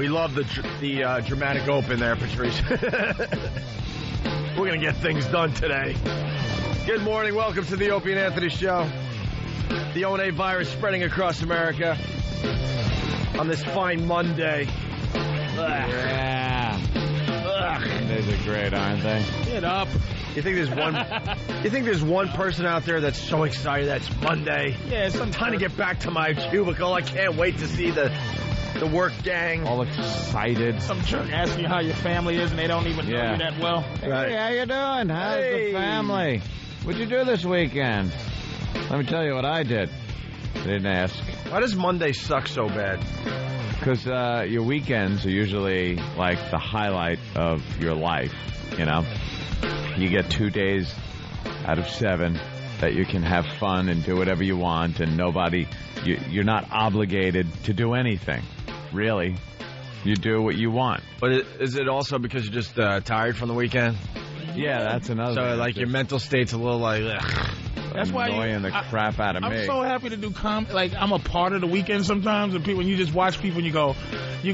We love the dramatic open there, Patrice. We're going to get things done today. Good morning. Welcome to the Opie and Anthony Show. The O&A virus spreading across America on this fine Monday. Yeah. Mondays are great, aren't they? Get up. You think there's one person out there that's so excited that it's Monday? Yeah, I'm trying to get back to my cubicle. I can't wait to see the work gang. All excited. Some jerk asking you how your family is, and they don't even know you that well. Right. Hey, how you doing? How's the family? What'd you do this weekend? Let me tell you what I did. I didn't ask. Why does Monday suck so bad? Because your weekends are usually like the highlight of your life, you know? You get 2 days out of 7 that you can have fun and do whatever you want, and you're not obligated to do anything, really. You do what you want. But is it also because you're just tired from the weekend? Yeah, that's another thing. So, like, your mental state's a little like, ugh. That's why annoying the crap out of me. I'm so happy to do like, I'm a part of the weekend sometimes, and when you just watch people and you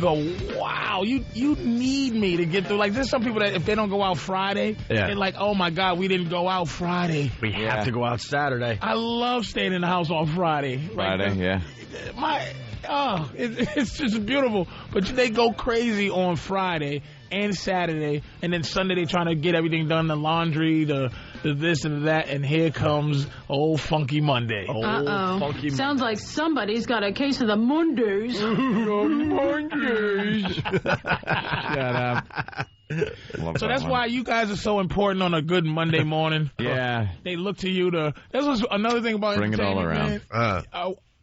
go, wow, you need me to get through. Like, there's some people that if they don't go out Friday, they're like, oh my God, we didn't go out Friday. We have to go out Saturday. I love staying in the house on Friday. It's just beautiful. But they go crazy on Friday and Saturday, and then Sunday they trying to get everything done, the laundry, the this and that, and here comes old funky Monday. Funky Sounds like somebody's got a case of the Mondays. Mondays. Shut up. So that's why you guys are so important on a good Monday morning. Yeah. They look to you to... That's what's another thing about bring it all around.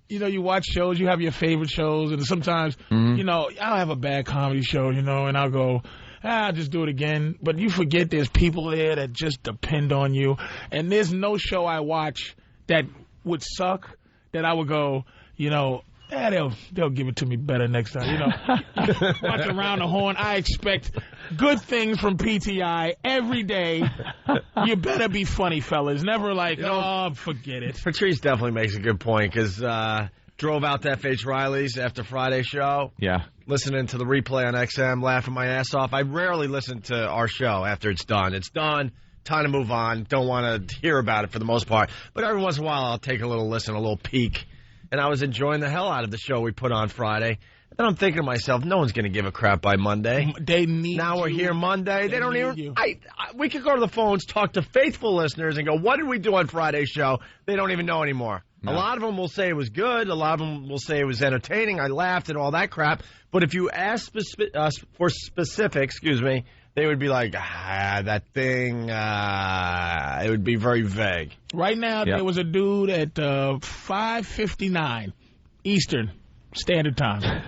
You know, you watch shows, you have your favorite shows, and sometimes, you know, I'll have a bad comedy show, you know, and I'll go, I'll just do it again. But you forget there's people there that just depend on you. And there's no show I watch that would suck that I would go, you know, they'll give it to me better next time. You know, watch Around the Horn. I expect good things from PTI every day. You better be funny, fellas. Never like, forget it. Patrice definitely makes a good point because drove out to F.H. Riley's after Friday's show. Yeah. Listening to the replay on XM, laughing my ass off. I rarely listen to our show after it's done. It's done. Time to move on. Don't want to hear about it for the most part. But every once in a while, I'll take a little listen, a little peek. And I was enjoying the hell out of the show we put on Friday. And then I'm thinking to myself, no one's going to give a crap by Monday. They need Now we're here Monday. They don't even. You. We could go to the phones, talk to faithful listeners, and go, what did we do on Friday's show? They don't even know anymore. No. A lot of them will say it was good. A lot of them will say it was entertaining. I laughed and all that crap. But if you ask for specifics, they would be like, that thing, it would be very vague. Right now, There was a dude at 5:59 Eastern Standard Time,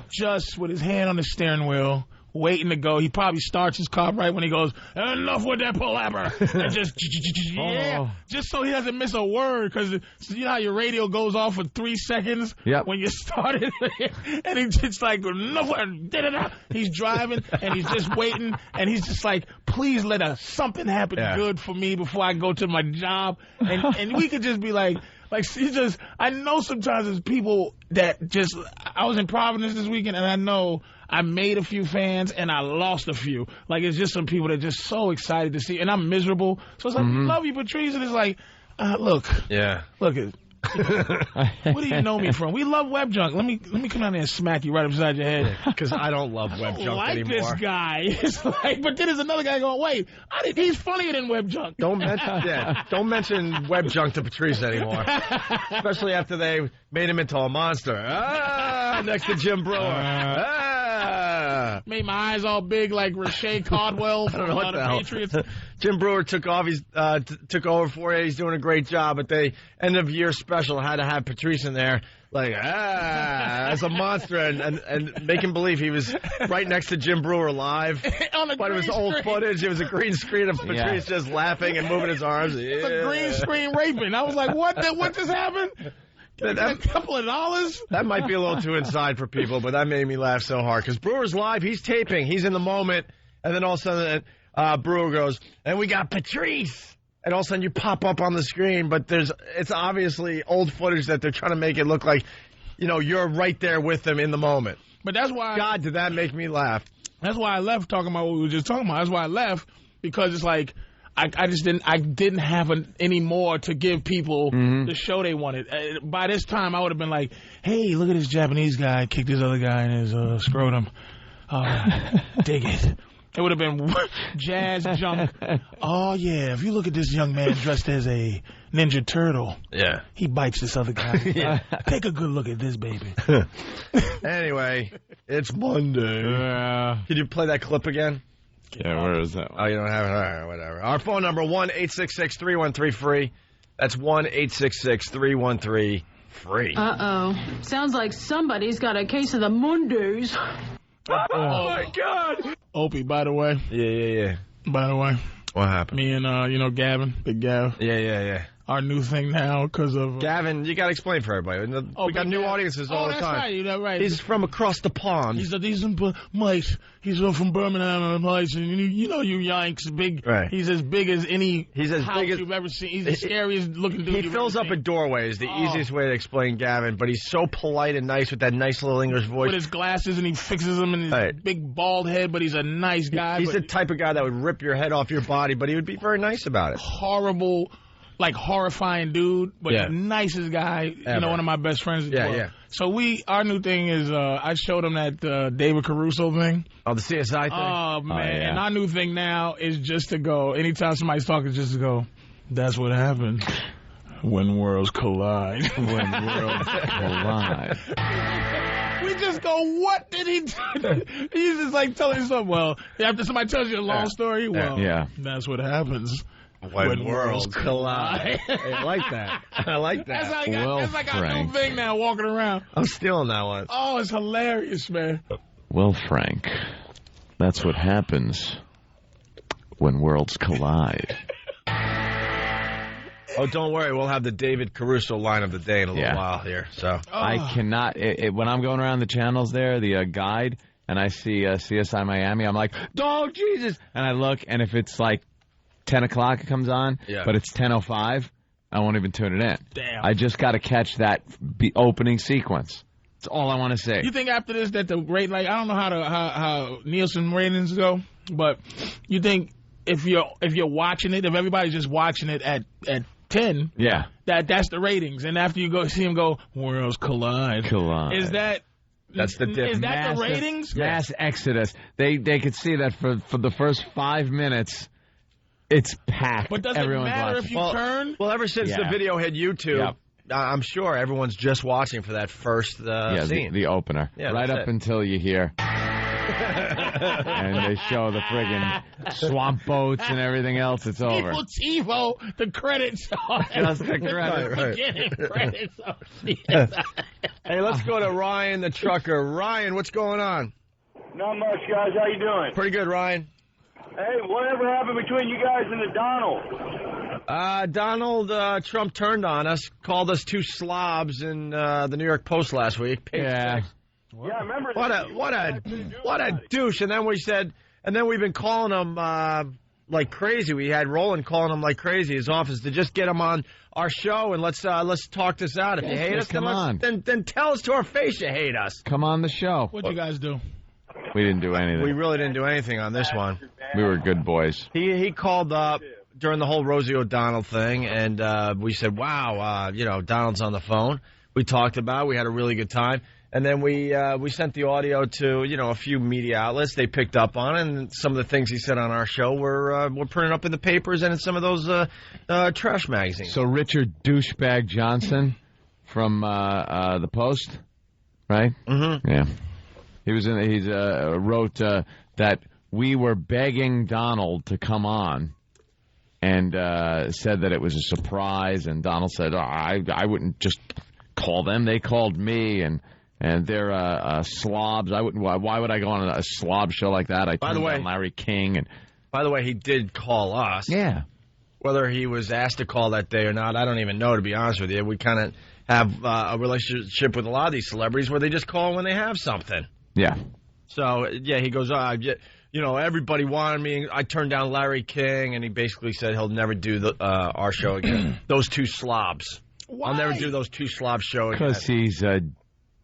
just with his hand on the steering wheel, waiting to go. He probably starts his car right when he goes, enough with that palaver. And just so he doesn't miss a word, because you know how your radio goes off for 3 seconds when you start it, and he's just like, enough. He's driving, and he's just waiting, and he's just like, please let something happen good for me before I go to my job. And we could just be like, I know sometimes there's people that just, I was in Providence this weekend, and I know I made a few fans, and I lost a few. Like, it's just some people that are just so excited to see, and I'm miserable. So it's like, love you, Patrice, and it's like, look. Yeah. Look, where do you know me from? We love Web Junk. Let me come down there and smack you right upside your head. Because I don't love Web Junk anymore. This guy. It's like, but then there's another guy going, wait, he's funnier than Web Junk. Don't mention Web Junk to Patrice anymore. Especially after they made him into a monster. Next to Jim Brewer. Made my eyes all big like Rashay Caldwell from the Patriots. Jim Brewer took off. He's took over for you. He's doing a great job. But they end of year special had to have Patrice in there, like as a monster, and make him believe he was right next to Jim Brewer live. But it was old footage. It was a green screen of Patrice just laughing and moving his arms. It's a green screen raping. I was like, what just happened? A couple of dollars? That might be a little too inside for people, but that made me laugh so hard. Because Brewer's live, he's taping, he's in the moment, and then all of a sudden Brewer goes, and we got Patrice. And all of a sudden you pop up on the screen, but it's obviously old footage that they're trying to make it look like, you know, you're right there with them in the moment. But that's why. God, did that make me laugh? That's why I left talking about what we were just talking about. That's why I left, because it's like I just didn't have any more to give people the show they wanted. By this time, I would have been like, hey, look at this Japanese guy kicked this other guy in his scrotum. Dig it. It would have been jazz junk. Oh, yeah, if you look at this young man dressed as a Ninja Turtle, he bites this other guy. Take a good look at this, baby. Anyway, it's Monday. Can you play that clip again? Yeah, where is that? Oh, you don't have it? All right, whatever. Our phone number, 1-866-313-FREE. That's 1-866-313-FREE. Uh-oh. Sounds like somebody's got a case of the Mondays. Oh, my God. Opie, by the way. Yeah. By the way. What happened? Me and, Gavin, Big Gav. Yeah. Our new thing now because of... Gavin, you got to explain for everybody. We got new audiences all the time. Right. You're right. He's from across the pond. He's Mike. He's from Birmingham, Mike. And you Yanks, big. Right. He's as big as any house big as you've ever seen. He's the scariest looking dude. He fills up a doorway is the easiest way to explain Gavin, but he's so polite and nice with that nice little English voice. With his glasses, and he fixes them, and his big bald head, but he's a nice guy. He's the type of guy that would rip your head off your body, but he would be very nice about it. Horrible, like horrifying dude, but the nicest guy. Ever. One of my best friends in the world. Yeah. So our new thing is, I showed him that David Caruso thing. Oh, the CSI thing? Oh, man. Yeah. And our new thing now is just to go, anytime somebody's talking, just to go, that's what happens when worlds collide. When worlds collide. We just go, what did he do? He's just like telling you something. Well, after somebody tells you a long story, that's what happens. When worlds collide. Hey, I like that. That's like our new thing now, walking around. I'm stealing that one. Oh, it's hilarious, man. Well, Frank, that's what happens when worlds collide. Oh, don't worry. We'll have the David Caruso line of the day in a little while here. So I cannot. When I'm going around the channels there, the guide, and I see CSI Miami, I'm like, oh, Jesus. And I look, and if it's like 10 o'clock it comes on, but it's 10:05, I won't even tune it in. Damn. I just got to catch that opening sequence. That's all I want to say. You think after this that the rate, like, I don't know how Nielsen ratings go, but you think if you're watching it, if everybody's just watching it at 10, that's the ratings, and after you go see him go, worlds collide. Is that? That's the difference. Is that the ratings? Mass exodus. They could see that for the first 5 minutes. It's packed. But does it matter if you turn? Well, ever since the video hit YouTube, I'm sure everyone's just watching for that first scene. The opener. Yeah, right up until you hear. And they show the friggin' swamp boats and everything else. It's over. TiVo, the credits. Just the credits. Beginning credits. Hey, let's go to Ryan the trucker. Ryan, what's going on? Not much, guys. How you doing? Pretty good, Ryan. Hey, whatever happened between you guys and the Donald? Donald Trump turned on us, called us two slobs in the New York Post last week. Yeah, I remember. What a douche! And then we said, and then we've been calling him like crazy. We had Roland calling him like crazy. His office to just get him on our show and let's talk this out. If you hate us, then tell us to our face you hate us. Come on the show. What'd you guys do? We didn't do anything. We really didn't do anything on this one. We were good boys. He called up during the whole Rosie O'Donnell thing, and we said, wow, Donald's on the phone. We talked about it. We had a really good time. And then we sent the audio to, a few media outlets. They picked up on it, and some of the things he said on our show were printed up in the papers and in some of those trash magazines. So Richard Douchebag Johnson from the Post, right? Mm-hmm. Yeah. He wrote that we were begging Donald to come on, and said that it was a surprise. And Donald said, I wouldn't just call them. They called me, and they're slobs. I wouldn't. Why would I go on a slob show like that? I turned down Larry King. And by the way, he did call us. Yeah. Whether he was asked to call that day or not, I don't even know, to be honest with you. We kind of have a relationship with a lot of these celebrities where they just call when they have something. Yeah. So, he goes, everybody wanted me. I turned down Larry King, and he basically said he'll never do our show again. Those two slobs. Why? I'll never do those two slobs show again. Because he's a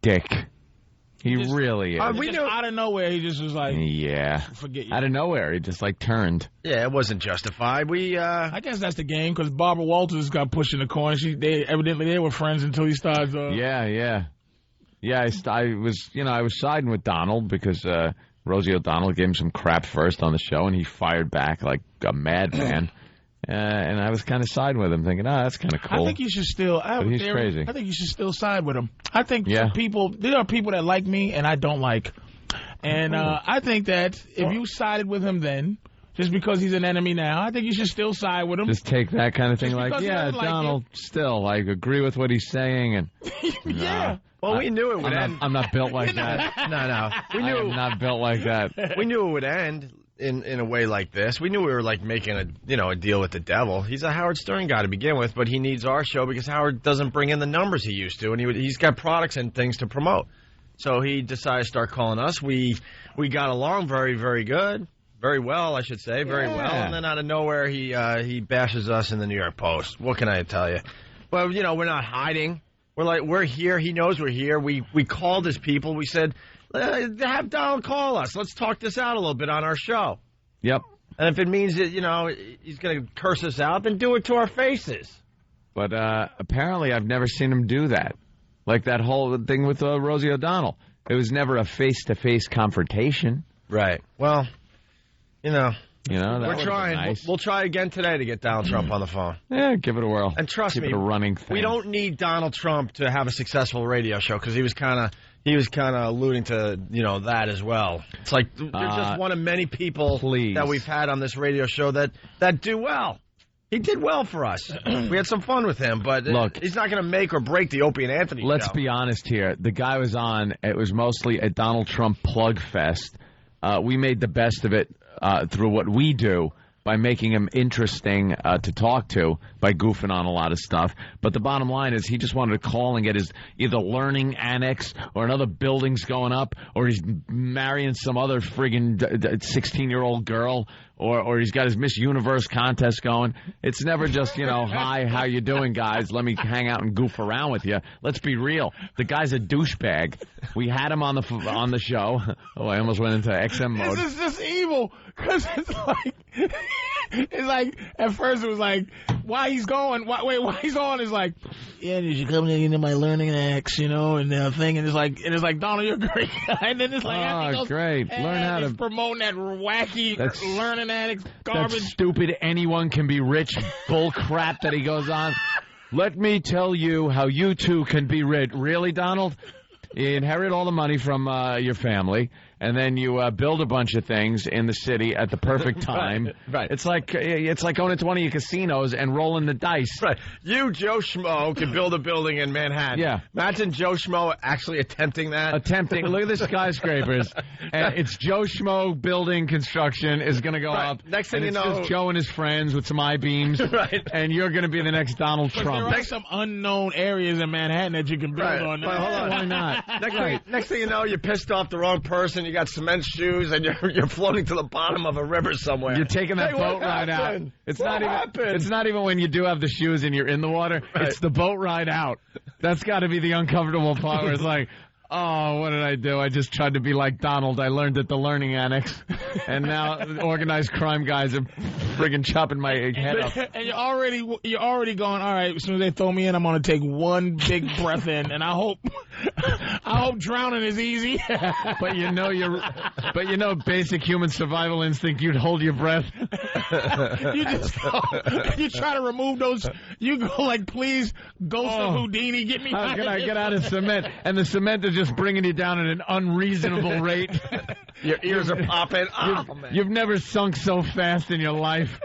dick. He really is. We knew out of nowhere. He just was like, yeah, forget you. Out of nowhere, he just like turned. Yeah, it wasn't justified. I guess that's the game because Barbara Walters got pushed in the corner. Evidently they were friends until he started. Yeah. I was siding with Donald because Rosie O'Donnell gave him some crap first on the show, and he fired back like a madman. And I was kind of siding with him, thinking, that's kind of cool. I think you should still. He's crazy. I think you should still side with him. I think there are people that like me and I don't like. And I think that if you sided with him then, just because he's an enemy now, I think you should still side with him. Just take that kind of thing like, Donald, like still, like, agree with what he's saying. And yeah. Well, we knew it would end. I'm not built like that. No. We knew I'm not built like that. We knew it would end in a way like this. We knew we were like making a deal with the devil. He's a Howard Stern guy to begin with, but he needs our show because Howard doesn't bring in the numbers he used to, and he's got products and things to promote. So he decided to start calling us. We got along very, very good. Very well, I should say. Very well. And then out of nowhere, he bashes us in the New York Post. What can I tell you? Well, we're not hiding. We're here. He knows we're here. We called his people. We said, have Donald call us. Let's talk this out a little bit on our show. Yep. And if it means that, he's going to curse us out, then do it to our faces. But apparently I've never seen him do that. Like that whole thing with Rosie O'Donnell. It was never a face-to-face confrontation. Right. Well, we're trying. Nice. We'll try again today to get Donald Trump on the phone. Yeah, give it a whirl. And trust me, it a running thing. We don't need Donald Trump to have a successful radio show because he was kind of alluding to that as well. It's like you're just one of many people that we've had on this radio show that do well. He did well for us. We had some fun with him, but look, he's not going to make or break the Opie and Anthony Let's show. be honest here. The guy was on. It was mostly a Donald Trump plug fest. We made the best of it through what we do by making him interesting to talk to, by goofing on a lot of stuff. But the bottom line is he just wanted to call and get his either learning annex or another building's going up, or he's marrying some other friggin' 16-year-old girl, or he's got his Miss Universe contest going. It's never just, hi, how you doing, guys? Let me hang out and goof around with you. Let's be real. The guy's a douchebag. We had him on the show. Oh, I almost went into XM mode. This is just evil, because it's like, at first it was like, why he's going? Why he's on? It's like, yeah, you should come into my learning annex, and the thing, and it's like, Donald, you're a great guy. And then it's like, great. Learn how to promoting that wacky learning annex garbage. That stupid anyone can be rich bull crap that he goes on. Let me tell you how you too can be rich. Really, Donald? You inherit all the money from your family, and then you build a bunch of things in the city at the perfect time. Right. It's like going into one of your casinos and rolling the dice. Right. You, Joe Schmo, can build a building in Manhattan. Yeah. Imagine Joe Schmo actually attempting that. Look at the skyscrapers. And it's Joe Schmo building construction is going to go up. Next thing and you it's know, just Joe and his friends with some I-beams. Right. And you're going to be the next Donald Trump. There are some unknown areas in Manhattan that you can build on. Well, hold on. Why not? Next thing you know, you pissed off the wrong person. You got cement shoes, and you're floating to the bottom of a river somewhere. You're taking that boat ride out. It's not even when you do have the shoes and you're in the water. Right. It's the boat ride out. That's got to be the uncomfortable part where it's like, oh, what did I do? I just tried to be like Donald. I learned at the learning annex. And now organized crime guys are friggin' chopping my head up. And you're already going, all right, as soon as they throw me in, I'm going to take one big breath in. And I hope drowning is easy. But basic human survival instinct, you'd hold your breath. You just go, you try to remove those. You go like, please, Ghost of Houdini, get me out. How can I get out of cement? And the cement is just bringing you down at an unreasonable rate. Your ears are popping. You've never sunk so fast in your life.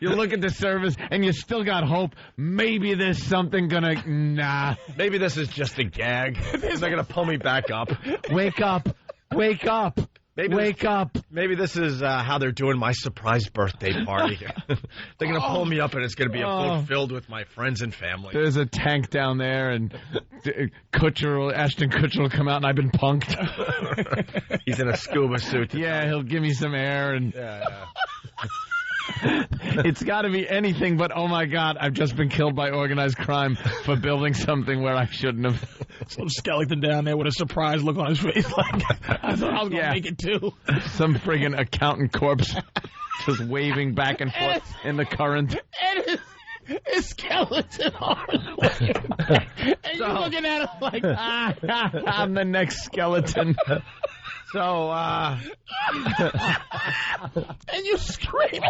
You look at the surface, and you still got hope. Maybe there's something gonna... Nah. Maybe this is just a gag. They're gonna pull me back up. Wake up. Wake up. Wake up. Maybe this is how they're doing my surprise birthday party. They're going to pull me up, and it's going to be a boat filled with my friends and family. There's a tank down there, and Ashton Kutcher will come out, and I've been punked. He's in a scuba suit. Yeah, he'll give me some air. And yeah. It's got to be anything but, oh, my God, I've just been killed by organized crime for building something where I shouldn't have. Some skeleton down there with a surprised look on his face. Like, I thought I was going to make it, too. Some friggin' accountant corpse just waving back and forth in the current. And his skeleton arms waving back. And you're looking at him like, I'm the next skeleton. So, and you're screaming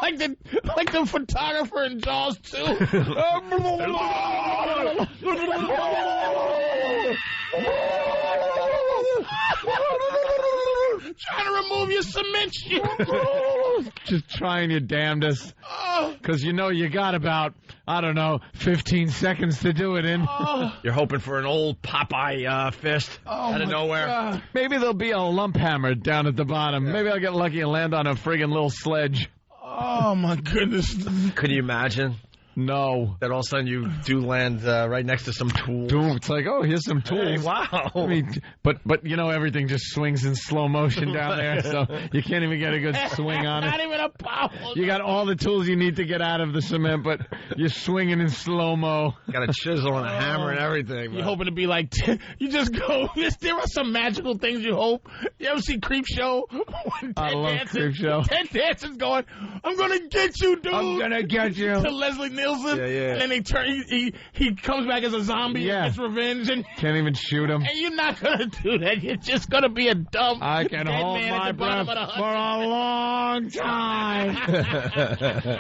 like the photographer in Jaws 2. Trying to remove your cement shit. Just trying your damnedest. Because you know you got about, 15 seconds to do it in. You're hoping for an old Popeye fist out of nowhere. God. Maybe there'll be a lump hammer down at the bottom. Yeah. Maybe I'll get lucky and land on a friggin' little sledge. Oh, my goodness. Could you imagine? No. That all of a sudden you do land right next to some tools. It's like, oh, here's some tools. Hey, wow. I mean, but everything just swings in slow motion down there, so you can't even get a good swing on it. Not even a powerful. You got all the tools you need to get out of the cement, but you're swinging in slow-mo. Got a chisel and a hammer and everything. You're hoping to be like, you just go, there are some magical things you hope. You ever see Creep Show? I love Creep Show. Ted Danson's going, I'm going to get you, dude. I'm going to get you. To Leslie Nielsen. Yeah. And then they turn, he comes back as a zombie and gets revenge. And can't even shoot him. And you're not going to do that. You're just going to be a dumb I can hold my breath for a long time.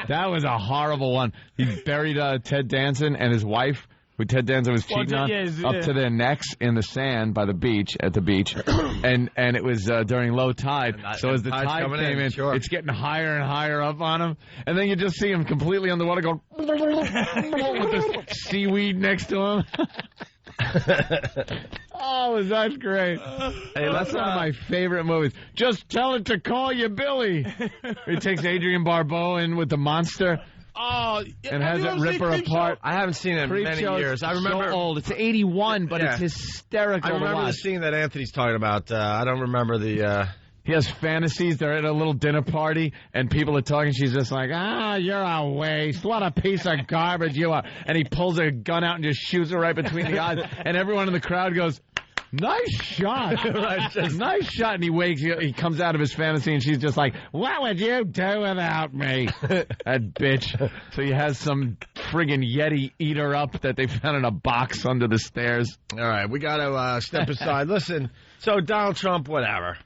That was a horrible one. He buried Ted Danson and his wife, who Ted Danson was cheating on, up to their necks in the sand by the beach, at the beach. and it was during low tide. So as the tide came in, it's getting higher and higher up on him. And then you just see him completely underwater going with the seaweed next to him. Oh, was that great? Hey, that's one of my favorite movies. Just tell it to call you Billy. It takes Adrienne Barbeau in with the monster. Oh, and has it rip her apart. I haven't seen it in many years. I remember so old. It's 81, but it's hysterical. I remember the scene that Anthony's talking about. I don't remember the. He has fantasies. They're at a little dinner party, and people are talking. She's just like, you're a waste. What a piece of garbage you are. And he pulls a gun out and just shoots her right between the eyes. And everyone in the crowd goes, nice shot. Nice shot. And he wakes, he comes out of his fantasy, and she's just like, what would you do without me? That bitch. So he has some friggin' Yeti eat her up that they found in a box under the stairs. All right, we got to step aside. Listen, so Donald Trump, whatever.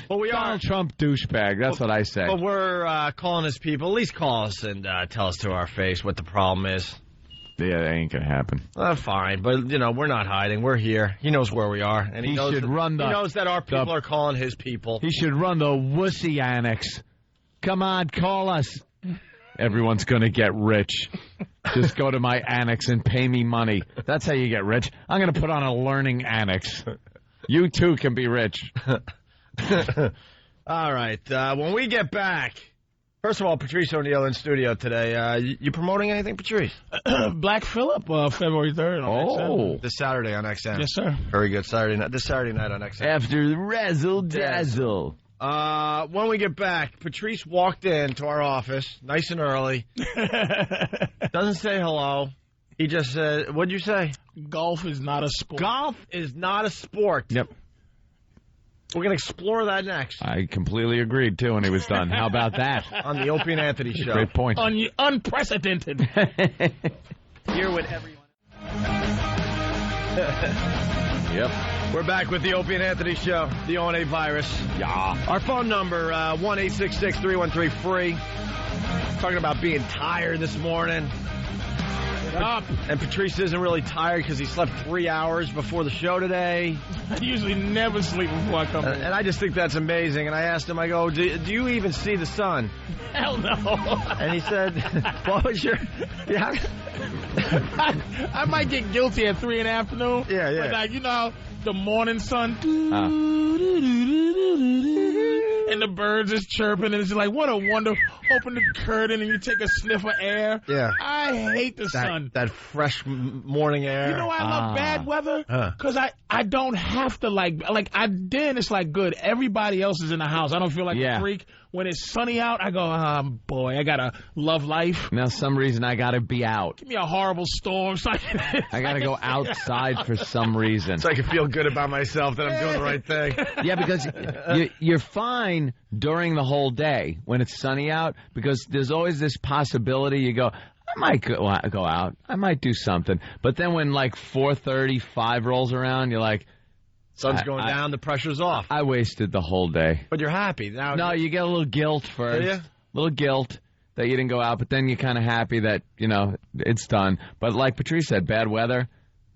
Well, Donald Trump douchebag. That's what I say. But we're calling his people. At least call us and tell us to our face what the problem is. Yeah, that ain't gonna happen. Fine, but we're not hiding. We're here. He knows where we are, and he knows that our people are calling his people. He should run the wussy annex. Come on, call us. Everyone's gonna get rich. Just go to my annex and pay me money. That's how you get rich. I'm gonna put on a learning annex. You too can be rich. All right. When we get back, first of all, Patrice O'Neill in studio today. You promoting anything, Patrice? Black Phillip, February 3rd on XM. This Saturday on XM. Yes, sir. Very good. This Saturday night on XM. After the razzle dazzle. When we get back, Patrice walked into our office nice and early. Doesn't say hello. He just said, what'd you say? Golf is not a sport. Golf is not a sport. Yep. We're going to explore that next. I completely agreed, too, when he was done. How about that? On the Opie and Anthony Show. Great point. Unprecedented. Here with everyone. Yep. We're back with the Opie and Anthony Show, the O&A virus. Yeah. Our phone number, 1-866-313-FREE. Talking about being tired this morning. Up. And Patrice isn't really tired because he slept 3 hours before the show today. I usually never sleep before I come in. And I just think that's amazing. And I asked him, I go, do you even see the sun? Hell no. And he said, what was your... Yeah. I might get guilty at 3 in the afternoon. Yeah. But the morning sun. and the birds is chirping, and it's like, what a wonder. Open the curtain, and you take a sniff of air. Yeah. I hate the sun. That fresh morning air. You know why I love bad weather? Because I don't have to, then it's like good. Everybody else is in the house. I don't feel like a freak. When it's sunny out, I go, boy, I got to love life. Now, some reason I got to be out. Give me a horrible storm. So I got to go outside for some reason. So I can feel good about myself that I'm doing the right thing. Yeah, because you're fine during the whole day when it's sunny out, because there's always this possibility you go, I might go out. I might do something. But then when, 4:30, 5 rolls around, you're like, sun's going down, the pressure's off. I wasted the whole day. But you're happy. Now no, you get a little guilt first. Do you? A little guilt that you didn't go out, but then you're kind of happy that, it's done. But like Patrice said, bad weather,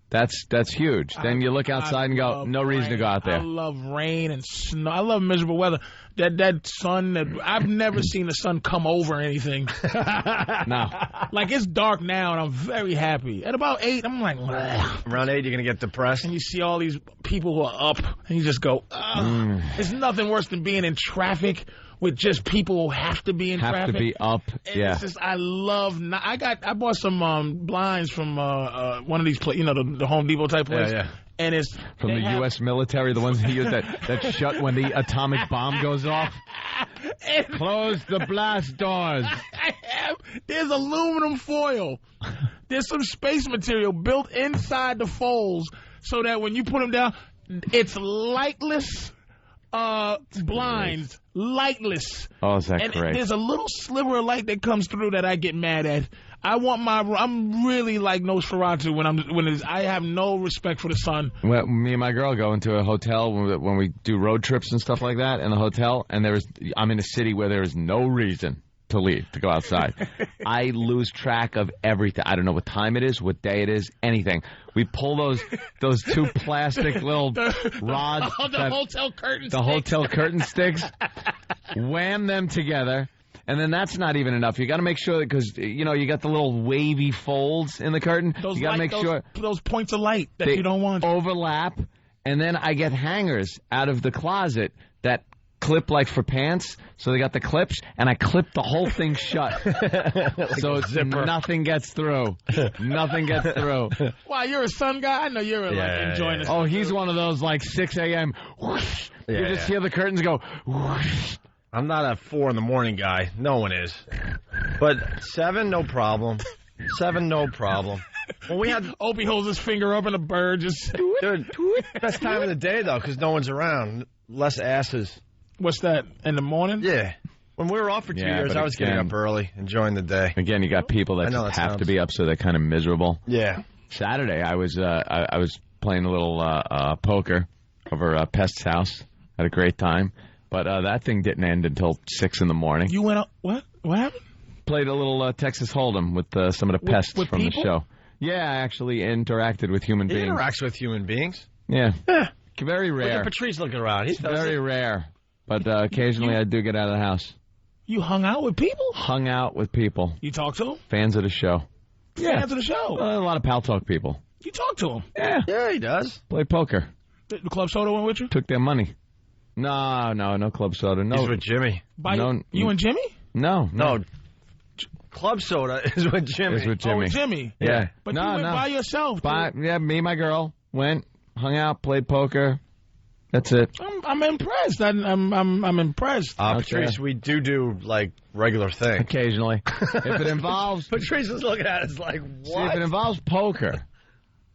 that's huge. Then you look outside and go, no reason to go out there. I love rain and snow. I love miserable weather. That sun, I've never seen the sun come over anything. No. It's dark now, and I'm very happy. At about 8, I'm like, bleh. Around 8, you're going to get depressed. And you see all these people who are up, and you just go, ugh. There's nothing worse than being in traffic with just people who have to be in traffic. Have to be up, and it's just, I bought some blinds from one of these, the Home Depot type place. Yeah. And it's from the U.S. military, the ones that shut when the atomic bomb goes off. Close the blast doors. There's aluminum foil. There's some space material built inside the folds so that when you put them down, it's lightless blinds. Lightless. Oh, is that great? There's a little sliver of light that comes through that I get mad at. I'm really like Nosferatu when I have no respect for the sun. Well, me and my girl go into a hotel when we do road trips and stuff like that in the hotel, and I'm in a city where there is no reason to leave, to go outside. I lose track of everything. I don't know what time it is, what day it is, anything. We pull those two plastic little rods. The hotel curtain sticks. The hotel curtain sticks. Wham them together. And then that's not even enough. You got to make sure that, because you got the little wavy folds in the curtain. You got to make sure those points of light that you don't want overlap. And then I get hangers out of the closet that clip for pants. So they got the clips, and I clip the whole thing shut, so nothing gets through. Nothing gets through. Wow, you're a sun guy. I know you're enjoying it. Oh, he's one of those 6 a.m. Whoosh. You just hear the curtains go. Whoosh. I'm not a 4 in the morning guy. No one is. But 7, no problem. 7, no problem. When we had Opie holds his finger up and a bird just. Dude, best time of the day though, because no one's around. Less asses. What's that? In the morning? Yeah. When we were off for 2 years, I was getting up early, enjoying the day. Again, you got people that just have to be up, so they're kind of miserable. Yeah. Saturday, I was playing a little poker over Pest's house. Had a great time. But that thing didn't end until 6 in the morning. You went up? What? What happened? Played a little Texas Hold'em with some of the pests from people? the show. Yeah, I actually interacted with human beings. He interacts with human beings. Yeah. Very rare. Look at Patrice looking around. He's very rare. But occasionally I do get out of the house. You hung out with people? Hung out with people. You talked to them? Fans of the show. Fans of the show? A lot of Pal Talk people. You talk to them? Yeah. Yeah, he does. Played poker. The Club Soda went with you? Took their money. No Club Soda. No. He's with Jimmy. You and Jimmy? No. Club Soda is with Jimmy. Is with Jimmy. Oh, with Jimmy. Yeah. But you went by yourself. Yeah, me and my girl went, hung out, played poker. That's it. I'm impressed. I'm impressed. Patrice, we do regular things. Occasionally. If it involves... Patrice is looking at us like, what? See, if it involves poker,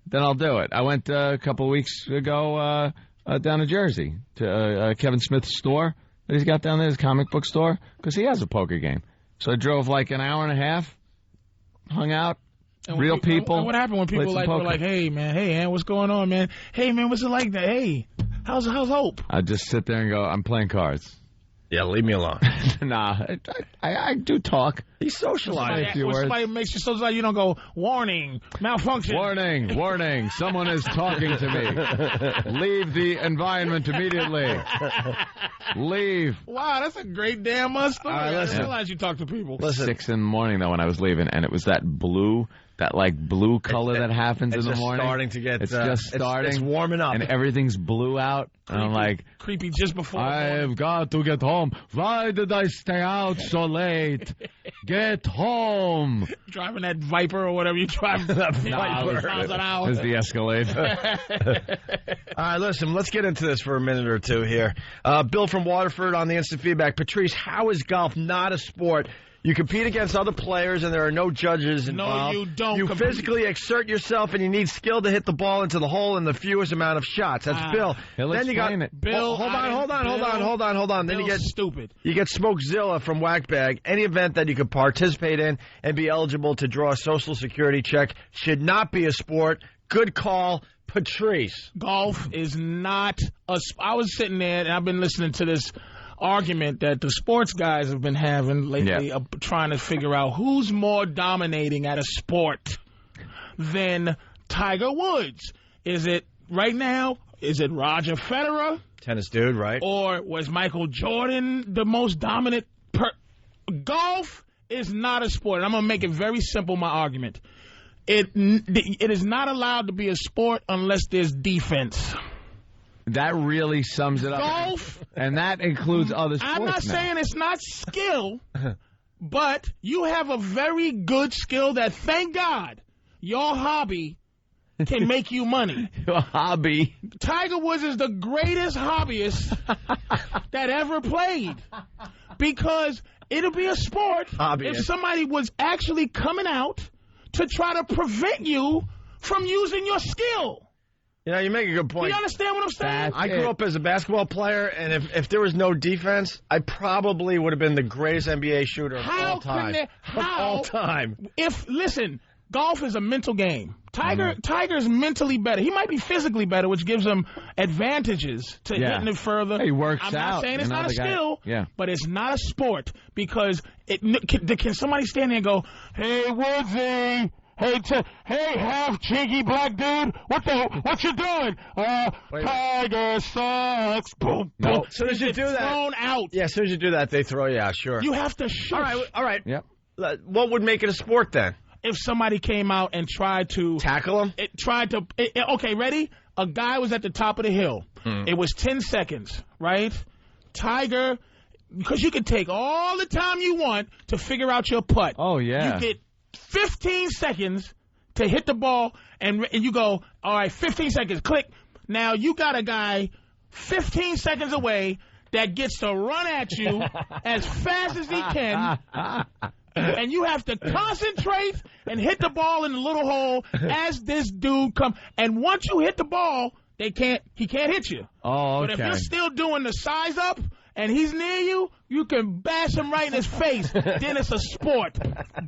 then I'll do it. I went a couple of weeks ago down to Jersey to Kevin Smith's store that he's got down there, his comic book store, because he has a poker game. So I drove an hour and a half, hung out, real people. And what happened when people were like, hey, man, what's going on, man? Hey, man, what's it like that? Hey, how's Hope? I just sit there and go, I'm playing cards. Yeah, leave me alone. Nah, I do talk. He's socializing. Somebody makes you socialize. You don't go, warning, malfunction. Warning, warning, someone is talking to me. Leave the environment immediately. Leave. Wow, that's a great damn story. Right, I didn't realize you talk to people. Listen. 6 in the morning, though, when I was leaving, and it was that blue color that happens in the morning. Starting to get. It's just starting. It's warming up, and everything's blue out. And I'm like, creepy just before. I've got to get home. Why did I stay out so late? Get home. Driving that Viper or whatever you drive. That Viper. Miles an hour. It's the Escalade. All right, listen, let's get into this for a minute or two here. Bill from Waterford on the instant feedback. Patrice, how is golf not a sport? You compete against other players, and there are no judges involved. No, you don't. You physically exert yourself, and you need skill to hit the ball into the hole in the fewest amount of shots. That's Bill. Then you got it. Bill. Hold on. Then you get stupid. You get Smokezilla from Whackbag. Any event that you could participate in and be eligible to draw a Social Security check should not be a sport. Good call, Patrice. Golf is not a. I was sitting there, and I've been listening to this argument that the sports guys have been having lately, trying to figure out who's more dominating at a sport than Tiger Woods. Is it right now? Is it Roger Federer? Tennis dude, right? Or was Michael Jordan the most dominant? Golf is not a sport. And I'm going to make it very simple, my argument. It is not allowed to be a sport unless there's defense. That really sums it up. Golf. And that includes other sports. I'm not saying it's not skill, but you have a very good skill that, thank God, your hobby can make you money. Your hobby. Tiger Woods is the greatest hobbyist that ever played. Because it'll be a sport if somebody was actually coming out to try to prevent you from using your skill. You know, you make a good point. You understand what I'm saying? I grew up as a basketball player, and if there was no defense, I probably would have been the greatest NBA shooter of all time. All time. Listen, golf is a mental game. Tiger's mentally better. He might be physically better, which gives him advantages to hitting it further. He works I'm out. not saying it's not a skill, but it's not a sport because can somebody stand there and go, "Hey, Woodsy. Hey, half cheeky black dude, what you doing? Tiger sucks." Boom, no. boom. As soon as you do that, thrown out. Yeah, as soon as you do that, they throw you out. Sure. You have to shush. All right. Yep. What would make it a sport then? If somebody came out and tried to tackle him, okay, ready? A guy was at the top of the hill. It was 10 seconds, right? Tiger, because you can take all the time you want to figure out your putt. Oh yeah. You get 15 seconds to hit the ball, and you go, all right, 15 seconds, click. Now you got a guy 15 seconds away that gets to run at you as fast as he can, and you have to concentrate and hit the ball in the little hole as this dude comes. And once you hit the ball, he can't hit you. Oh, okay. But if you're still doing the size up, and he's near you, you can bash him right in his face. Then it's a sport.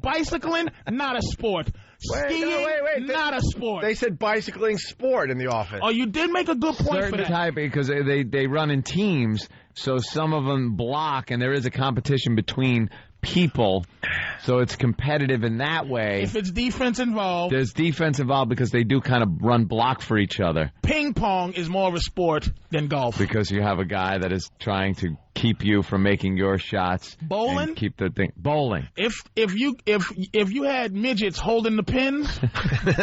Bicycling, not a sport. Skiing, not a sport. They said bicycling sport in the office. Oh, you did make a good point for that. Type, because they run in teams, so some of them block, and there is a competition between people, so it's competitive in that way. If it's defense involved. There's defense involved because they do kind of run block for each other. Ping pong is more of a sport than golf. Because you have a guy that is trying to keep you from making your shots. Bowling? And keep the thing. Bowling. If you had midgets holding the pins.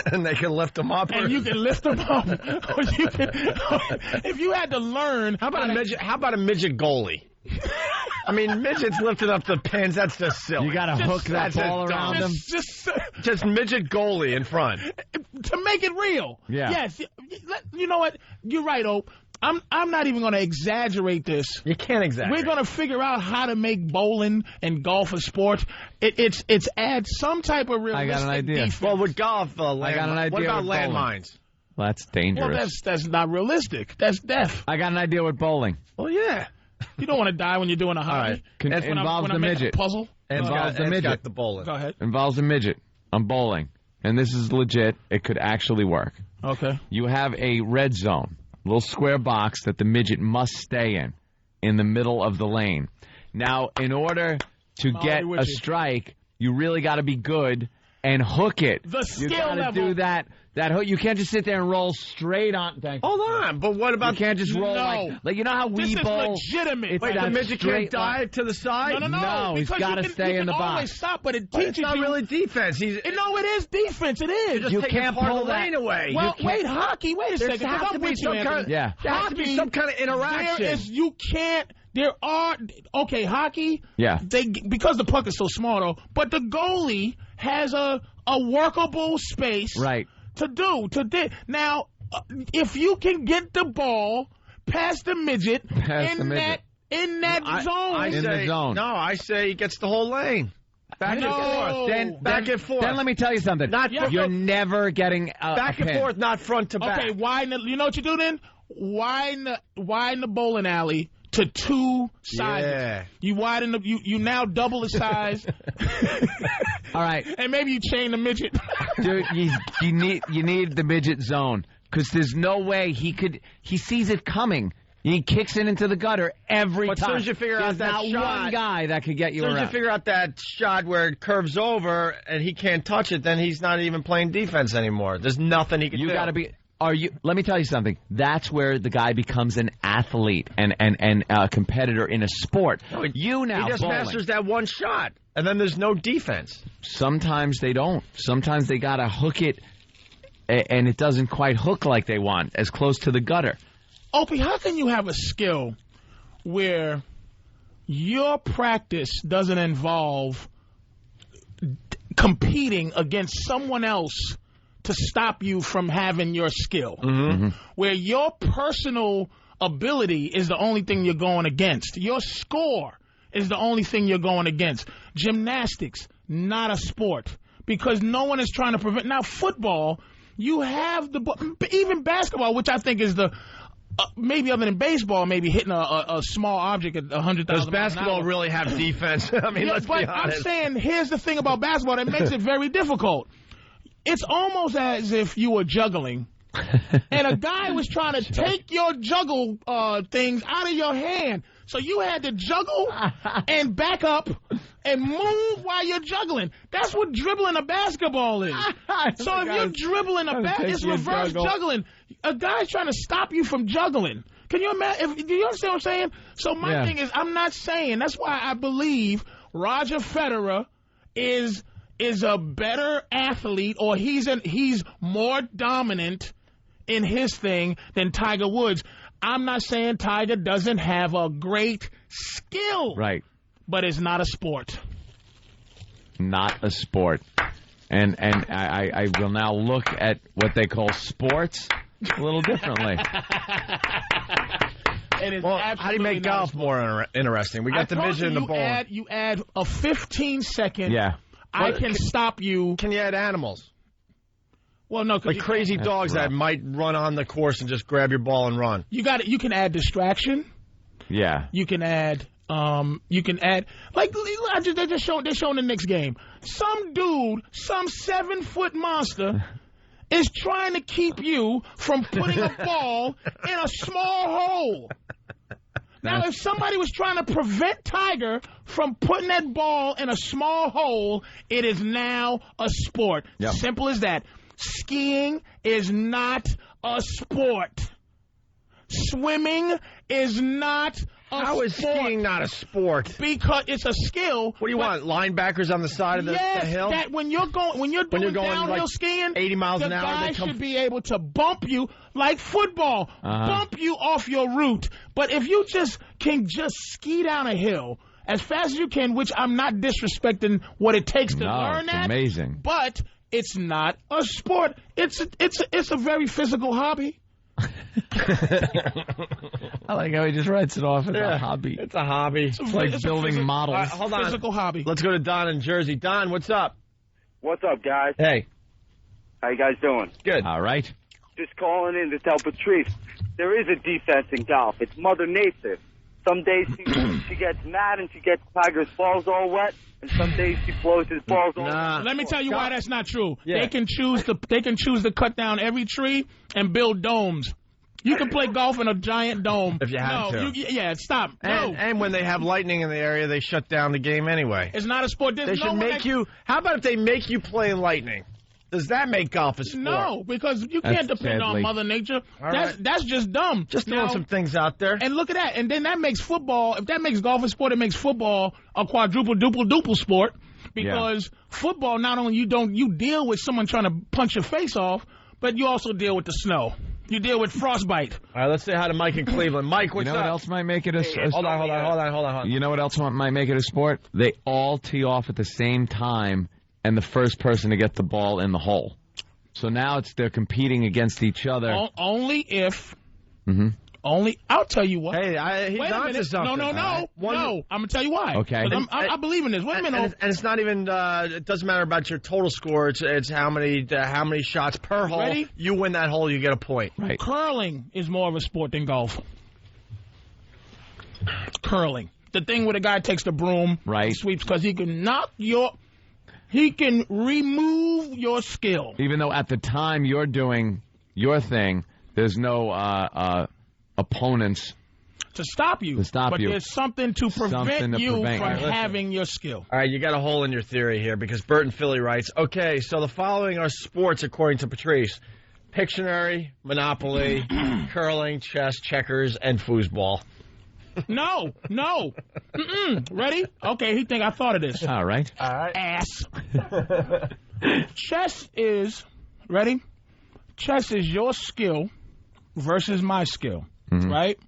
And they can lift them up. And you can lift them up. Or you can, if you had to learn. How about a midget goalie? I mean, midgets lifting up the pins, that's just silly. You got to hook that ball around them. Just midget goalie in front. To make it real. Yeah. Yes. You know what? You're right, Ope. I'm not even going to exaggerate this. You can't exaggerate. We're going to figure out how to make bowling and golf a sport. It's add some type of realistic I got an idea. defense. Well, with golf, I got an idea. What about with landmines? Well, that's dangerous. Well, that's not realistic. That's death. I got an idea with bowling. Well, yeah. You don't want to die when you're doing a hobby. All right. Involves the midget. Puzzle. Involves the midget. Got the bowling. Go ahead. Involves a midget. I'm bowling. And this is legit. It could actually work. Okay. You have a red zone, a little square box that the midget must stay in the middle of the lane. Now, in order to get a strike, You really got to be good and hook it. The skill you gotta level. do that hook. You can't just sit there and roll straight on. Hold on, but what about? You can't just roll like you know how we bowl. This is legitimate. Wait, the midget can't dive to the side? No, he's got to stay in the box. Always stop, but it teaches it's not really defense. No, it is defense. It is. You can't pull the lane away. Well, wait, hockey. Wait a second. There has to be some kind. Yeah. There has to be some kind of interaction. You can't. There are hockey. Yeah. Because the puck is so small though, but the goalie has a workable space. Right. To do. Now, if you can get the ball past the midget in that zone. In the zone. No, I say he gets the whole lane. Back and forth. Back and forth. Then let me tell you something. You're never getting back and forth, not front to back. Okay, you know what you do then? Widen the bowling alley to 2 sizes. Yeah. You widen you now double the size. All right. And maybe you chain the midget. Dude, you need the midget zone because there's no way he sees it coming. He kicks it into the gutter every time. But as soon as you figure out that not shot, one guy that could get you around. As soon as you figure out that shot where it curves over and he can't touch it, then he's not even playing defense anymore. There's nothing he can do. You got to be. Let me tell you something. That's where the guy becomes an athlete and a competitor in a sport. You now he just bowling. masters that one shot, and then there's no defense. Sometimes they don't. Sometimes they got to hook it, and it doesn't quite hook like they want, as close to the gutter. Opie, how can you have a skill where your practice doesn't involve competing against someone else to stop you from having your skill? Mm-hmm. Where your personal ability is the only thing you're going against. Your score is the only thing you're going against. Gymnastics, not a sport, because no one is trying to prevent. Now, football, you have even basketball, which I think is the maybe other than baseball, maybe hitting a small object at 100,000. Does basketball really have defense? I mean, let's be honest. I'm saying here's the thing about basketball that makes it very difficult. It's almost as if you were juggling, and a guy was trying to take your juggle things out of your hand. So you had to juggle and back up and move while you're juggling. That's what dribbling a basketball is. So if you're dribbling it's reverse juggling. A guy's trying to stop you from juggling. Can you imagine? Do you understand what I'm saying? So my thing is, I'm not saying. That's why I believe Roger Federer is a better athlete, or he's more dominant in his thing than Tiger Woods. I'm not saying Tiger doesn't have a great skill. Right. But it's not a sport. Not a sport. And I will now look at what they call sports a little differently. How do you make golf more interesting? We got the midget in the bowl. You add a 15-second. Yeah. I can stop you. Can you add animals? Well, no, like crazy dogs that might run on the course and just grab your ball and run. You can add distraction. Yeah. You can add. Like they're showing the next game. Some dude, some 7-foot monster, is trying to keep you from putting a ball in a small hole. Now, if somebody was trying to prevent Tiger from putting that ball in a small hole, it is now a sport. Yep. Simple as that. Skiing is not a sport. Swimming is not a sport. How is skiing not a sport? Because it's a skill. What do you want? Linebackers on the side of the hill? That when you're doing downhill like skiing, 80 miles an hour, the guy should be able to bump you like football, bump you off your route. But if you can ski down a hill as fast as you can, which I'm not disrespecting what it takes to learn that. Amazing. But it's not a sport. It's a very physical hobby. I like how he just writes it off as a hobby. It's a hobby. It's like building models. Hold on. Physical hobby. Let's go to Don in Jersey. Don, what's up? What's up, guys? Hey. How you guys doing? Good. All right. Just calling in to tell Patrice, there is a defense in golf. It's Mother Nature. Some days she gets mad and she gets Tiger's balls all wet, and some days she blows his balls all wet. Let me tell you why that's not true. Yeah. They can choose to cut down every tree and build domes. You can play golf in a giant dome. If you had to. Yeah, stop. No. And when they have lightning in the area, they shut down the game anyway. It's not a sport. They should make you. How about if they make you play in lightning? Does that make golf a sport? No, because you can't depend on Mother Nature. That's just dumb. Just throwing some things out there. And look at that. And then that makes football. If that makes golf a sport, it makes football a quadruple sport. Because football, not only you deal with someone trying to punch your face off, but you also deal with the snow. You deal with frostbite. All right, let's say hi to Mike in Cleveland. Mike, what's up? You know what else might make it a sport? Hold on. You know what else might make it a sport? They all tee off at the same time, and the first person to get the ball in the hole. So now they're competing against each other. Only if. Mm-hmm. I'll tell you what. Hey, he's on to something. No. I'm going to tell you why. Okay. I believe in this. Wait a minute. And it's not even, it doesn't matter about your total score. It's how many shots per hole. Ready? You win that hole, you get a point. Right. Curling is more of a sport than golf. Curling. The thing where the guy takes the broom, right, sweeps, because he can remove your skill. Even though at the time you're doing your thing, there's no opponents to stop you. But there's something to prevent you from having your skill. All right, you got a hole in your theory here because Bert in Philly writes, okay, so the following are sports according to Patrice. Pictionary, Monopoly, curling, chess, checkers, and foosball. No. Ready? Okay, he think I thought of this. All right. Ass. Chess is, ready? Chess is your skill versus my skill, right?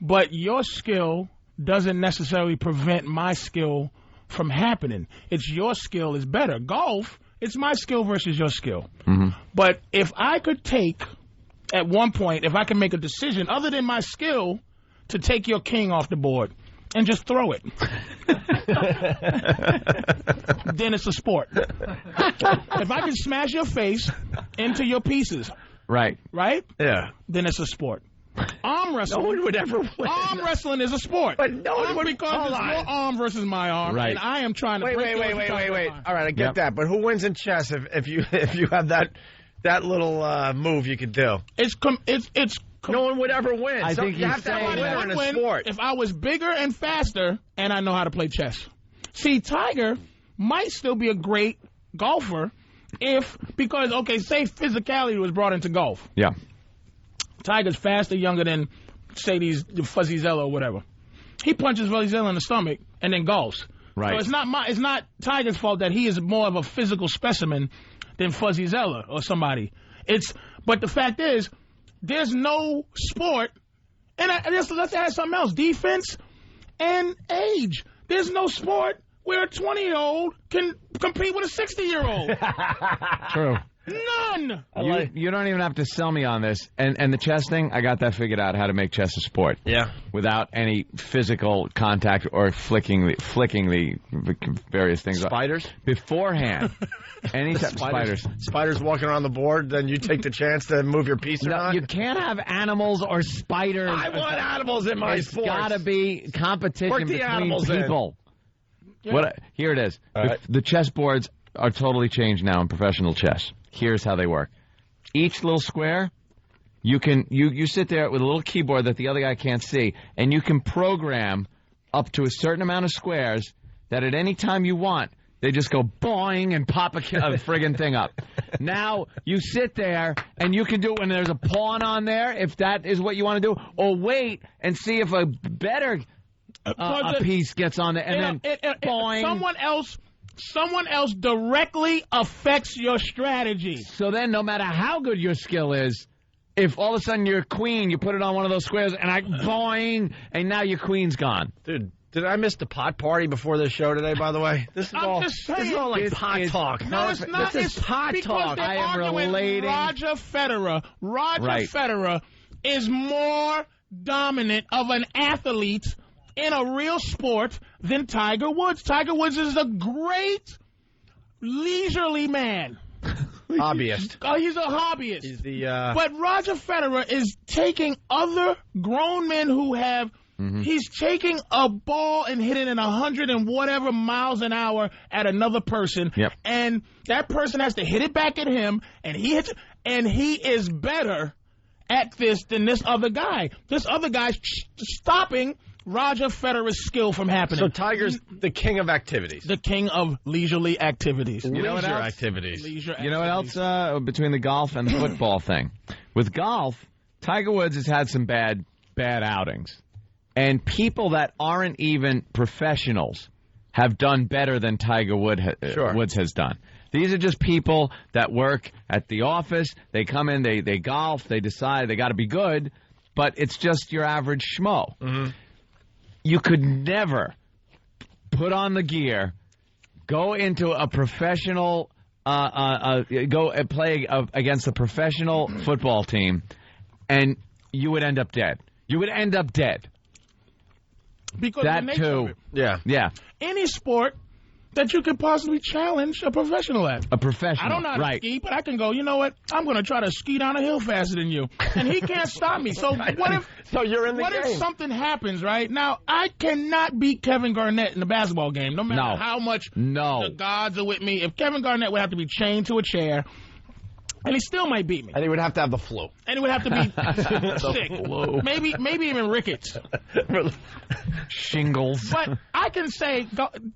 But your skill doesn't necessarily prevent my skill from happening. It's your skill is better. Golf, it's my skill versus your skill. But if I could take, at one point, if I can make a decision other than my skill to take your king off the board and just throw it, then it's a sport. If I can smash your face into your pieces, right? Yeah. Then it's a sport. Arm wrestling. No one would ever win. Arm wrestling is a sport. But no one would. Because it's your arm versus my arm, right? And I am trying to wait. All right, I get that. But who wins in chess if you have that little move you could do? No one would ever win. I think you have to have a winner in a sport. If I was bigger and faster and I know how to play chess. See, Tiger might still be a great golfer because say physicality was brought into golf. Yeah. Tiger's faster, younger than, say, Fuzzy Zeller or whatever. He punches Fuzzy Zeller in the stomach and then golfs. Right. So it's not Tiger's fault that he is more of a physical specimen than Fuzzy Zeller or somebody. But the fact is, there's no sport, and let's add something else, defense and age. There's no sport where a 20-year-old can compete with a 60-year-old. True. None. You don't even have to sell me on this. And the chess thing, I got that figured out, how to make chess a sport. Yeah. Without any physical contact or flicking the various things. Spiders? Beforehand. Spiders walking around the board, then you take the chance to move your piece or not? You can't have animals or spiders. I want animals in my sports. It's got to be competition between people. Yeah. Here it is. Right. The chess boards are totally changed now in professional chess. Here's how they work. Each little square, you sit there with a little keyboard that the other guy can't see, and you can program up to a certain amount of squares that at any time you want, they just go boing and pop a friggin' thing up. Now you sit there and you can do it when there's a pawn on there, if that is what you want to do, or wait and see if a better a piece gets on there, and then boing. Someone else directly affects your strategy. So then, no matter how good your skill is, if all of a sudden you're queen, you put it on one of those squares, and boing, and now your queen's gone. Dude, did I miss the pot party before this show today, by the way? This is all like pot talk. No, it's not. This is pot talk. I am relating. Roger Federer. Federer is more dominant of an athlete in a real sport than Tiger Woods. Tiger Woods is a great leisurely man. Hobbyist. Oh, he's a hobbyist. He's the. But Roger Federer is taking other grown men who have. Mm-hmm. He's taking a ball and hitting it 100 and whatever miles an hour at another person, and that person has to hit it back at him, and he hits, and he is better at this than this other guy. This other guy's stopping Roger Federer's skill from happening. So Tiger's the king of activities. The king of leisurely activities. You know what else? Activities. You know what else between the golf and the football thing? With golf, Tiger Woods has had some bad outings. And people that aren't even professionals have done better than Tiger Woods has done. These are just people that work at the office. They come in, they golf, they decide they got to be good, but it's just your average schmo. Mm-hmm. You could never put on the gear, go into a professional, go play against a professional football team, and you would end up dead. You would end up dead. Because that of the nature too. Of it. Yeah. Any sport that you could possibly challenge a professional at. A professional, I don't know how to ski, but I can go, you know what? I'm going to try to ski down a hill faster than you. And he can't stop me. So what if you're in the game. If something happens, right? Now, I cannot beat Kevin Garnett in a basketball game, no matter how much the gods are with me. If Kevin Garnett would have to be chained to a chair, and he still might beat me. And he would have to have the flu. And he would have to be sick. Maybe even rickets. Shingles. But I can say,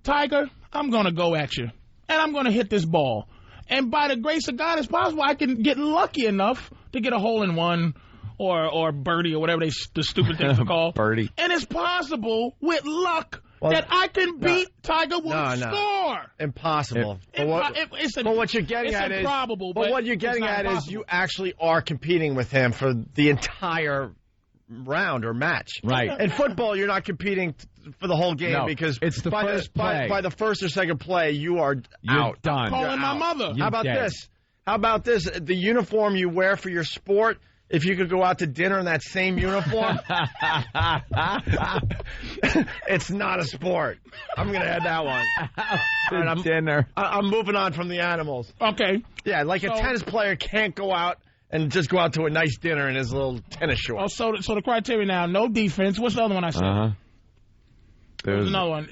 Tiger, I'm going to go at you. And I'm going to hit this ball. And by the grace of God, it's possible I can get lucky enough to get a hole-in-one or birdie or whatever the stupid things are called. Birdie. And it's possible, with luck, that I can beat Tiger Woods' score. Impossible. But what you're getting at is improbable. But what you're getting at is you actually are competing with him for the entire round or match. Right. In football, you're not competing for the whole game because it's the first play. By the first or second play, you're out. Done. I'm calling my mother. How about this? How about this? The uniform you wear for your sport. If you could go out to dinner in that same uniform, it's not a sport. I'm going to add that one. Dinner. I'm moving on from the animals. Okay. Yeah, like a tennis player can't go out and just go out to a nice dinner in his little tennis shorts. Oh, so the criteria now, no defense. What's the other one I said? There's another one.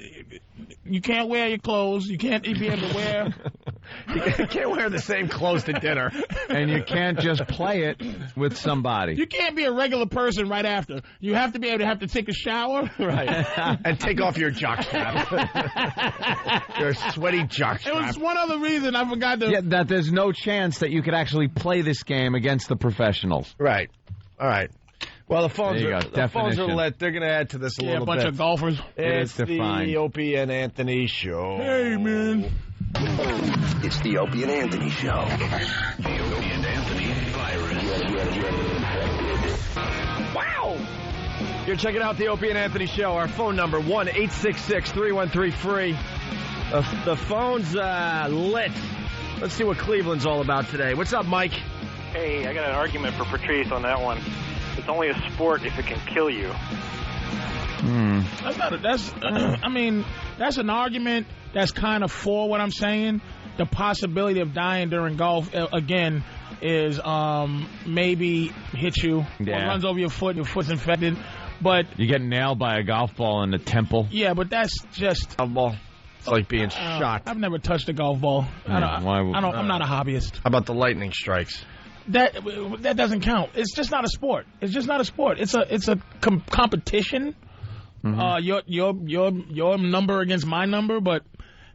You can't wear your clothes. You can't be able to wear. You can't wear the same clothes to dinner. And you can't just play it with somebody. You can't be a regular person right after. You have to be able to have to take a shower. Right. And take off your jockstrap. Your sweaty jockstrap. It was one other reason I forgot to. Yeah, that there's no chance that you could actually play this game against the professionals. Right. All right. Well, the phones are lit. They're going to add to this a little bit. Yeah, a bunch of golfers. It's the Opie and Anthony Show. Hey, man. It's the Opie and Anthony Show. The Opie and Anthony virus. Wow. You're checking out the Opie and Anthony Show. Our phone number, 1-866-313-FREE. The phone's lit. Let's see what Cleveland's all about today. What's up, Mike? Hey, I got an argument for Patrice on that one. It's only a sport if it can kill you. That's an argument that's kind of for what I'm saying. The possibility of dying during golf, again, is maybe hit you. Yeah. Or runs over your foot, your foot's infected. But you get nailed by a golf ball in the temple. Yeah, but that's just a ball. It's like being shot. I've never touched a golf ball. I'm not a hobbyist. How about the lightning strikes? That doesn't count. It's just not a sport. It's just not a sport. It's a competition. Mm-hmm. Your number against my number, but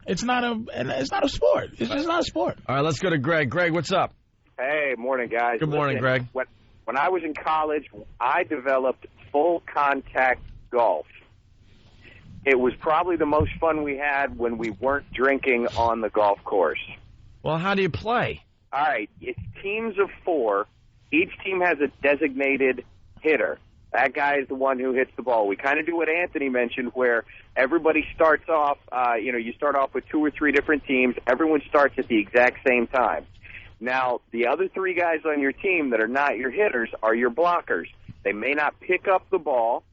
it's not a sport. It's just not a sport. All right, let's go to Greg. Greg, what's up? Hey, morning, guys. Good morning, Greg. When I was in college, I developed full contact golf. It was probably the most fun we had when we weren't drinking on the golf course. Well, how do you play? All right, it's teams of 4. Each team has a designated hitter. That guy is the one who hits the ball. We kind of do what Anthony mentioned, where everybody starts off, you start off with 2 or 3 different teams. Everyone starts at the exact same time. Now, the other 3 guys on your team that are not your hitters are your blockers. They may not pick up the ball,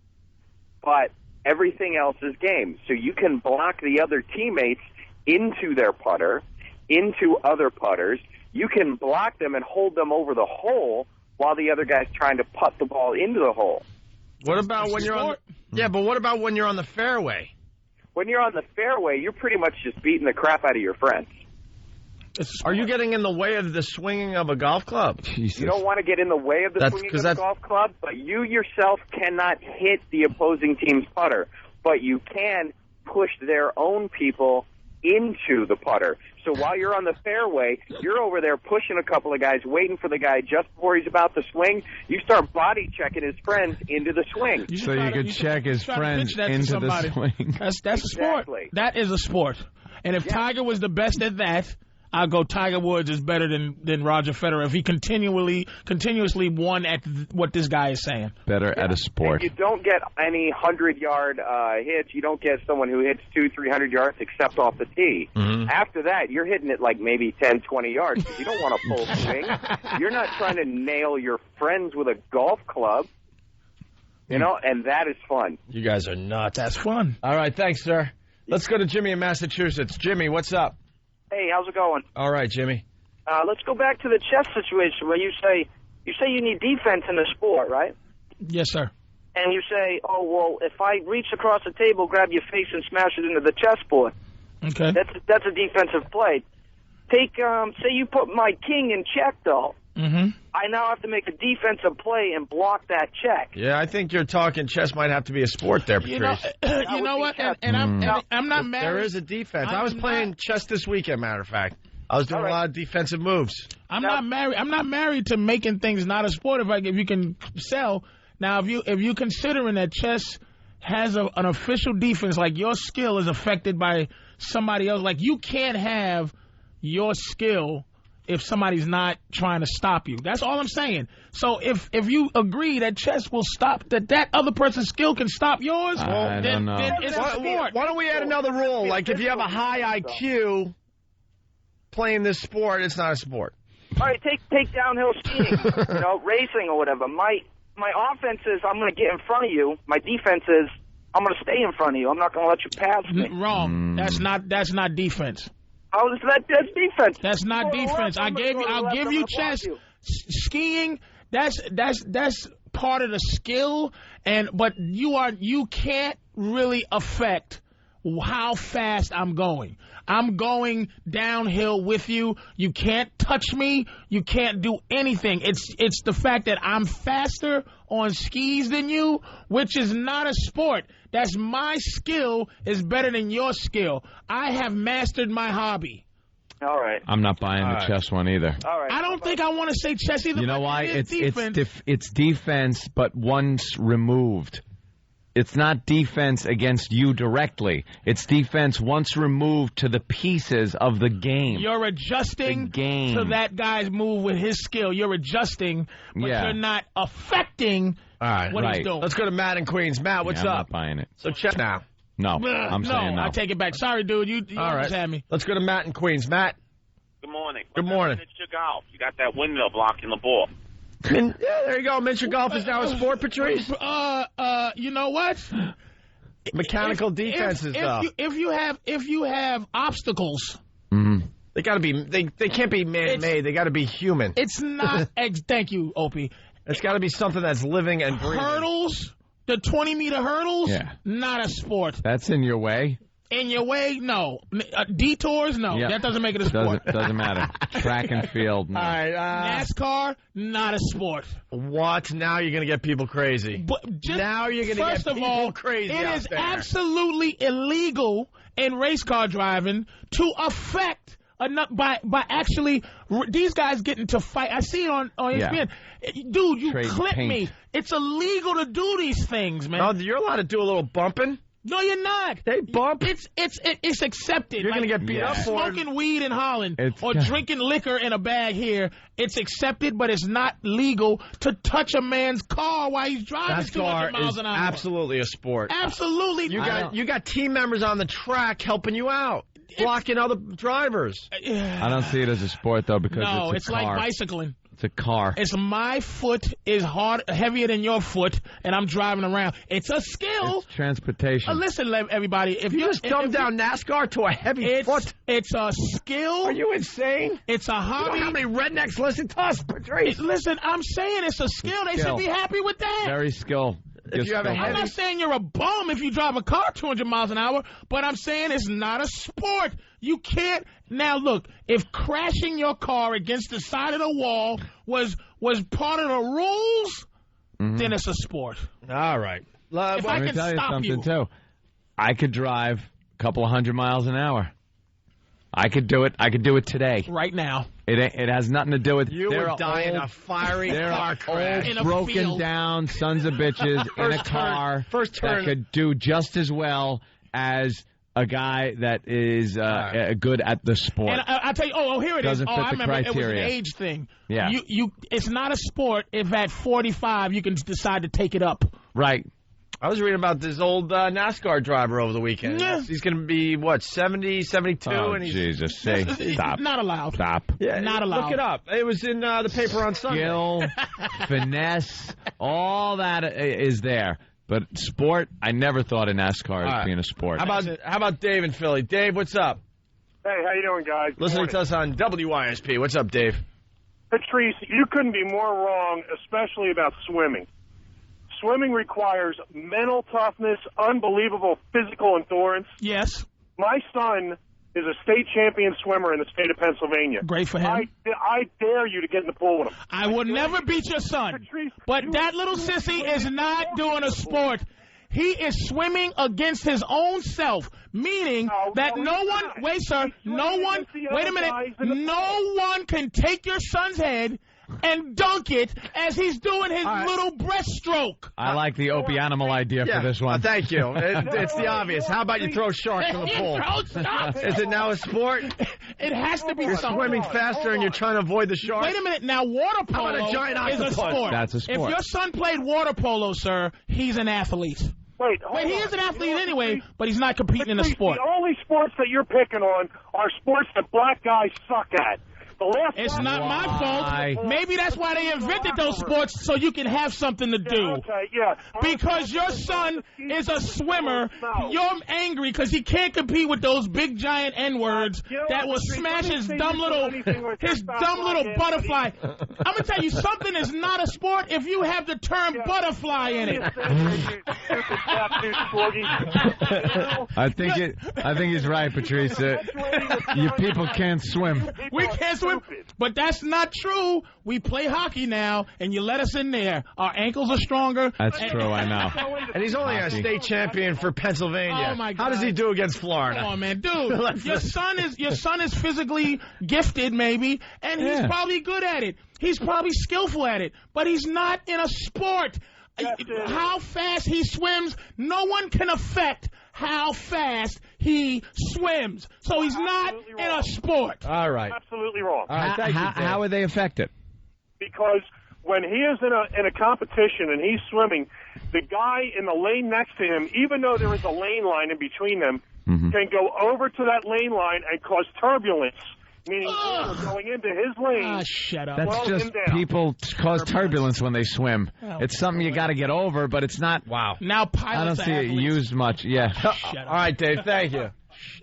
but everything else is game. So you can block the other teammates into their putter, into other putters. You can block them and hold them over the hole while the other guy's trying to putt the ball into the hole. What about when you're on? Yeah, but what about when you're on the fairway? When you're on the fairway, you're pretty much just beating the crap out of your friends. Are you getting in the way of the swinging of a golf club? Jesus. You don't want to get in the way of the swinging of a golf club, but you yourself cannot hit the opposing team's putter. But you can push their own people into the putter. So while you're on the fairway, you're over there pushing a couple of guys, waiting for the guy just before he's about to swing. You start body checking his friends into the swing. So you could check his friends into the swing. That's a sport. That is a sport. And if Tiger was the best at that, I'll go Tiger Woods is better than Roger Federer if he continuously won at what this guy is saying. Better at a sport. And you don't get any 100-yard hits. You don't get someone who hits 200-300 yards except off the tee. Mm-hmm. After that, you're hitting it like maybe 10, 20 yards because you don't want a full swing. You're not trying to nail your friends with a golf club. You know, and that is fun. You guys are nuts. That's fun. All right, thanks, sir. Let's go to Jimmy in Massachusetts. Jimmy, what's up? Hey, how's it going? All right, Jimmy. Let's go back to the chess situation where you say you need defense in the sport, right? Yes, sir. And you say, oh, well, if I reach across the table, grab your face and smash it into the chessboard. Okay. That's a defensive play. Take, say you put my king in check, though. Mm-hmm. I now have to make a defensive play and block that check. Yeah, I think you're talking chess might have to be a sport there, Patrice. You know what? And I'm not mad. There is a defense. I was playing chess this weekend, matter of fact. I was doing a lot of defensive moves. I'm not married to making things not a sport if you can sell. Now, if you considering that chess has an official defense, like your skill is affected by somebody else, like you can't have your skill if somebody's not trying to stop you. That's all I'm saying. So if you agree that chess will stop, that other person's skill can stop yours, then it's a sport. Why don't we add another rule? Like if you have a high IQ playing this sport, it's not a sport. All right, take downhill skiing, racing or whatever. My offense is I'm going to get in front of you. My defense is I'm going to stay in front of you. I'm not going to let you pass me. Wrong. That's not defense. How is that's defense? That's not defense. I'll give you chess. Skiing, that's part of the skill, but you can't really affect how fast I'm going. I'm going downhill with you. You can't touch me. You can't do anything. It's the fact that I'm faster on skis than you, which is not a sport. That's my skill is better than your skill. I have mastered my hobby. All right. I'm not buying the chess one either. All right. I don't think I want to say chess either. You know why? It's defense. It's defense, but once removed. It's not defense against you directly. It's defense once removed to the pieces of the game. You're adjusting to that guy's move with his skill. You're adjusting, but you're not affecting what he's doing. Let's go to Matt in Queens. Matt, what's up? I'm not buying it. So check now. No, I'm saying no. I take it back. Sorry, dude. You almost had me. Let's go to Matt in Queens. Matt. Good morning. Good morning. Miniature golf. You got that windmill blocking the ball. Yeah, there you go. Miniature golf is now a sport, Patrice. You know what? Mechanical defenses, though. If you have obstacles, they got to be. They can't be man-made. They got to be human. It's not. Thank you, Opie. It's got to be something that's living and breathing. Hurdles, the 20-meter hurdles, not a sport. That's in your way. In your way, no. Detours, no. Yep. That doesn't make it a sport. Doesn't matter. Track and field, no. All right, NASCAR, not a sport. What? Now you're going to get people crazy. Now you're going to get people crazy. It is absolutely illegal in race car driving to affect by actually these guys getting to fight. I see it on ESPN. Dude, you clip me. It's illegal to do these things, man. No, you're allowed to do a little bumping. No, you're not. They bump. It's accepted. You're going to get beat up for smoking weed in Holland or drinking liquor in a bag here. It's accepted, but it's not legal to touch a man's car while he's driving 200 miles an hour. Absolutely a sport. Absolutely. You got team members on the track helping you out, blocking other drivers. I don't see it as a sport, though, because it's a car. Like bicycling. It's a car. It's my foot is heavier than your foot, and I'm driving around. It's a skill. It's transportation. Listen, everybody. If you just dumb down NASCAR to a heavy foot. It's a skill. Are you insane? It's a hobby. You know how many rednecks listen to us, Patrice? Listen, I'm saying it's a skill. They should be happy with that. Very skill. if you have a I'm heavy... not saying you're a bum if you drive a car 200 miles an hour, but I'm saying it's not a sport. You can't. Now, look, if crashing your car against the side of the wall was part of the rules, then it's a sport. All right. If I can tell you stop something, too. I could drive a couple of 100 miles an hour. I could do it. I could do it today. Right now. It has nothing to do with... You would die in a fiery car crash. In a broken field. down sons of bitches in a car that could do just as well as a guy that is good at the sport. And I'll tell you, here it Doesn't is. fit I the remember criteria. it was an age thing. Yeah. It's not a sport if at 45 you can decide to take it up. Right. I was reading about this old NASCAR driver over the weekend. Yeah. He's going to be, 70, 72? Oh, and he's Jesus. Say, stop. Not allowed. Stop. Yeah, Not allowed. Look it up. It was in the paper on Sunday. Skill, finesse, all that is there. But sport, I never thought of NASCAR as being a sport. How about Dave in Philly? Dave, what's up? Hey, how you doing, guys? Listening to us on WYSP. What's up, Dave? Patrice, you couldn't be more wrong, especially about swimming. Swimming requires mental toughness, unbelievable physical endurance. Yes. My son is a state champion swimmer in the state of Pennsylvania. Great for him. I dare you to get in the pool with him. I would never beat your son. Patrice, But that little sissy is not doing a sport. He is swimming against his own self, meaning that no one, wait a minute, no one can take your son's head and dunk it as he's doing his little breaststroke. I like the Opie animal idea for this one. Thank you. It's the obvious. How about you throw sharks in the pool? Is it now a sport? It has to be You're something. swimming faster and you're trying to avoid the sharks? Wait a minute. Now, water How about polo a giant is a octopus? sport. That's a sport. If your son played water polo, sir, he's an athlete. Wait, he is an athlete anyway, but he's not competing in a sport. The only sports that you're picking on are sports that black guys suck at. It's not my fault. Maybe that's why they invented those sports, so you can have something to do. Okay, yeah. Because your son is a swimmer, you're angry because he can't compete with those big giant N-words that will smash his dumb little butterfly. I'm going to tell you, something is not a sport if you have the term butterfly in it. I think he's right, Patrice. You people can't swim. We can't swim, but that's not true. We play hockey now, and you let us in there. Our ankles are stronger. That's true, I know. And he's only a state champion for Pennsylvania. Oh, my God. How does he do against Florida? Come on, man, dude. Your son is physically gifted, maybe, and he's probably good at it. He's probably skillful at it, but he's not in a sport. How fast he swims, no one can affect how fast he swims. So he's not in a sport. All right. Absolutely wrong. All right, thank you, Dave. How are they affected? Because when he is in a competition and he's swimming, the guy in the lane next to him, even though there is a lane line in between them, can go over to that lane line and cause turbulence. Meaning going into his lane. Shut up. That's just people cause turbulence when they swim. It's something you got to get over, but it's not. Wow. Now I don't pilots see it used much. Yeah. All right, Dave, thank you.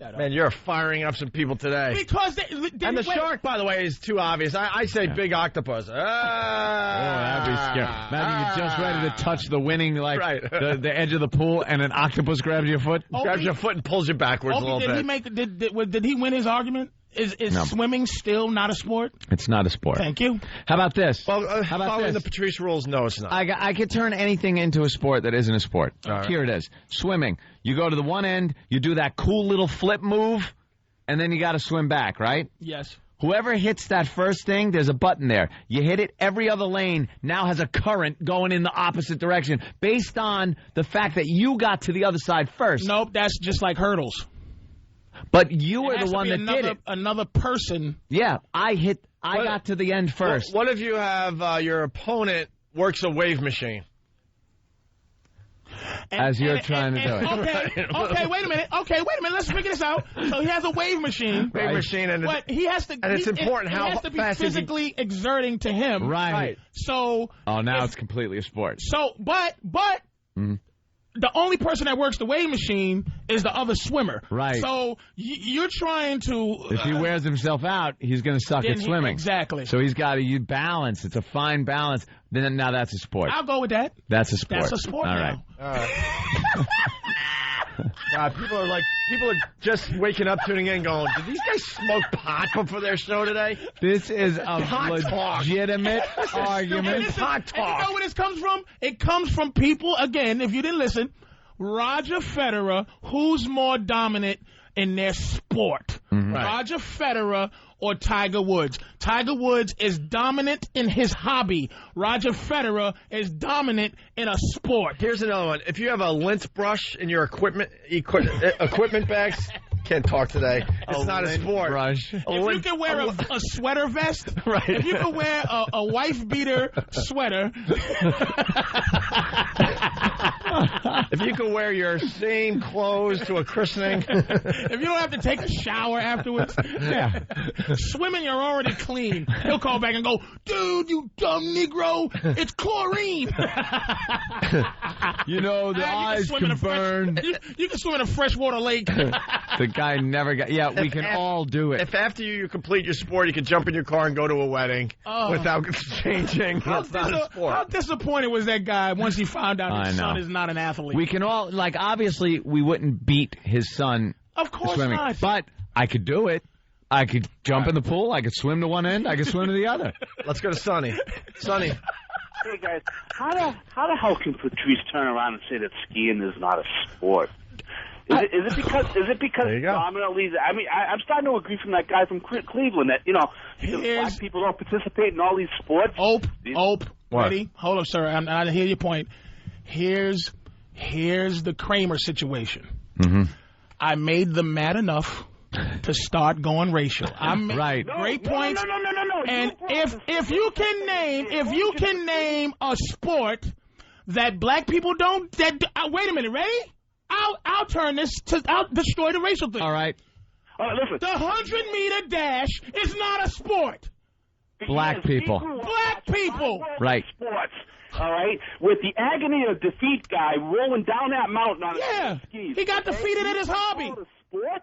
Man, you're firing up some people today. Because and the shark, by the way, is too obvious. I say big octopus. Oh, that'd be scary. Imagine you're just ready to touch the winning, the edge of the pool, and an octopus grabs your foot. Grabs your foot and pulls you backwards a little bit. Did he win his argument? Is swimming still not a sport? It's not a sport. Thank you. How about this? Well, following the Patrice rules, no, it's not. I could turn anything into a sport that isn't a sport. Here it is. Swimming. You go to the one end, you do that cool little flip move, and then you got to swim back, right? Yes. Whoever hits that first thing, there's a button there. You hit it, every other lane now has a current going in the opposite direction based on the fact that you got to the other side first. Nope, that's just like hurdles. But you were the one that did it. Another person. Yeah, I got to the end first. What if you have your opponent works a wave machine? As you're trying to do it. Okay, wait a minute. Let's figure this out. So he has a wave machine. But he has to. And it's important how it has to be fast physically exerting to him. Right. So. Oh, now it's completely a sport. So, but the only person that works the weighing machine is the other swimmer. Right. So you're trying to... if he wears himself out, he's going to suck at swimming. Exactly. So he's got to balance. It's a fine balance. Now that's a sport. I'll go with that. That's a sport. That's a sport All now. right. God, people are just waking up, tuning in, going, did these guys smoke pot before their show today? This is a legitimate argument. Hot talk. And you know where this comes from? It comes from people, again, if you didn't listen, Roger Federer, who's more dominant in their sport? Mm-hmm. Right. Roger Federer or Tiger Woods? Tiger Woods is dominant in his hobby. Roger Federer is dominant in a sport. Here's another one. If you have a lint brush in your equipment bags, can't talk today. It's not a sport. Brush. If you can wear a sweater vest, right. If you can wear a wife beater sweater, if you can wear your same clothes to a christening, if you don't have to take a shower afterwards, Yeah. swimming you're already clean. He'll call back and go, dude, you dumb Negro, it's chlorine. You know, the eyes can burn. You can swim in a freshwater lake. The guy never got... Yeah, we can all do it. if after you complete your sport, you can jump in your car and go to a wedding without changing, that's not a sport. How disappointed was that guy once he found out his son is not an athlete? We can all... obviously, we wouldn't beat his son Of course swimming. not. But I could do it. I could jump in the pool. I could swim to one end. I could swim to the other. Let's go to Sonny. Sonny. Hey guys, how the hell can Patrice turn around and say that skiing is not a sport? Is it because dominantly? I mean, I'm starting to agree from that guy from Cleveland that black people don't participate in all these sports. Ready? Hold up, sir. I hear your point. Here's the Kramer situation. Mm-hmm. I made them mad enough to start going racial. Right. Great points. No. And if you can name a sport that black people don't, wait a minute, ready? I'll turn this to, I'll destroy the racial thing. All right. Listen. The 100-meter dash is not a sport. Black people. Black people. Right. Sports. All right, with the agony of defeat guy rolling down that mountain on his skis. He got defeated in his hobby.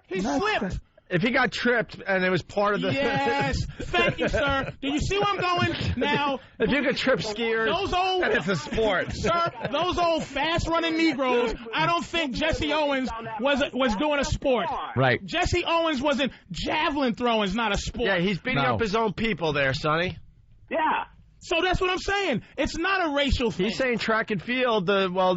He slipped. If he got tripped and it was part of the... Yes. Thank you, sir. Do you see where I'm going? Now... If you could trip skiers, then it's a sport. Sir, those old fast-running Negroes, I don't think Jesse Owens was doing a sport. Right. Jesse Owens wasn't... Javelin throwing is not a sport. Yeah, he's beating up his own people there, Sonny. Yeah. So that's what I'm saying. It's not a racial thing. He's saying track and field, all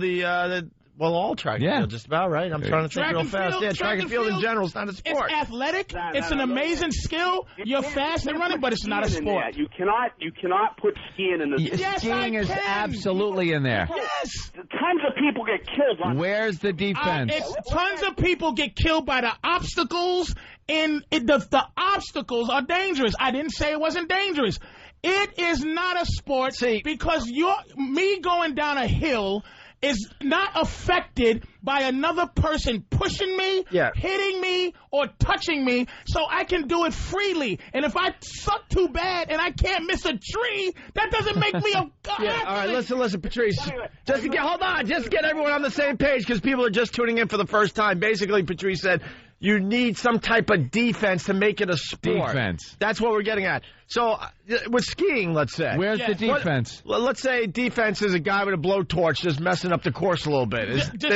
track and field, just about, right? I'm trying to think real fast. Yeah, track and field in general is not a sport. It's athletic. It's an amazing skill. You're fast and running, but it's not a sport. You cannot put skiing in the... Yes, skiing is absolutely in there. Yes. Tons of people get killed. Where's the defense? Tons of people get killed by the obstacles, and the obstacles are dangerous. I didn't say it wasn't dangerous. It is not a sport because me going down a hill is not affected by another person pushing me, hitting me, or touching me, so I can do it freely. And if I suck too bad and I can't miss a tree, that doesn't make me a all right, listen, Patrice. Just to get everyone on the same page, because people are just tuning in for the first time. Basically, Patrice said, you need some type of defense to make it a sport. Defense. That's what we're getting at. So, with skiing, let's say. Where's the defense? Let's say defense is a guy with a blowtorch just messing up the course a little bit.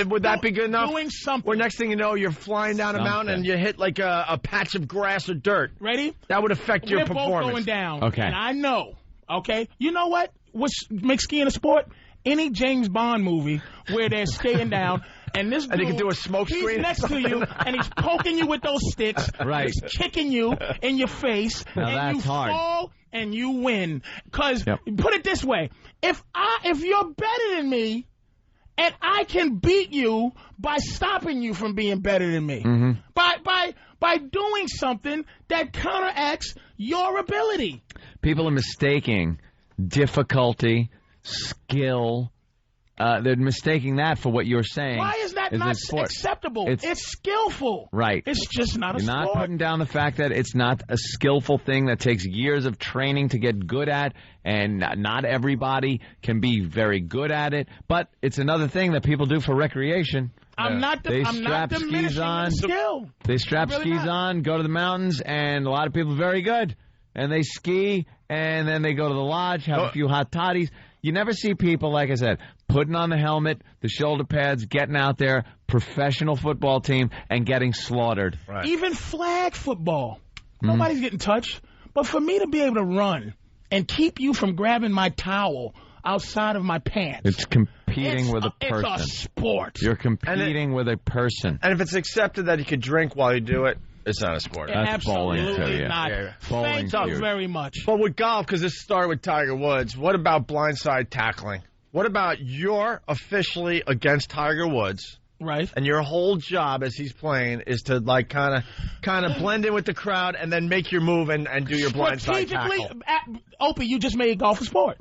Would that be good enough? Doing something. Or next thing you know, you're flying down a mountain and you hit like a patch of grass or dirt. Ready? That would affect your performance. We're both going down. Okay. And I know, okay? You know what? What makes skiing a sport? Any James Bond movie where they're skating down and this dude, and he can do a smoke screen. He's next to you and he's poking you with those sticks. Right. He's kicking you in your face. Now and that's you hard. fall and you win. Because put it this way, if you're better than me and I can beat you by stopping you from being better than me, by doing something that counteracts your ability. People are mistaking difficulty, skill, they're mistaking that for what you're saying. Why is that not acceptable? It's skillful. Right. It's just not a sport. You're not putting down the fact that it's not a skillful thing that takes years of training to get good at, and not everybody can be very good at it. But it's another thing that people do for recreation. I'm not diminishing the skill. They strap skis on, go to the mountains, and a lot of people are very good. And they ski, and then they go to the lodge, have a few hot toddies. You never see people, like I said, putting on the helmet, the shoulder pads, getting out there, professional football team, and getting slaughtered. Right. Even flag football. Nobody's getting touched. But for me to be able to run and keep you from grabbing my towel outside of my pants. It's competing with a person. It's a sport. You're competing with a person. And if it's accepted that you could drink while you do it, it's not a sport. That's bowling, too, not. Bowling, Thank you very much. But with golf, because this started with Tiger Woods, what about blindside tackling? What about you're officially against Tiger Woods? Right. And your whole job as he's playing is to, like, kind of blend in with the crowd and then make your move and do your blindside tackle. Opie, you just made golf a sport.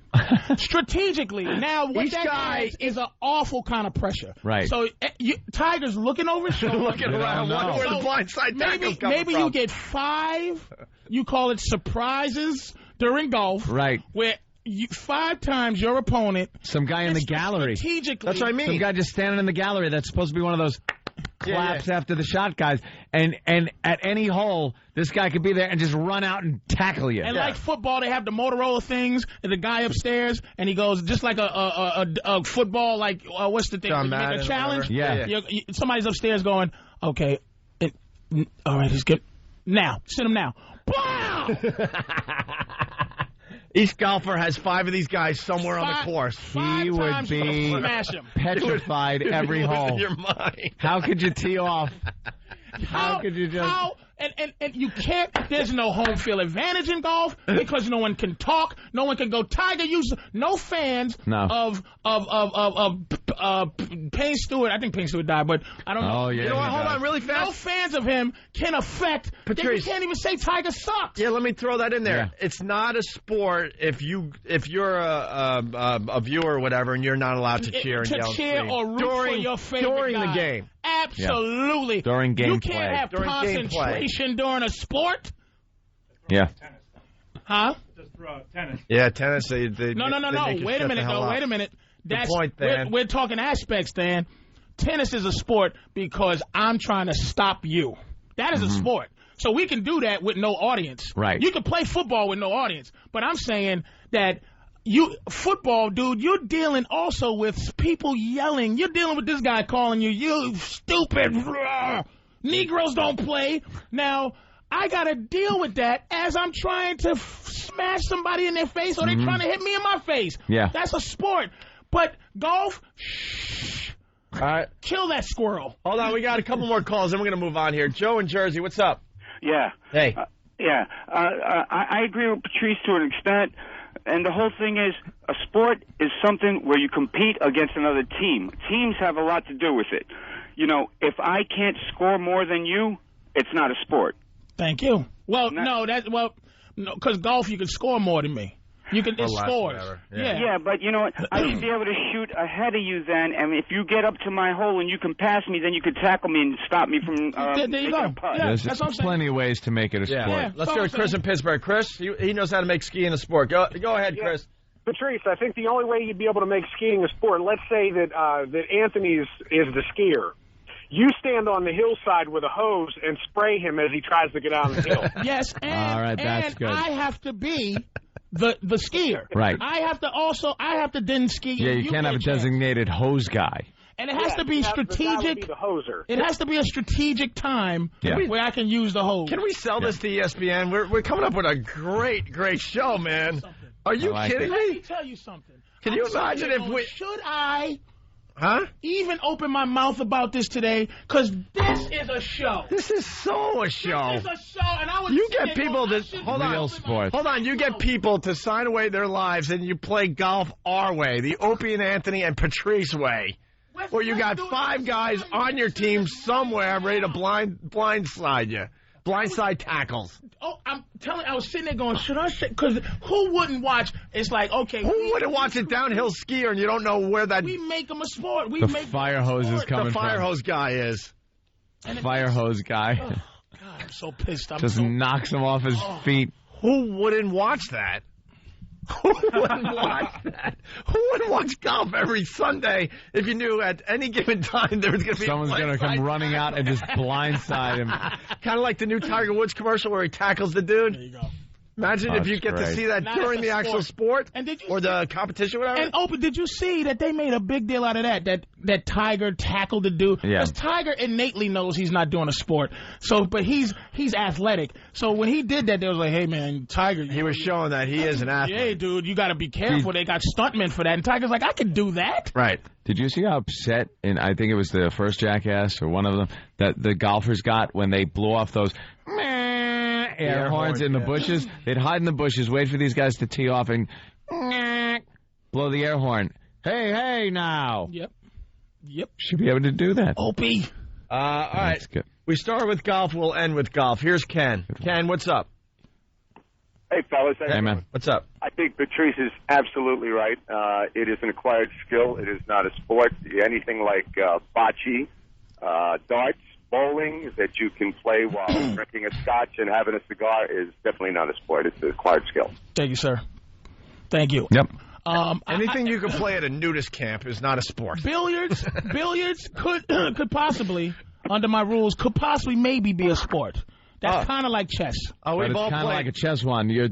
Strategically. Now, what that guy is an awful kind of pressure. Right. So, Tiger's looking over his shoulder. Looking around, wondering where the blindside tackle's coming from. Maybe you get 5, you call it surprises during golf. Right. Where 5 times your opponent. Some guy in the gallery. Strategically. That's what I mean. Some guy just standing in the gallery that's supposed to be one of those claps after the shot guys. And at any hole, this guy could be there and just run out and tackle you. And like football, they have the Motorola things, and the guy upstairs, and he goes, just like a football, like, what's the thing? Make a challenge? Yeah. Somebody's upstairs going, okay, all right, he's good. Now, send him now. Wow! Each golfer has 5 of these guys somewhere on the course. He would be petrified every hole. Your mind. How could you tee off? How could you just... And you can't, there's no home field advantage in golf because no one can talk, no one can go. Tiger used no fans of Payne Stewart. I think Payne Stewart died, but I don't know. Oh, yeah, you know what? Hold on really fast. No fans of him can affect. Patrice. You can't even say Tiger sucks. Yeah, let me throw that in there. Yeah. It's not a sport if you're a viewer or whatever and you're not allowed to cheer and yell or root for your favorite during guy. the game. Absolutely. Yeah. During game You can't have during concentration during a sport. Yeah. Huh? Just tennis. Yeah, tennis. They No. Wait a minute. That's point, Dan. We're talking aspects, Dan. Tennis is a sport because I'm trying to stop you. That is a sport. So we can do that with no audience. Right. You can play football with no audience. But I'm saying that football, dude, you're dealing also with people yelling. You're dealing with this guy calling you stupid. Negroes don't play. Now, I got to deal with that as I'm trying to smash somebody in their face or they're trying to hit me in my face. Yeah. That's a sport. But golf, all right. Kill that squirrel. Hold on, we got a couple more calls, then we're going to move on here. Joe in Jersey, what's up? Yeah. Hey. I agree with Patrice to an extent. And the whole thing is, a sport is something where you compete against another team. Teams have a lot to do with it. You know, if I can't score more than you, it's not a sport. Thank you. Well, because golf you can score more than me. You can score. Yeah, but you know what? I should be able to shoot ahead of you then. And if you get up to my hole and you can pass me, then you could tackle me and stop me from making a putt. Yeah, There's plenty of ways to make it a sport. Yeah, let's go to Chris in Pittsburgh. Chris, he knows how to make skiing a sport. Go ahead, Chris. Patrice, I think the only way you'd be able to make skiing a sport, let's say that Anthony is the skier. You stand on the hillside with a hose and spray him as he tries to get down the hill. Yes, all right, that's good. I have to be the skier. Right. I have to then ski. Yeah, you can't have a designated hose guy. And it has to be strategic. That would be the hoser. It has to be a strategic time where I can use the hose. Can we sell this to ESPN? We're coming up with a great show, man. Are you kidding me? Let me tell you something. Can you imagine if we... Should I... Huh? Even open my mouth about this today, because this is a show. This is so a show. This is a show, and I was. You get people to real sports. Hold on, you get people to sign away their lives, and you play golf our way, the Opie and Anthony and Patrice way, where you got 5 guys on your team somewhere ready to blindside you. Blindside tackles. Oh, I'm telling. I was sitting there going, should I? Because who wouldn't watch? It's like, okay, who wouldn't watch a downhill skier and you don't know where that? We make them a sport. The fire hose is coming. The fire hose guy is. Fire hose guy. Oh, God, I'm so pissed. Just knocks him off his feet. Who wouldn't watch that? Who wouldn't watch that? Who would watch golf every Sunday if you knew at any given time there was going to be someone's going to come running out and just blindside him? Kind of like the new Tiger Woods commercial where he tackles the dude. There you go. Imagine if you get to see that during the actual sport or the competition, whatever. And Opie, did you see that they made a big deal out of that Tiger tackled the dude? Yeah. Because Tiger innately knows he's not doing a sport. So, but he's athletic. So when he did that, they was like, "Hey man, Tiger." He was showing that he is an athlete. Hey dude, you got to be careful. They got stuntmen for that. And Tiger's like, "I can do that." Right. Did you see how upset, and I think it was the first Jackass or one of them, that the golfers got when they blew off those air horns in the bushes? They'd hide in the bushes, wait for these guys to tee off, and blow the air horn. Hey, now. Yep. Should be able to do that. Opie. All right. That's good. We start with golf. We'll end with golf. Here's Ken. Ken, what's up? Hey, fellas. Hey, man. What's up? I think Patrice is absolutely right. It is an acquired skill. It is not a sport. Anything like bocce, darts, bowling that you can play while drinking a scotch and having a cigar is definitely not a sport. It's an acquired skill. Thank you, sir. Thank you. Yep. Anything you can play at a nudist camp is not a sport. Billiards could possibly, under my rules, could possibly maybe be a sport. That's kind of like chess. But it's kind of like a chess one. You're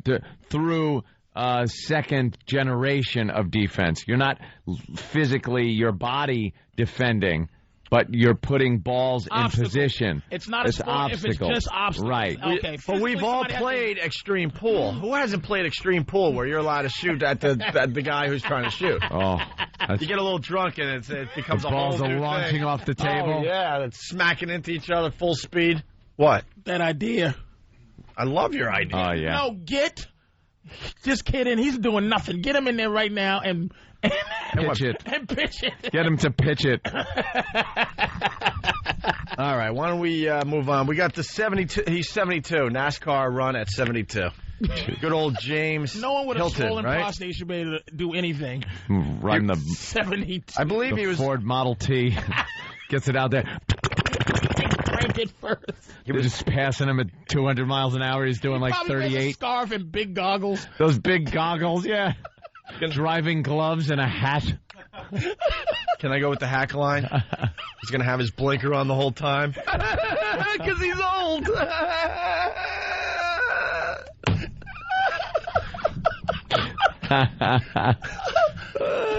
through a second generation of defense. You're not physically your body defending, but you're putting balls in position. It's not a sport if it's just obstacles. Right. Okay. But we've all played extreme pool. Who hasn't played extreme pool where you're allowed to shoot at the guy who's trying to shoot? Oh. You get a little drunk and it becomes the a whole balls are new launching thing. off the table. Oh, yeah, it's smacking into each other full speed. What? That idea. I love your idea. Oh, yeah. No, just kidding. He's doing nothing. Get him in there right now and pitch it. And pitch it. Get him to pitch it. All right, why don't we move on? We got the 72. He's 72. NASCAR run at 72. Good old James. No one with Hilton, a swollen right? prostate should be able to do anything. Run the 72. I believe he was Ford Model T. Gets it out there. Crank it first. He was just passing him at 200 miles an hour. He's doing like Probably wears a 38. scarf and big goggles. Those big goggles, yeah. Driving gloves and a hat. Can I go with the hack line? He's going to have his blinker on the whole time. Because he's old.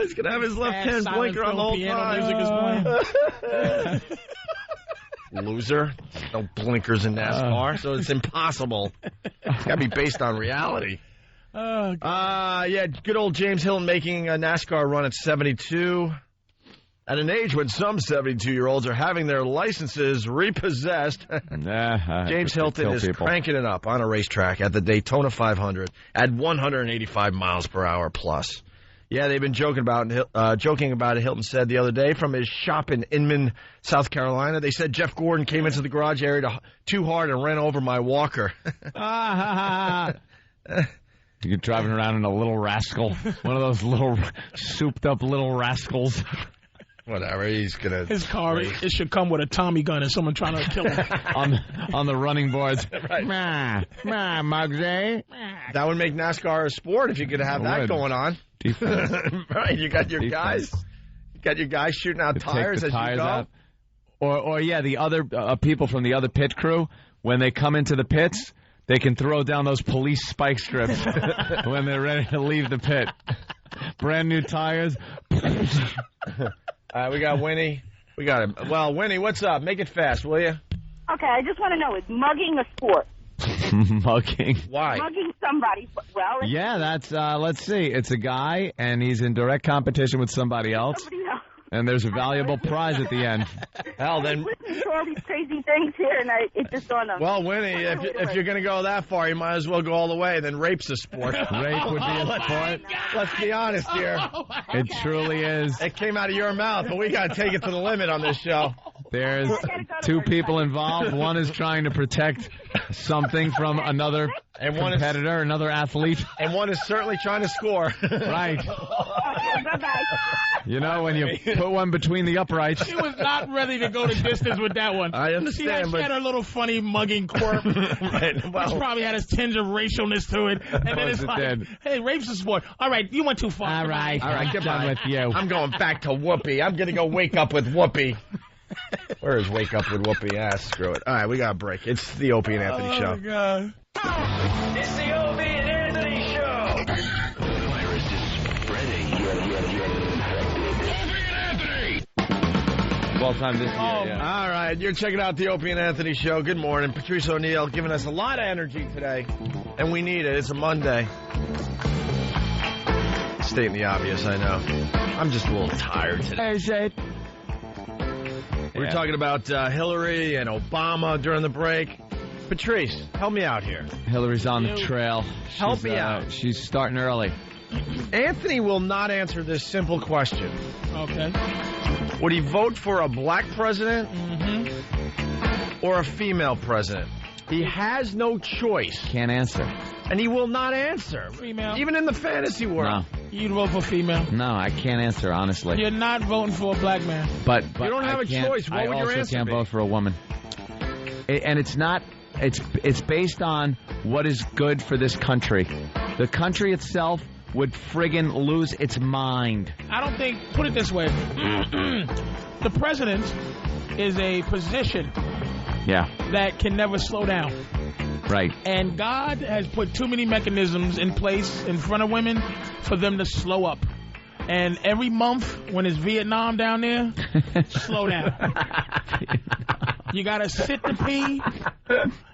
He's going to have his left-hand blinker on the whole time. Loser. No blinkers in NASCAR, so it's impossible. It's got to be based on reality. Yeah, good old James Hilton making a NASCAR run at 72. At an age when some 72-year-olds are having their licenses repossessed, James Hilton is cranking it up on a racetrack at the Daytona 500 at 185 miles per hour plus. Yeah, they've been joking about it, Hilton said the other day from his shop in Inman, South Carolina. They said Jeff Gordon came into the garage area too hard and ran over my walker. You're driving around in a little rascal. One of those little souped-up little rascals. Whatever, he's gonna. His car, it should come with a Tommy gun and someone trying to kill him on the running boards. Right. Muggsy. That would make NASCAR a sport if you could have that going on. Right, you got your guys. You got your guys shooting out tires as you go. Out. Or the other people from the other pit crew, when they come into the pits, they can throw down those police spike strips when they're ready to leave the pit. Brand new tires. We got Winnie. We got him. Well, Winnie, what's up? Make it fast, will you? Okay, I just want to know, is mugging a sport? Mugging. Why? Mugging somebody. Well, yeah, that's, let's see. It's a guy, and he's in direct competition with somebody else. And there's a valuable prize at the end. Hell, then. I'm listening to all these crazy things here, and it just dawned on me. Well, Winnie, if you're going to go that far, you might as well go all the way. Then rape's a sport. Rape would be a sport. Let's be honest here. It truly is. It came out of your mouth, but we got to take it to the limit on this show. There's two people involved. One is trying to protect something from another competitor, another athlete. And one is certainly trying to score. Right. Bye-bye. You know, when you put one between the uprights. She was not ready to go the distance with that one. I understand. She had her little funny mugging quirk. Right. Well, which probably had a tinge of racialness to it. And then it's like, hey, rape's a sport. All right, you went too far. All right, get done with you. I'm going back to Whoopi. I'm going to go wake up with Whoopi. Where is wake up with Whoopi? Ah, screw it. All right, we got a break. It's the Opie and Anthony Show. Oh, my God. It's the Opie and Anthony Show. The virus is spreading. Ball time this year. All right, you're checking out the Opie and Anthony Show. Good morning. Patrice O'Neill giving us a lot of energy today, and we need it. It's a Monday. Stating the obvious, I know. I'm just a little tired today. We were talking about Hillary and Obama during the break. Patrice, help me out here. Hillary's on the trail. Help me out. She's starting early. Anthony will not answer this simple question. Okay. Would he vote for a black president or a female president? He has no choice. Can't answer. And he will not answer. Female. Even in the fantasy world. No. You'd vote for female. No, I can't answer, honestly. You're not voting for a black man. But you don't have a choice. What would your answer be? I also can't vote for a woman. And it's not... It's based on what is good for this country. The country itself would friggin' lose its mind. I don't think... Put it this way. The president is a position that can never slow down. Right. And God has put too many mechanisms in place in front of women for them to slow up. And every month when it's Vietnam down there, slow down. You got to sit to pee.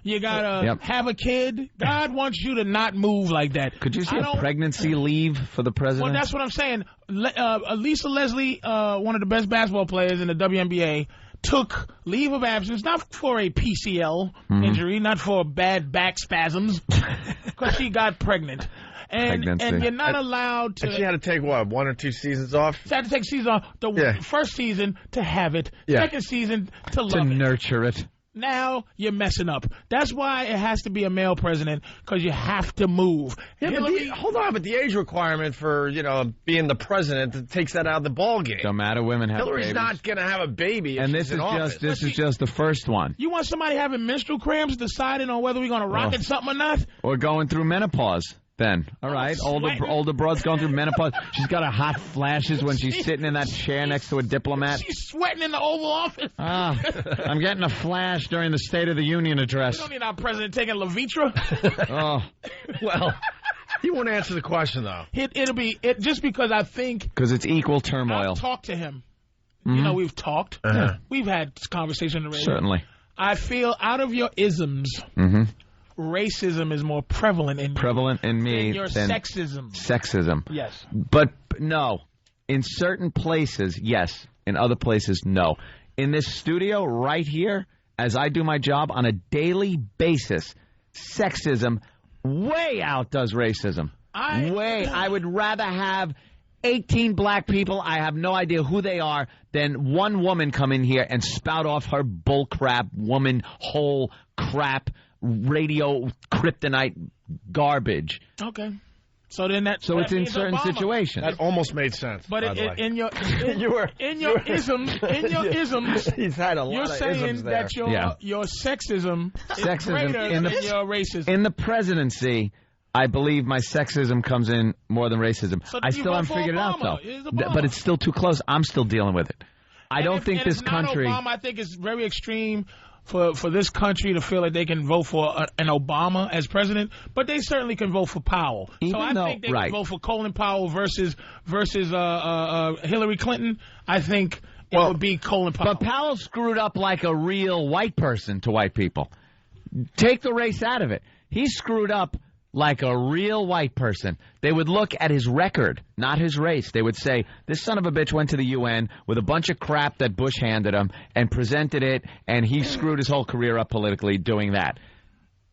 You got to have a kid. God wants you to not move like that. Could you see a pregnancy leave for the president? Well, that's what I'm saying. Lisa Leslie, one of the best basketball players in the WNBA, took leave of absence, not for a PCL injury, not for bad back spasms, because she got pregnant. And you're not allowed to... And she had to take, what, 1 or 2 seasons off? She had to take season off. The first season to have it. Second season to love it. To nurture it. Now you're messing up. That's why it has to be a male president, because you have to move. Yeah, hold on, but the age requirement for, being the president takes that out of the ball game. Don't matter, women have Hillary's babies. not going to have a baby. And this is just the first one. You want somebody having menstrual cramps deciding on whether we're going to rocket something or not? Or going through menopause. Then, all right, older broad's going through menopause. She's got her hot flashes when she's sitting in that chair next to a diplomat. She's sweating in the Oval Office. I'm getting a flash during the State of the Union address. We don't need our president taking Levitra. Well, he won't answer the question, though. It'll be just because I think... Because it's equal turmoil. I've talked to him. We've talked. We've had this conversation on the radio. Certainly. I feel out of your isms... Racism is more prevalent in me your than sexism. Sexism. Yes. But no. In certain places, yes. In other places, no. In this studio right here, as I do my job on a daily basis, sexism way outdoes racism. I would rather have 18 black people, I have no idea who they are, than one woman come in here and spout off her bull crap, woman, whole crap, radio kryptonite garbage. Okay. So then So it's in certain situations. That almost made sense. But in your isms, he's had a lot you're of saying isms there. that your sexism is greater than your racism. In the presidency, I believe my sexism comes in more than racism. So I still haven't figured it out, though. But it's still too close. I'm still dealing with it. I don't think this country... Obama, I think it's very extreme for this country to feel like they can vote for an Obama as president, but they certainly can vote for Powell. Think they can vote for Colin Powell versus Hillary Clinton. I think it would be Colin Powell. But Powell screwed up like a real white person to white people. Take the race out of it. He screwed up like a real white person. They would look at his record, not his race. They would say, this son of a bitch went to the UN with a bunch of crap that Bush handed him and presented it, and he screwed his whole career up politically doing that.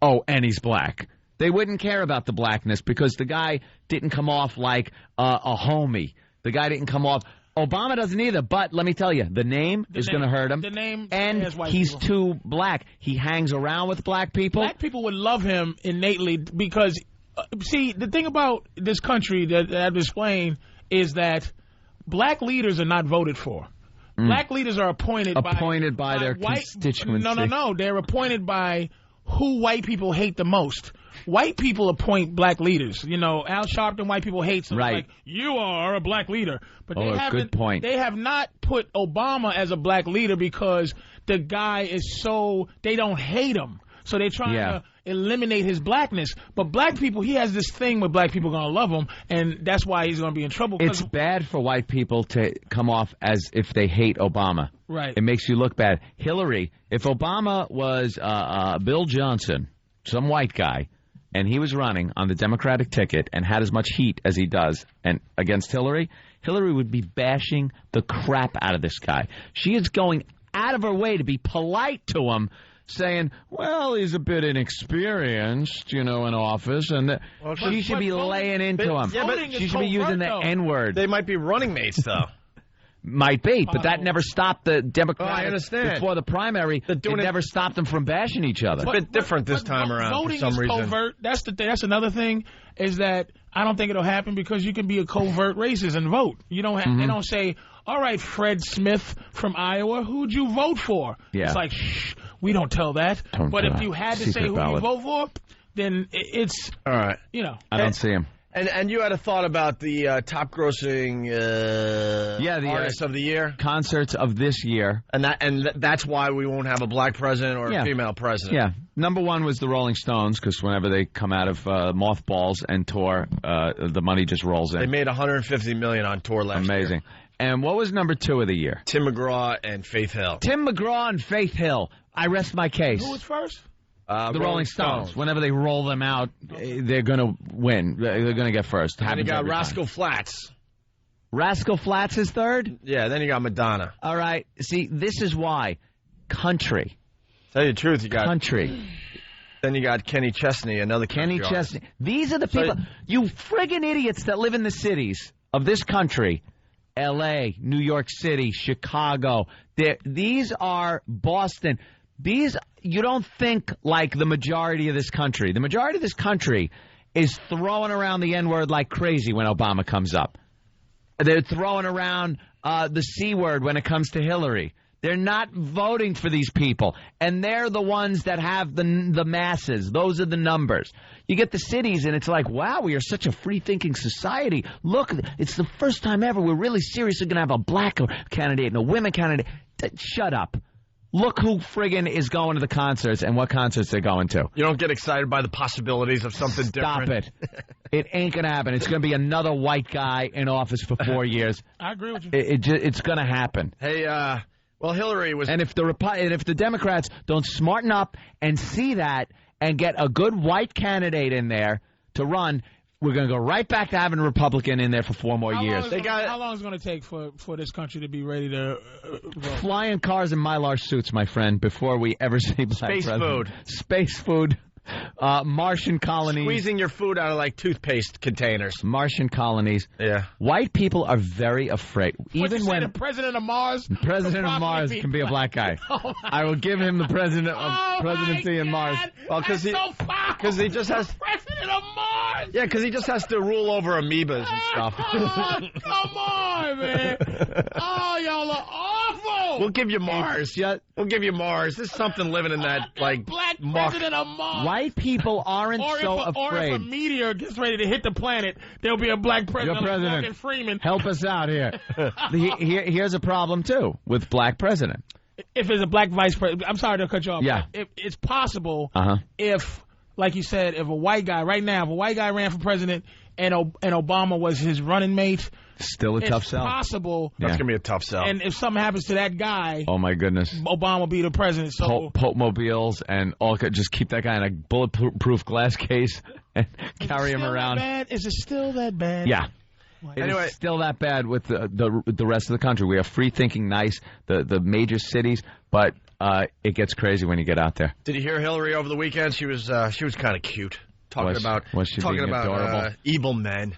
Oh, and he's black. They wouldn't care about the blackness because the guy didn't come off like a homie. The guy didn't come off Obama doesn't either, but let me tell you, the name is going to hurt him. The name and has white he's people. too black. He hangs around with black people. Black people would love him innately because, see, the thing about this country that I've explained is that black leaders are not voted for. Black leaders are appointed by their white constituency. No. They're appointed by who white people hate the most. White people appoint black leaders. You know, Al Sharpton, white people hate him. Right. Like, you are a black leader. But they haven't, good point. They have not put Obama as a black leader because the guy is so, they don't hate him. So they're trying to eliminate his blackness. But black people, he has this thing where black people are going to love him, and that's why he's going to be in trouble. It's bad for white people to come off as if they hate Obama. Right. It makes you look bad. Hillary, if Obama was Bill Johnson, some white guy, and he was running on the Democratic ticket and had as much heat as he does and against Hillary, Hillary would be bashing the crap out of this guy. She is going out of her way to be polite to him, saying, well, he's a bit inexperienced, in office, and she should be laying into him. Yeah, but she should be using the N-word. They might be running mates, though. Might be, but that never stopped the Democrats. I understand. Before the primary, it never stopped them from bashing each other. It's a bit different this time around voting for some is reason. Covert. That's the thing. That's another thing is that I don't think it'll happen because you can be a covert racist and vote. You don't have. They don't say, all right, Fred Smith from Iowa, who'd you vote for? Yeah. It's like, shh, we don't tell that. But if you had to say who you vote for, then it's all right. I don't see him. And you had a thought about the top grossing the artists of the year, concerts of this year, and that's why we won't have a black president or a female president. Yeah, number one was the Rolling Stones because whenever they come out of mothballs and tour, the money just rolls in. They made $150 million on tour last year. Amazing. And what was number two of the year? Tim McGraw and Faith Hill. Tim McGraw and Faith Hill. I rest my case. Who was first? The Rolling Stones. Whenever they roll them out, they're going to win. They're going to get first. And you got Rascal Flatts. Rascal Flatts is third? Yeah, then you got Madonna. All right. See, this is why. Country. Tell you the truth, you got... Country. Then you got Kenny Chesney, another Kenny Chesney. These are the people... You friggin' idiots that live in the cities of this country. L.A., New York City, Chicago. These are Boston... These, you don't think like the majority of this country. The majority of this country is throwing around the N-word like crazy when Obama comes up. They're throwing around the C word when it comes to Hillary. They're not voting for these people. And they're the ones that have the masses. Those are the numbers. You get the cities, and it's like, wow, we are such a free-thinking society. Look, it's the first time ever we're really seriously going to have a black candidate and a women candidate. Shut up. Look who friggin' is going to the concerts and what concerts they're going to. You don't get excited by the possibilities of something different. Stop it. It ain't going to happen. It's going to be another white guy in office for 4 years. I agree with you. It's going to happen. Hey, well, Hillary was... And if the Democrats don't smarten up and see that and get a good white candidate in there to run... We're going to go right back to having a Republican in there for 4 more years. How long is it going to take for this country to be ready to vote? Flying cars in Mylar suits, my friend, before we ever see black president. Space food. Martian colonies. Squeezing your food out of, like, toothpaste containers. Martian colonies. Yeah. White people are very afraid. Even when the president of Mars... The president of Mars can be a black guy. I will give him the presidency in Mars. Well, because he just has... President of Mars! Yeah, because he just has to rule over amoebas and stuff. Come on, man. Oh, y'all are awful. We'll give you Mars. We'll give you Mars. There's something living in that, like, black muck. president of Mars. White people aren't afraid. Or if a meteor gets ready to hit the planet, there'll be a black president. Your president. Morgan Freeman. Help us out here. Here's a problem, too, with black president. If it's a black vice president, I'm sorry to cut you off. Yeah. It's possible if, like you said, if a white guy ran for president and Obama was his running mate, still a tough sell. It's possible. That's going to be a tough sell. And if something happens to that guy, oh my goodness, Obama will be the president. So Pope mobiles and all, just keep that guy in a bulletproof glass case and carry him around. Is it still that bad? Yeah. Anyway, it's still that bad with the rest of the country. We are free thinking, nice, the major cities, but it gets crazy when you get out there. Did you hear Hillary over the weekend? She was kind of cute, talking about adorable? Evil men.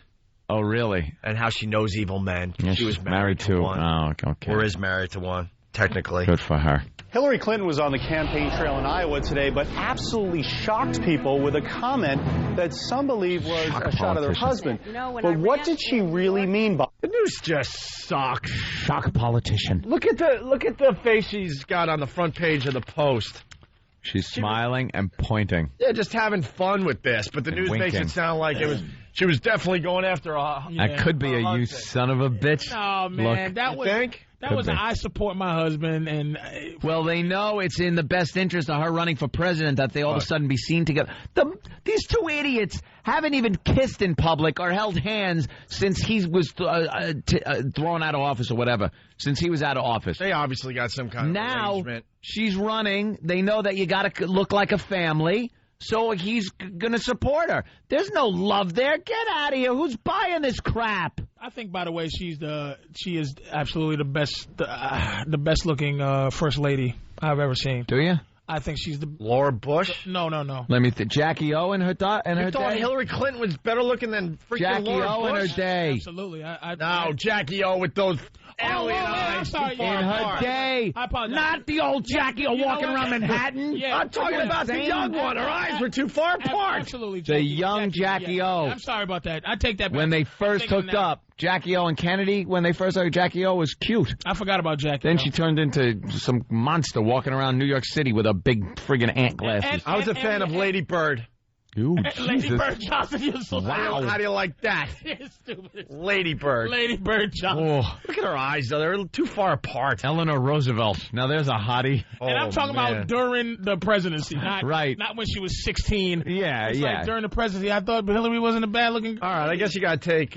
Oh, really? And how she knows evil men. Yeah, she was she's married to one. Oh, okay. Or is married to one, technically. Good for her. Hillary Clinton was on the campaign trail in Iowa today, but absolutely shocked people with a comment that some believe was a shot at her husband. But what did she really mean by the news? Just sucks. Shock politician. Look at the face she's got on the front page of the Post. She's smiling and pointing. Yeah, just having fun with this. But the news winking. makes it sound like she was definitely going after her. That could be a you son of a bitch. Oh man, Look. That was I support my husband, and well, they know it's in the best interest of her running for president that they all of a sudden be seen together. These two idiots haven't even kissed in public or held hands since he was thrown out of office or whatever. Since he was out of office, they obviously got some kind of arrangement. She's running. They know that you got to look like a family. So he's going to support her. There's no love there. Get out of here. Who's buying this crap? I think, by the way, she is absolutely the best looking first lady I've ever seen. Do you? I think she's the Laura Bush. No. Let me think. Jackie O in her thought. You thought Hillary Clinton was better looking than freaking Jackie Laura O Bush? in her day. Absolutely. No, Jackie O with those alien eyes. I'm sorry. In her day. I apologize. Not the old Jackie O walking around Manhattan. Yeah, I'm talking about the young one. Her eyes were too far apart. Absolutely. The young Jackie O. I'm sorry about that. I take that back. When they first hooked up, Jackie O and Kennedy, when they first hooked, Jackie O was cute. I forgot about Jackie Then O. she turned into some monster walking around New York City with a big friggin' ant glasses. I was a fan of Lady Bird. Ooh, Lady Jesus. Bird Johnson, you're so Wow. How do you like that? stupid. Lady Bird. Lady Bird Johnson. Oh. Look at her eyes, though. They're too far apart. Eleanor Roosevelt. Now there's a hottie. And I'm talking about during the presidency, not when she was 16. Yeah, It's yeah. like during the presidency, I thought Hillary wasn't a bad looking. All right, I guess you got to take,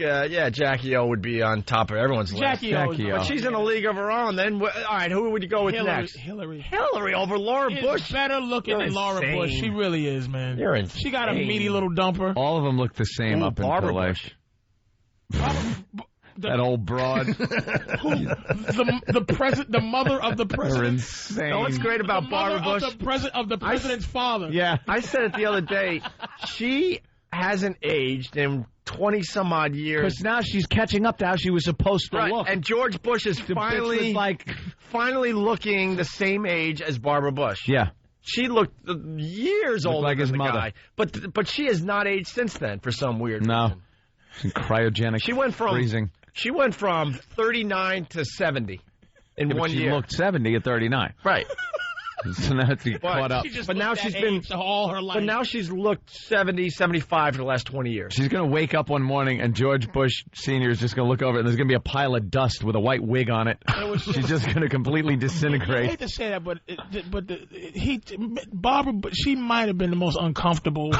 Jackie O would be on top of everyone's list. Jackie O. But she's in a league of her own. Then, all right, who would you go with next? Hillary over Laura Bush. Better looking You're than Laura insane. Bush. She really is, man. You're insane. She got a meaty little dumper. All of them look the same up Barbara until Bush. that old broad. The mother of the They're president. insane. Know what's great about Barbara Bush? Of the president's father. Yeah. I said it the other day. She hasn't aged in 20-some-odd years. Because now she's catching up to how she was supposed to look. And George Bush is finally looking the same age as Barbara Bush. Yeah. She looked years older like than his the mother. guy. But she has not aged since then for some weird reason. She's cryogenic. She went from freezing. She went from 39 to 70 in one she year. looked 70 at 39. Right. So now it's caught up. But now she's been all her life. But now she's looked 70, 75 for the last 20 years. She's going to wake up one morning and George Bush Sr. is just going to look over it and there's going to be a pile of dust with a white wig on it. She's just going to completely disintegrate. I hate to say that, but Barbara, she might have been the most uncomfortable.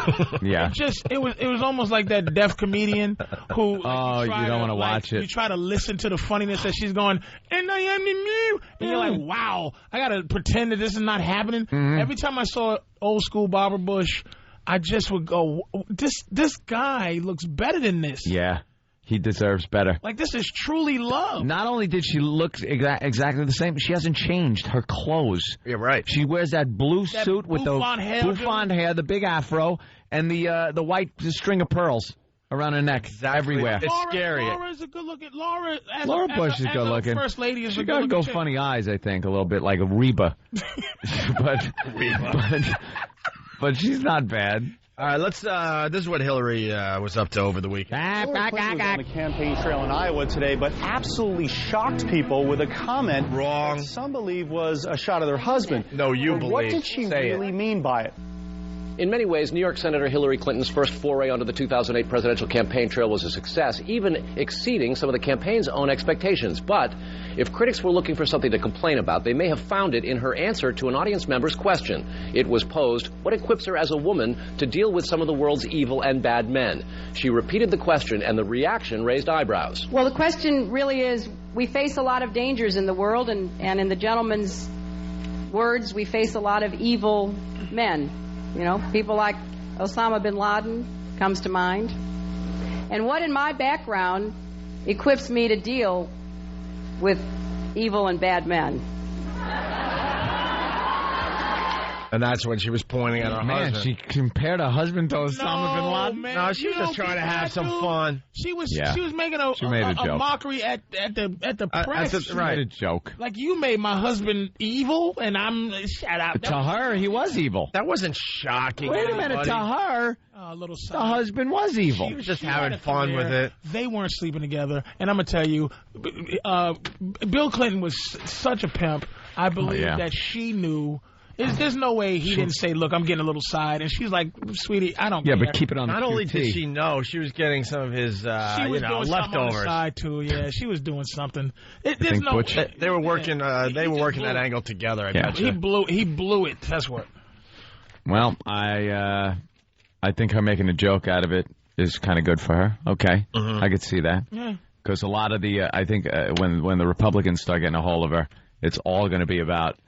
Yeah. It was almost like that deaf comedian who. You don't want to watch it. You try to listen to the funniness that she's going, and I am the new, and you're like, wow, I got to pretend that this is not happening. Mm-hmm. Every time I saw old school Barbara Bush, I just would go, this guy looks better than this. Yeah. He deserves better. Like, this is truly love. Not only did she look exactly the same, she hasn't changed her clothes. Yeah, right. She wears that blue suit with the bouffant hair, the big afro, and the white string of pearls around her neck everywhere. It's scary. Laura's a good looking. Laura Bush is good looking. First lady is she a got good go looking. funny eyes, I think, a little bit like a Reba. but she's not bad. All right, let's. This is what Hillary was up to over the weekend. Hillary Clinton was on the campaign trail in Iowa today, but absolutely shocked people with a comment that some believe was a shot at her husband. No, you But believe. What did she really mean by it? In many ways, New York Senator Hillary Clinton's first foray onto the 2008 presidential campaign trail was a success, even exceeding some of the campaign's own expectations. But if critics were looking for something to complain about, they may have found it in her answer to an audience member's question. It was posed, what equips her as a woman to deal with some of the world's evil and bad men? She repeated the question, and the reaction raised eyebrows. Well, the question really is, we face a lot of dangers in the world, and in the gentleman's words, we face a lot of evil men. You know, people like Osama bin Laden comes to mind. And what in my background equips me to deal with evil and bad men? And that's when she was pointing at her husband. She compared her husband to Osama bin Laden. Man, No, she was just trying to have some fun. She was making a mockery at the press. Right, a joke. Like, you made my husband evil, and I'm shut up. To her, he was evil. That wasn't shocking. Wait a minute, to her, the husband was evil. She was just having fun with it. They weren't sleeping together, and I'm gonna tell you, Bill Clinton was such a pimp. I believe that she knew. There's no way he didn't say, look, I'm getting a little side. And she's like, sweetie, I don't care. Yeah, but keep it on Not the only QT. did she know, she was getting some of his, she was doing something on the leftovers. side, too. Yeah, she was doing something. They were working they were working that angle together, I bet He blew it. That's what. Well, I think her making a joke out of it is kind of good for her. Okay. I could see that. Yeah. Because a lot of the, I think when the Republicans start getting a hold of her, it's all going to be about,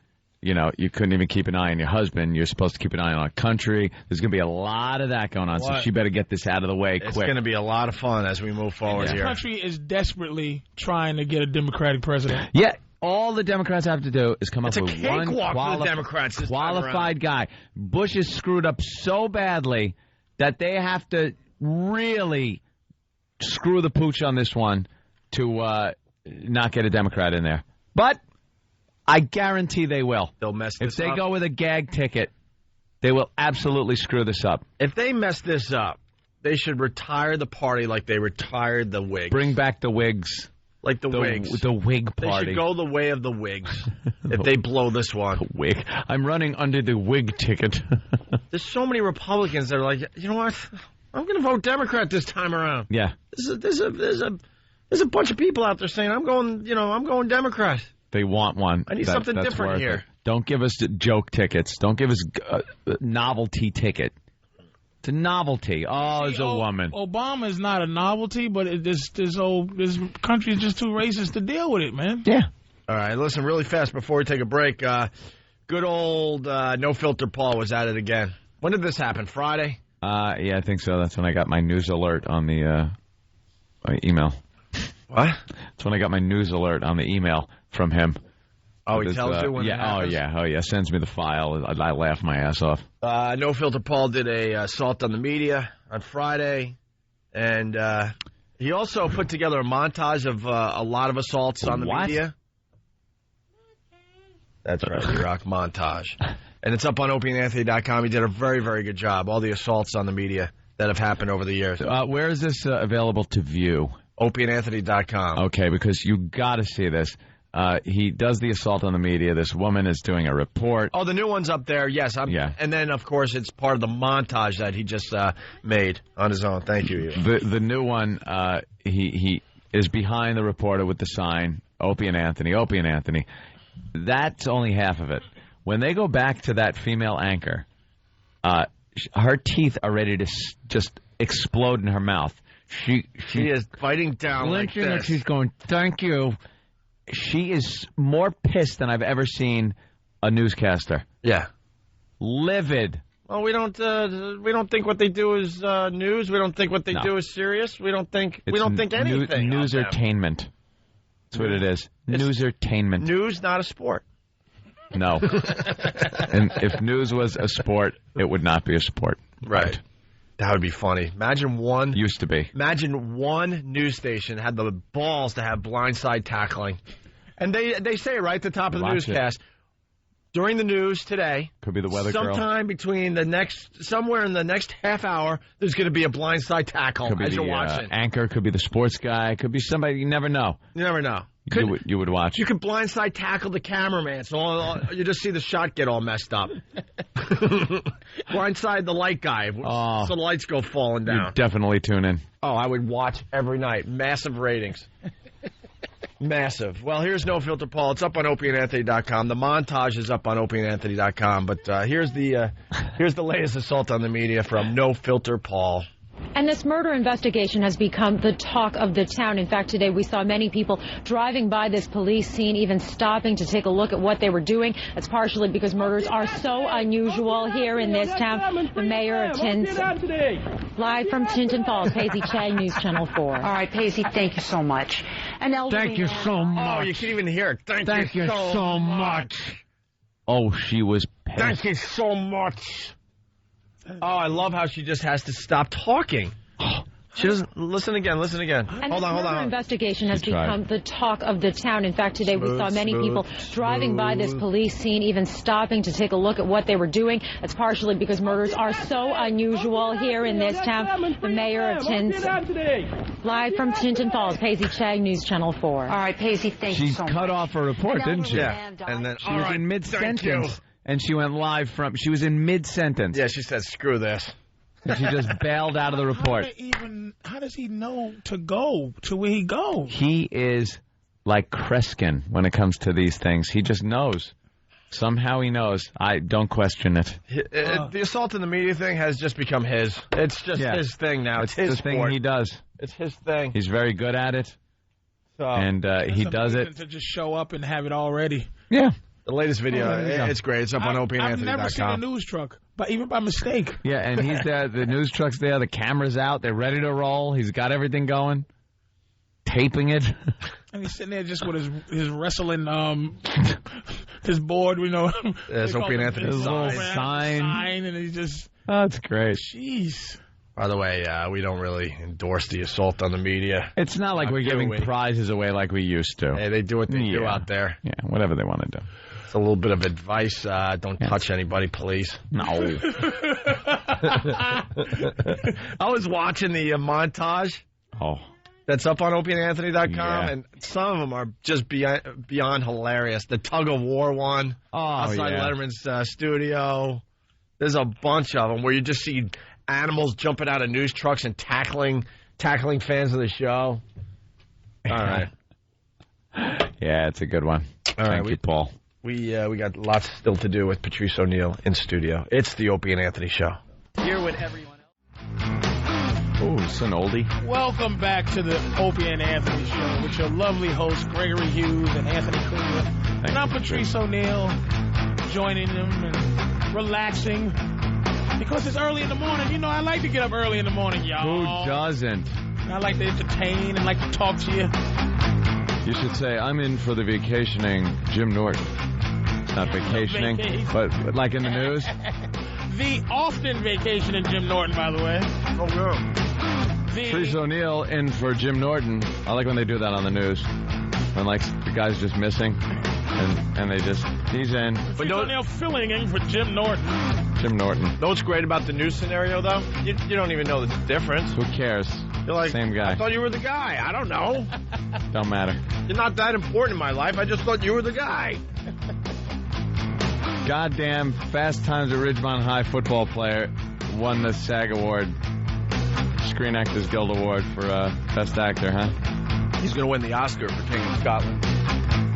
you couldn't even keep an eye on your husband. You're supposed to keep an eye on our country. There's going to be a lot of that going on, so she better get this out of the way quick. It's going to be a lot of fun as we move forward here. This country is desperately trying to get a Democratic president. Yeah. All the Democrats have to do is come up with one qualified guy. Bush is screwed up so badly that they have to really screw the pooch on this one to not get a Democrat in there. But I guarantee they will. They'll mess this up. If they go with a gag ticket, they will absolutely screw this up. If they mess this up, they should retire the party like they retired the Whigs. Bring back the Whigs. Like the Whigs. The Whig party. They should go the way of the Whigs if they blow this one. The Whig. I'm running under the Whig ticket. There's so many Republicans that are like, you know what? I'm going to vote Democrat this time around. Yeah. There's a bunch of people out there saying, I'm going Democrat. They want one. I need something different here. It. Don't give us joke tickets. Don't give us a novelty ticket. It's a novelty. Oh, it's a woman. Obama is not a novelty, but this country is just too racist to deal with it, man. Yeah. All right, listen, really fast before we take a break. Good old No Filter Paul was at it again. When did this happen? Friday? Yeah, I think so. That's when I got my news alert on the my email. What? That's when I got my news alert on the email from him. Oh, he tells you when it happens? Oh, yeah. Sends me the file. I laugh my ass off. No Filter Paul did a assault on the media on Friday, and he also put together a montage of a lot of assaults on the media. That's right, the rock montage. And it's up on opieandanthony.com. He did a very, very good job. All the assaults on the media that have happened over the years. Where is this available to view? opieandanthony.com. Okay, because you got to see this. He does the assault on the media. This woman is doing a report. Oh, the new one's up there. Yes. Yeah. And then, of course, it's part of the montage that he just made on his own. Thank you. The new one, he is behind the reporter with the sign, Opie and Anthony, Opie and Anthony. That's only half of it. When they go back to that female anchor, her teeth are ready to just explode in her mouth. She is biting down like this. And she's going, thank you. She is more pissed than I've ever seen a newscaster. Yeah. Livid. Well, we don't think what they do is news. We don't think what they do is serious. We don't think anything. Newsertainment. That's what it is. Newsertainment. News, not a sport. No. And if news was a sport, it would not be a sport. Right. That would be funny. Imagine one. Used to be. Imagine one news station had the balls to have blindside tackling. And they say right at the top of the newscast, during the news today, could be the weather girl. Sometime between somewhere in the next half hour, there's going to be a blindside tackle could be as you're watching. Anchor, could be the sports guy, could be somebody, you never know. You never know. You would watch. You could blindside tackle the cameraman, so you just see the shot get all messed up. Blindside the light guy, so the lights go falling down. You'd definitely tune in. Oh, I would watch every night. Massive ratings. Massive. Well, here's No Filter Paul. It's up on opieandanthony.com. The montage is up on opieandanthony.com. But here's the latest assault on the media from No Filter Paul. And this murder investigation has become the talk of the town. In fact, today we saw many people driving by this police scene, even stopping to take a look at what they were doing. That's partially because murders are so unusual here in this town. The mayor of Taint, live from Tinton Falls, Paisley Chang, News Channel 4. All right, Paisley, thank you so much. Thank you so much. Oh, you can't even hear it. Thank you so much. Oh, she was Thank you so much. Oh, I love how she just has to stop talking. She doesn't. Listen again. And Hold on. The investigation has become the talk of the town. In fact, today we saw many people driving by this police scene, even stopping to take a look at what they were doing. That's partially because murders are so unusual here in this town. The mayor of Taint, live from Tinton Falls, Paisley Chang, News Channel 4. All right, Paisley, thank you so much. She cut off her report, didn't she? Yeah. And then she was in mid-sentence, and she went live from. She was in mid-sentence. Yeah, she said, "Screw this." And she just bailed out of the report. How does he know to go to where he goes? He is like Kreskin when it comes to these things. He just knows. Somehow he knows. I don't question it. The assault in the media thing has just become his. It's just his thing now. It's his thing sport. he does. It's his thing. He's very good at it. So, and he does it. To just show up and have it already. Yeah. The latest video, it's great. It's up on opieandanthony.com. I've never seen a news truck, but even by mistake. Yeah, and he's there. The news truck's there. The camera's out. They're ready to roll. He's got everything going. Taping it. And he's sitting there just with his wrestling, his board, you know. It's Opie and Anthony. His little sign. And he's just... Oh, that's great. Jeez. By the way, we don't really endorse the assault on the media. It's not like we're giving prizes away like we used to. Hey, they do what they do out there. Yeah, whatever they want to do. It's a little bit of advice. Don't touch anybody, please. No. I was watching the montage. Oh. That's up on opieandanthony.com, Yeah. and some of them are just beyond hilarious. The tug-of-war one outside Letterman's studio. There's a bunch of them where you just see animals jumping out of news trucks and tackling fans of the show. All right. Yeah, it's a good one. Thank you, Paul. We got lots still to do with Patrice O'Neill in studio. It's the Opie and Anthony Show. Here with everyone else. Oh, it's an oldie. Welcome back to the Opie and Anthony Show with your lovely hosts, Gregory Hughes and Anthony Cleveland. And I'm Patrice O'Neill, joining them and relaxing. Because it's early in the morning. You know, I like to get up early in the morning, y'all. Who doesn't? I like to entertain and like to talk to you. You should say, I'm in for the vacationing Jim Norton. It's not vacationing, but like in the news. The often vacationing Jim Norton, by the way. Oh, good. Patrice O'Neill in for Jim Norton. I like when they do that on the news. When, like, the guy's just missing, and they just, he's in. Patrice O'Neill filling in for Jim Norton. Jim Norton. Know what's great about the news scenario, though? You don't even know the difference. Who cares? You're like, same guy. I thought you were the guy. I don't know. Don't matter. You're not that important in my life. I just thought you were the guy. Goddamn Fast Times at Ridgemont High football player won the SAG Award, Screen Actors Guild Award for Best Actor, huh? He's going to win the Oscar for King of Scotland.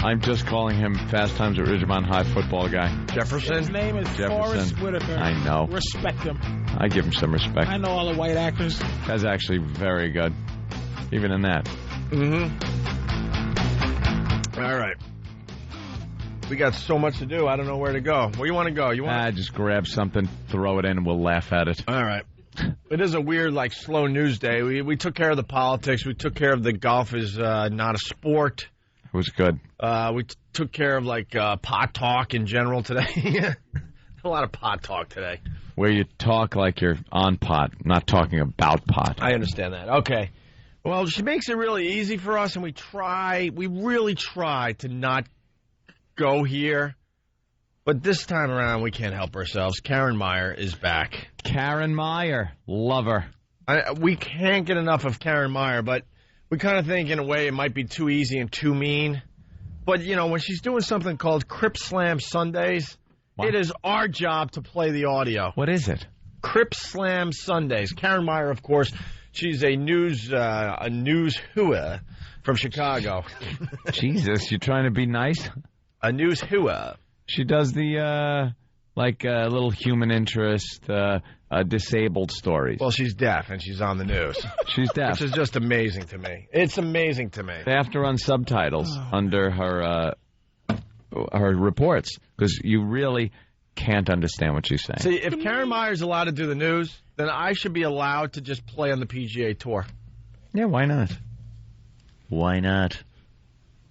I'm just calling him Fast Times at Ridgemont High football guy. Jefferson? His name is Forrest Whitaker. I know. Respect him. I give him some respect. I know all the white actors. That's actually very good, even in that. Mm-hmm. All right. We got so much to do. I don't know where to go. Where you want to go? Just grab something, throw it in, and we'll laugh at it. All right. It is a weird, slow news day. We took care of the politics. We took care of the golf is not a sport. It was good. We took care of, pot talk in general today. A lot of pot talk today. Where you talk like you're on pot, not talking about pot. I understand that. Okay. Well, she makes it really easy for us, and we really try to not go here. But this time around, we can't help ourselves. Karen Meyer is back. Karen Meyer. Love her. We can't get enough of Karen Meyer, but we kind of think, in a way, it might be too easy and too mean. But, when she's doing something called Crip Slam Sundays, it is our job to play the audio. What is it? Crip Slam Sundays. Karen Meyer, of course, she's a news hooah from Chicago. Jesus, you trying to be nice? A news hooah. She does the, little human interest, disabled stories. Well, she's deaf, and she's on the news. She's deaf. Which is just amazing to me. It's amazing to me. They have to run subtitles under her reports, because you really can't understand what she's saying. See, if Karen Meyer's allowed to do the news, then I should be allowed to just play on the PGA Tour. Yeah, why not? Why not?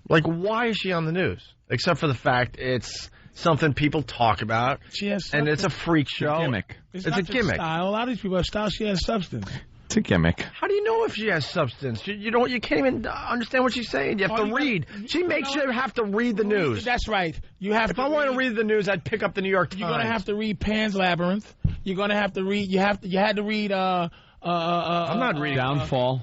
Why is she on the news? Except for the fact it's something people talk about, and it's a freak show. Gimmick. It's a gimmick. Style. A lot of these people have style. She has substance. It's a gimmick. How do you know if she has substance? You can't even understand what she's saying. You have to read. She makes you have to read the news. That's right. You have. If I want to read the news, I'd pick up the New York Times. You're gonna have to read Pan's Labyrinth. You're gonna have to read. You had to read. I'm not reading Downfall.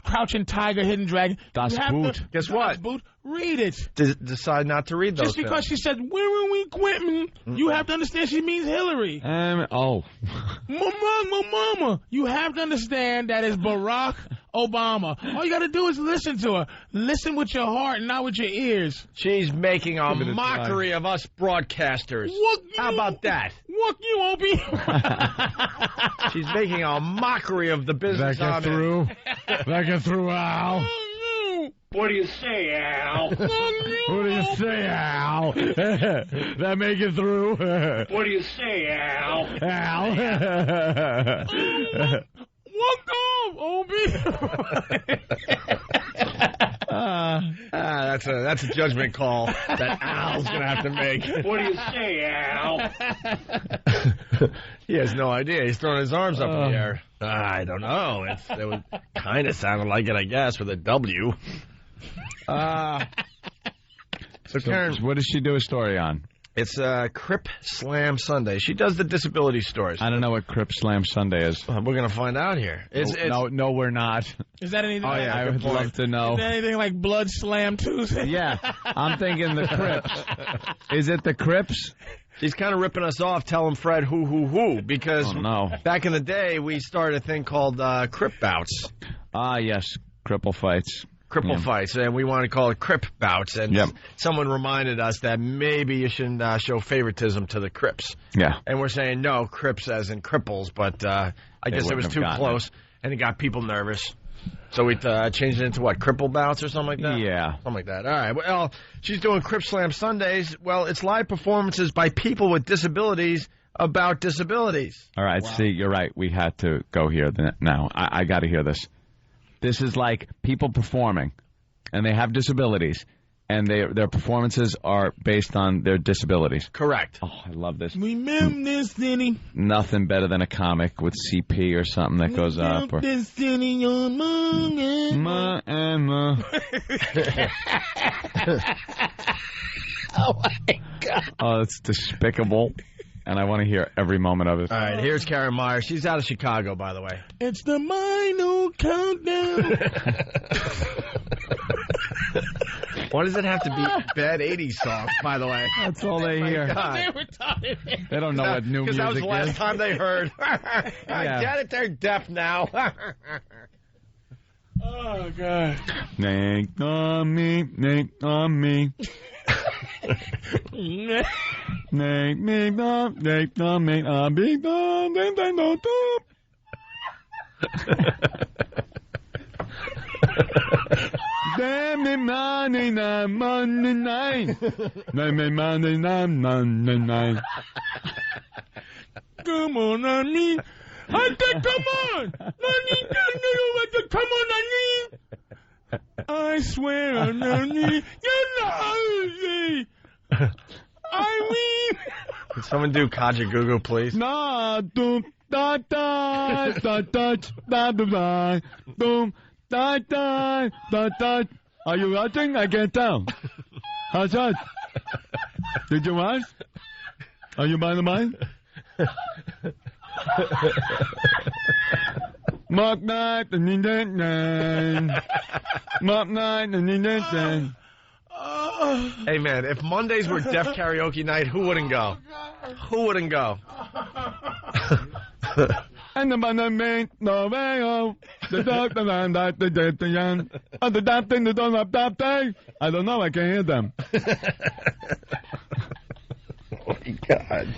Crouching Tiger, Hidden Dragon. Das Boot. Guess what? Read it. Decide not to read those. Just because she said, "Where are we quitting?" You have to understand she means Hillary. Mama. You have to understand that it's Barack Obama. All you got to do is listen to her. Listen with your heart, not with your ears. She's making a mockery of us broadcasters. How about that? Fuck you, Opie. She's making a mockery of the business. That get through, Al. What do you say, Al? What do you say, Al? That make it through? What do you say, Al? Al? Walk off, Opie. That's a judgment call that Al's going to have to make. What do you say, Al? He has no idea. He's throwing his arms up in the air. I don't know. It kind of sounded like it, I guess, with a W. So Karen, what does she do a story on? It's Crip Slam Sunday. She does the disability stories. I don't know what Crip Slam Sunday is. We're going to find out here. No, we're not. Is that anything? Oh, yeah, I would love to know. Is that anything like Blood Slam Tuesday? Yeah, I'm thinking the Crips. Is it the Crips? She's kind of ripping us off, telling Fred who, because back in the day, we started a thing called Crip Bouts. Ah, yes, cripple fights. Fights, and we want to call it Crip Bouts. And someone reminded us that maybe you shouldn't show favoritism to the Crips. Yeah. And we're saying no, Crips as in cripples, but I guess it was too close, and it got people nervous. So we changed it into what, Cripple Bouts or something like that? Yeah. Something like that. All right. Well, she's doing Crip Slam Sundays. Well, it's live performances by people with disabilities about disabilities. All right. See, you're right. We had to go here now. I got to hear this. This is like people performing, and they have disabilities, and their performances are based on their disabilities. Correct. Oh, I love this. Remember this city. Nothing better than a comic with CP or something that goes up. Or, this city on Ma. Oh, my God. Oh, it's despicable. And I want to hear every moment of it. All right, here's Karen Meyer. She's out of Chicago, by the way. It's the final countdown. Why does it have to be bad 80s songs, by the way? That's all they hear. They don't know what new music is. Because that was the last time they heard. I get it, they're deaf now. Oh, God. Nate on me. Nate on me. I'll be done. Damn me, money, nine. Come on, Nani. I said, come on. Nani, come on, Nani. I swear, Nani, you're lousy. Irene. Can someone do Kaja Gugu, please? Nah, doom, da da da da da da doom, da da da da. Are you watching? I can't tell. How's that? Did you watch? Are you by the mind? Mark night and Mark night and Hey, man, if Mondays were deaf karaoke night, who wouldn't go? Who wouldn't go? And the man made no way home. The doctor and the young. And the dancing, the don't have that day. I don't know, I can't hear them. Oh, my God.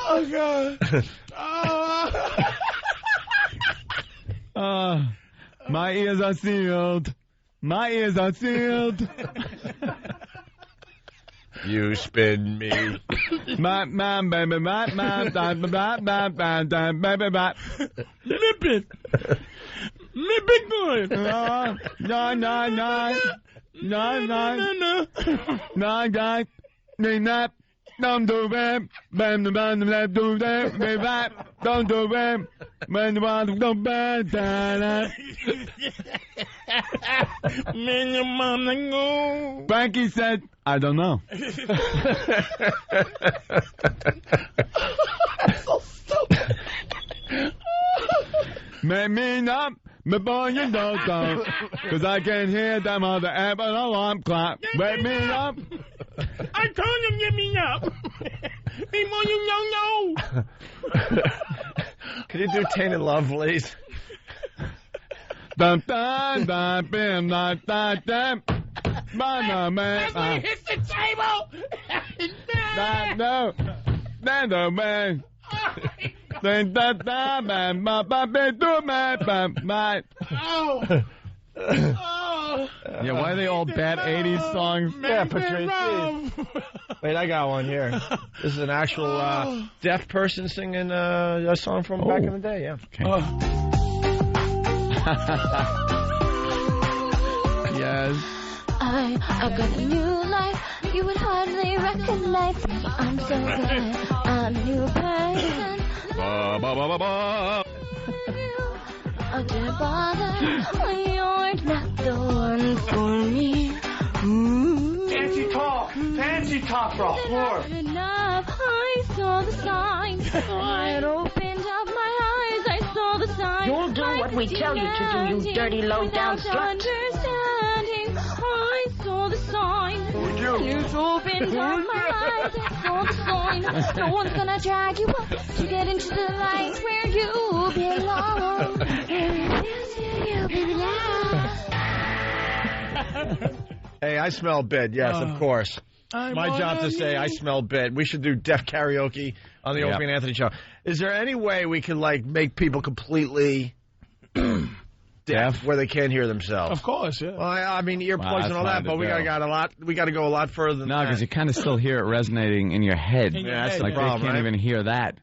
Oh, God. My ears are sealed. My ears are sealed. You spin me. My baby, my baby. Lip it. Me be good. No. Don't do them. Don't do them. Don't do them. When you want to go back, Man, your mama go. Frankie said, I don't know. That's so stupid. Make me up. Me boy, you don't go. Because I can hear them on the app and alarm clock. Wake me up. I told you get me up. Before you know. Can you do Tainted Love, please? Dun dun dun bim dun dun dun. Man, That's when he hits the table. No. No, man. Dun dun dun man, ma ba be do man, man. Oh. Yeah, why are they all bad 80s songs? Yeah, Patrice. Wait, I got one here. This is an actual deaf person singing a song from back in the day, yeah. Okay. Yes. I got a new life. You would hardly recognize me. I'm so good. I'm a new person. Ba ba ba ba ba. Oh, dear bother, you're not the one for me. Fancy talk for a whore. Enough, I saw the signs. I opened up my eyes, I saw the signs. You'll do what we tell you to do, you dirty, low-down slut. Understanding, I saw the signs. Just opened up my eyes, I saw the sign. No one's gonna drag you up to get into the light where you belong. You belong. Hey, I smell bit. Yes, of course. My job to say I smell bit. We should do deaf karaoke on the Opie and Anthony show. Is there any way we could make people completely deaf where they can't hear themselves? Of course, yeah. Well, I mean earplugs and all that, but we got to go a lot further than that. No, because you kind of still hear it resonating in your head. That's the like problem, they can't even hear that.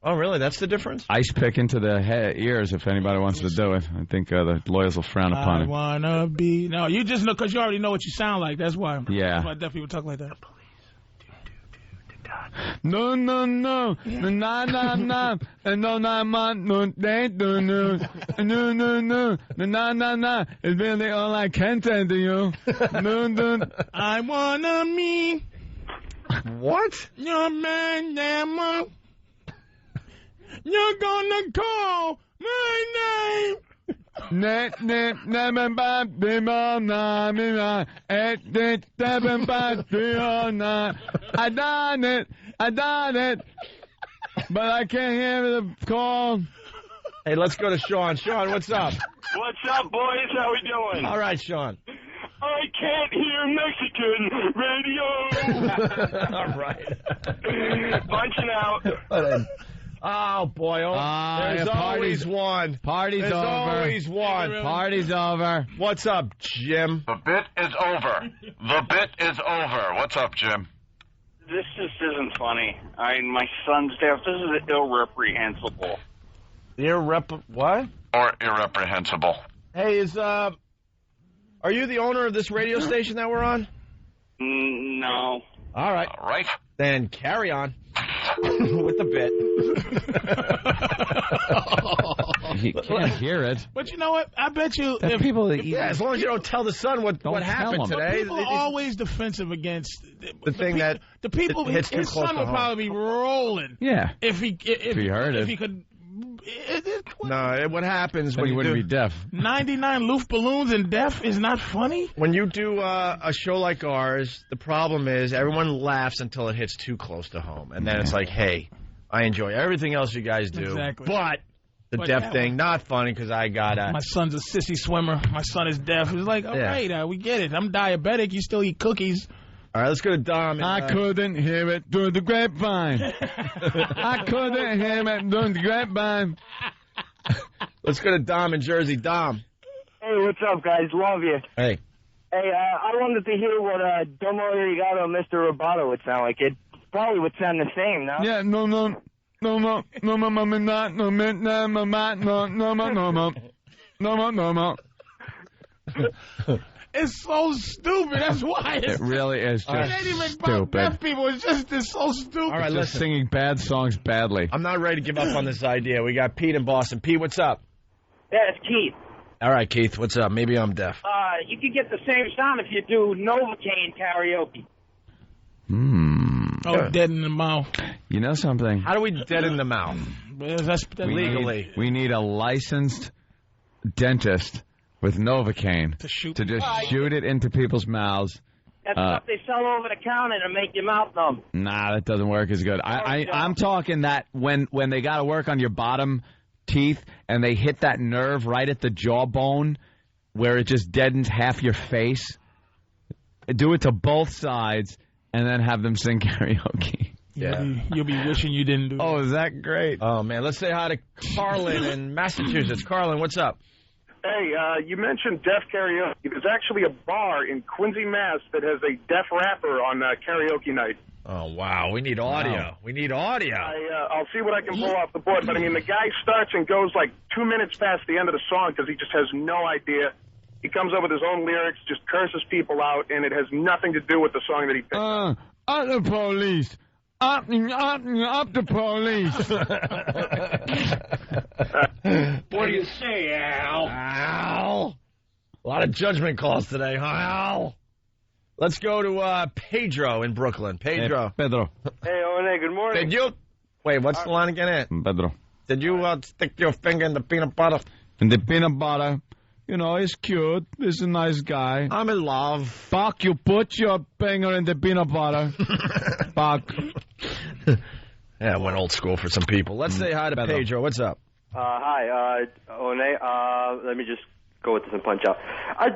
Oh, really? That's the difference? Ice pick into the ears if anybody wants to do it. I think the lawyers will frown upon I it. wanna be. No, you just know because you already know what you sound like. That's why. Yeah. That's why deaf people talk like that. No, no, no, no, no, no, no, no, no, they do no, no, no, no, no, no, no. It's really all I can say to you. No, no. I wanna meet. What? Your man, Yama. You're gonna call my name. I done it, but I can't hear the call. Hey, let's go to Sean. Sean, what's up? What's up, boys? How we doing? All right, Sean. I can't hear Mexican radio. All right. Punching out. Oh, boy. There's always one. Party's There's over. always one. Party's over. What's up, Jim? The bit is over. The bit is over. What's up, Jim? This just isn't funny. My son's deaf. This is irreprehensible. What? Or irreprehensible. Hey, are you the owner of this radio station that we're on? No. All right. All right. Then carry on with the bit. You can't hear it. But you know what? I bet you As long as you don't tell the son what happened today. People are always defensive against the thing that the people. hits too His close son to would home. probably be rolling. Yeah. If he heard it. If he could. No, what happens then when he you wouldn't do be deaf. 99 loof balloons and deaf is not funny? When you do a show like ours, the problem is everyone laughs until it hits too close to home. And then it's like, hey, I enjoy everything else you guys do. Exactly. But the deaf thing, not funny because I got My son's a sissy swimmer. My son is deaf. It's like, all right, we get it. I'm diabetic. You still eat cookies. All right, let's go to Dom. I couldn't hear it through the grapevine. I couldn't hear it through the grapevine. Let's go to Dom in Jersey. Dom. Hey, what's up, guys? Love you. Hey. Hey, I wanted to hear what Domo Arigato Mr. Roboto would sound like. It probably would sound the same, no? Yeah, no. No. It's so stupid. That's why It really is it ain't just even about stupid. deaf people. It's so stupid. All right, Just listen. singing bad songs badly. I'm not ready to give up on this idea. We got Pete in Boston. Pete, what's up? Yeah, it's Keith. All right, Keith, what's up? Maybe I'm deaf. You could get the same sound if you do Novocaine karaoke. Oh, dead in the mouth. You know something? How do we dead in the mouth? That's legally. We need a licensed dentist with Novocaine to just shoot it into people's mouths. That's stuff they sell over the counter to make your mouth numb. Nah, that doesn't work as good. I'm talking that when they got to work on your bottom teeth and they hit that nerve right at the jawbone where it just deadens half your face. Do it to both sides and then have them sing karaoke. Yeah. You'll be wishing you didn't do that. Oh, is that great? Oh, man. Let's say hi to Carlin in Massachusetts. Carlin, what's up? Hey, you mentioned deaf karaoke. There's actually a bar in Quincy, Mass. that has a deaf rapper on karaoke night. Oh, wow. We need audio. Wow. We need audio. I'll see what I can pull off the board. But, I mean, the guy starts and goes like 2 minutes past the end of the song because he just has no idea. He comes up with his own lyrics, just curses people out, and it has nothing to do with the song that he picked. Up the police. Up the police. What do you say, Al? Al. A lot of judgment calls today, huh, Al? Let's go to Pedro in Brooklyn. Pedro. Hey, Pedro. Hey, One, good morning. Did you... Wait, what's the line again? Pedro. Did you stick your finger in the peanut butter? In the peanut butter. You know, he's cute. He's a nice guy. I'm in love. Buck, you put your finger in the peanut butter. Buck. Yeah, I went old school for some people. Let's say hi to Pedro. What's up? Hi, One. Let me just go with this and punch out. I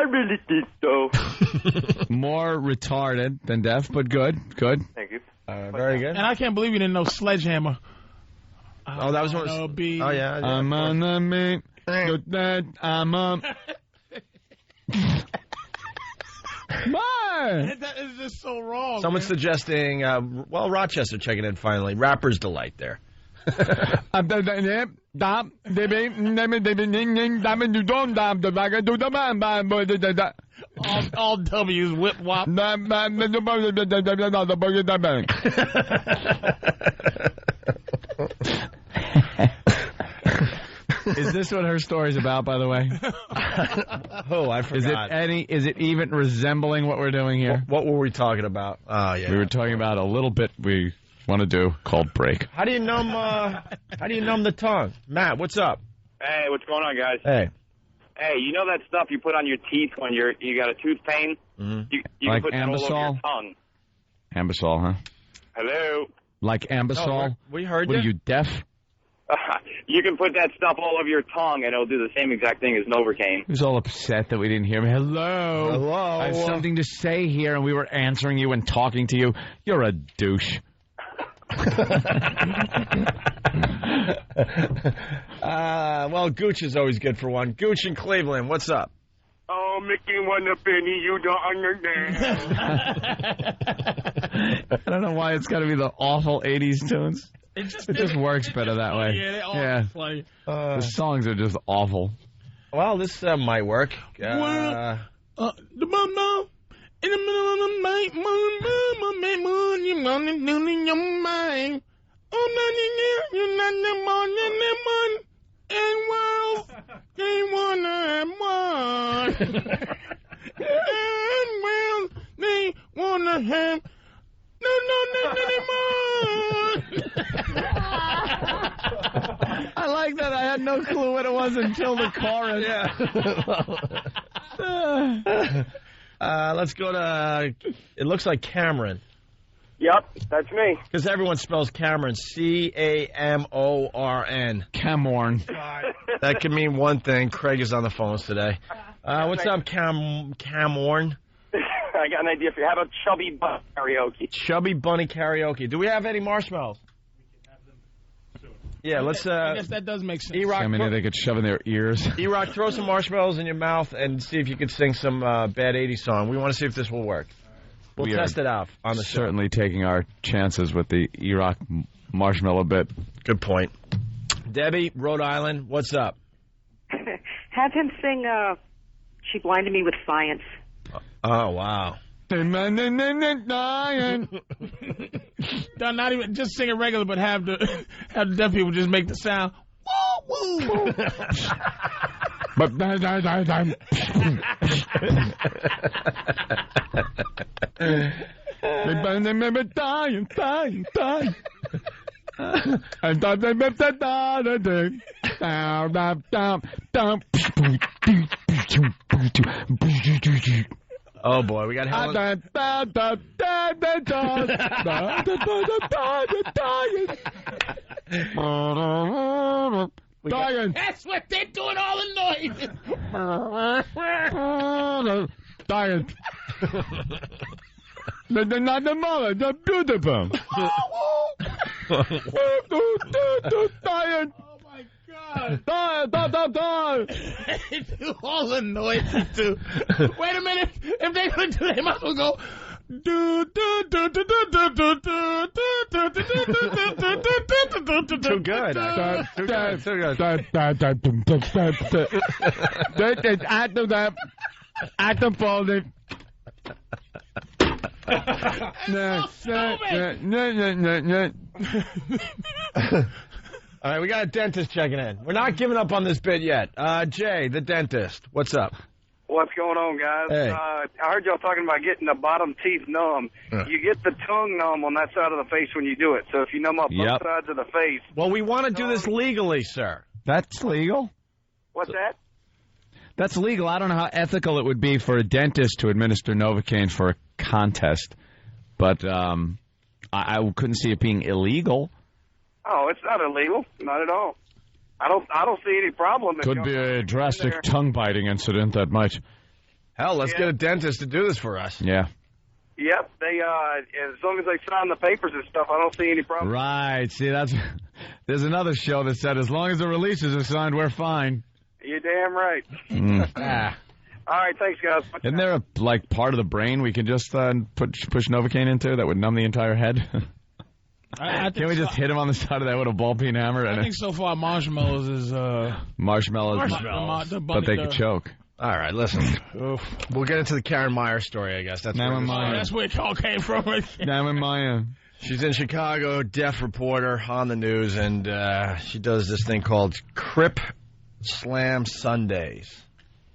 really did so. More retarded than deaf, but good. Good. Thank you. Very good. And I can't believe you didn't know Sledgehammer. Oh, that was one. Oh, yeah. I'm on a me. I'm on. That is just so wrong. Someone's suggesting, Rochester checking in finally. Rapper's Delight there. All W's whip wop. Is this what her story's about, by the way? Oh, I forgot. Is it even resembling what we're doing here? What were we talking about? Oh, yeah. We were talking about a little bit we want to do called break. How do you numb the tongue? Matt, what's up? Hey, what's going on, guys? Hey. Hey, you know that stuff you put on your teeth when you got a tooth pain? Mm-hmm. You like can put that all over your tongue. Ambisol, huh? Hello? Like Ambisol? No, we heard you. What are you, deaf? You can put that stuff all over your tongue, and it'll do the same exact thing as Novocaine. He was all upset that we didn't hear him. Hello. Hello. I have something to say here, and we were answering you and talking to you. You're a douche. Gooch is always good for one. Gooch in Cleveland, what's up? Oh, Mickey won a penny, you don't understand. I don't know why it's got to be the awful 80s tunes. It just works better that way. Yeah, they all funny. The songs are just awful. Well, this might work. The bum now. In the middle of the night, you want to do in your mind. Oh, you're not the one in the one. And world, they want to have one. And world, they want to have no I like that. I had no clue what it was until the chorus. Yeah. Let's go to, it looks like Cameron. Yep, that's me. Because everyone spells Cameron, C-A-M-O-R-N. Cameron. That could mean one thing. Craig is on the phones today. What's up, Cameron? I got an idea for you. How about Chubby Bunny karaoke? Chubby Bunny karaoke. Do we have any marshmallows? Yeah, let's. I guess that does make sense. E-Rock, I mean, they could shove in their ears. E-Rock, throw some marshmallows in your mouth and see if you could sing some bad 80s song. We want to see if this will work. We'll test it out on the show. Certainly taking our chances with the E-Rock marshmallow bit. Good point. Debbie, Rhode Island, what's up? Have him sing, She Blinded Me with Science. Oh, wow. Not even just sing it regular, but have the deaf people just make the sound. Woo, woo. But oh boy, we got hell. That's what they're doing, all the noise. Dying. They're not the mother, they're beautiful. Dying. Oh my God. Die. They do all the noises too. Wait a minute. If they're going to do it, they might as well go. Too good. Acting folded. All right, we got a dentist checking in. We're not giving up on this bit yet. Jay, the dentist, what's up? What's going on, guys? Hey. I heard y'all talking about getting the bottom teeth numb. You get the tongue numb on that side of the face when you do it. So if you numb up both sides of the face. Well, we want to do this legally, sir. That's legal? What's that? That's legal. I don't know how ethical it would be for a dentist to administer Novocaine for a contest, but I couldn't see it being illegal. Oh, it's not illegal. Not at all. I don't see any problem. Could be a drastic tongue-biting incident that might. Hell, let's get a dentist to do this for us. Yeah. Yep. They as long as they sign the papers and stuff, I don't see any problem. Right. See, there's another show that said as long as the releases are signed, we're fine. You're damn right. All right, thanks, guys. Isn't there a part of the brain we can just push Novocaine into that would numb the entire head? Can't we just hit him on the side of that with a ball-peen hammer? I think so far marshmallows is... Marshmallows. But they could choke. All right, listen. We'll get into the Karen Meyer story, I guess. That's where it all came from. Maya. She's in Chicago, deaf reporter on the news, and she does this thing called Crip Slam Sundays.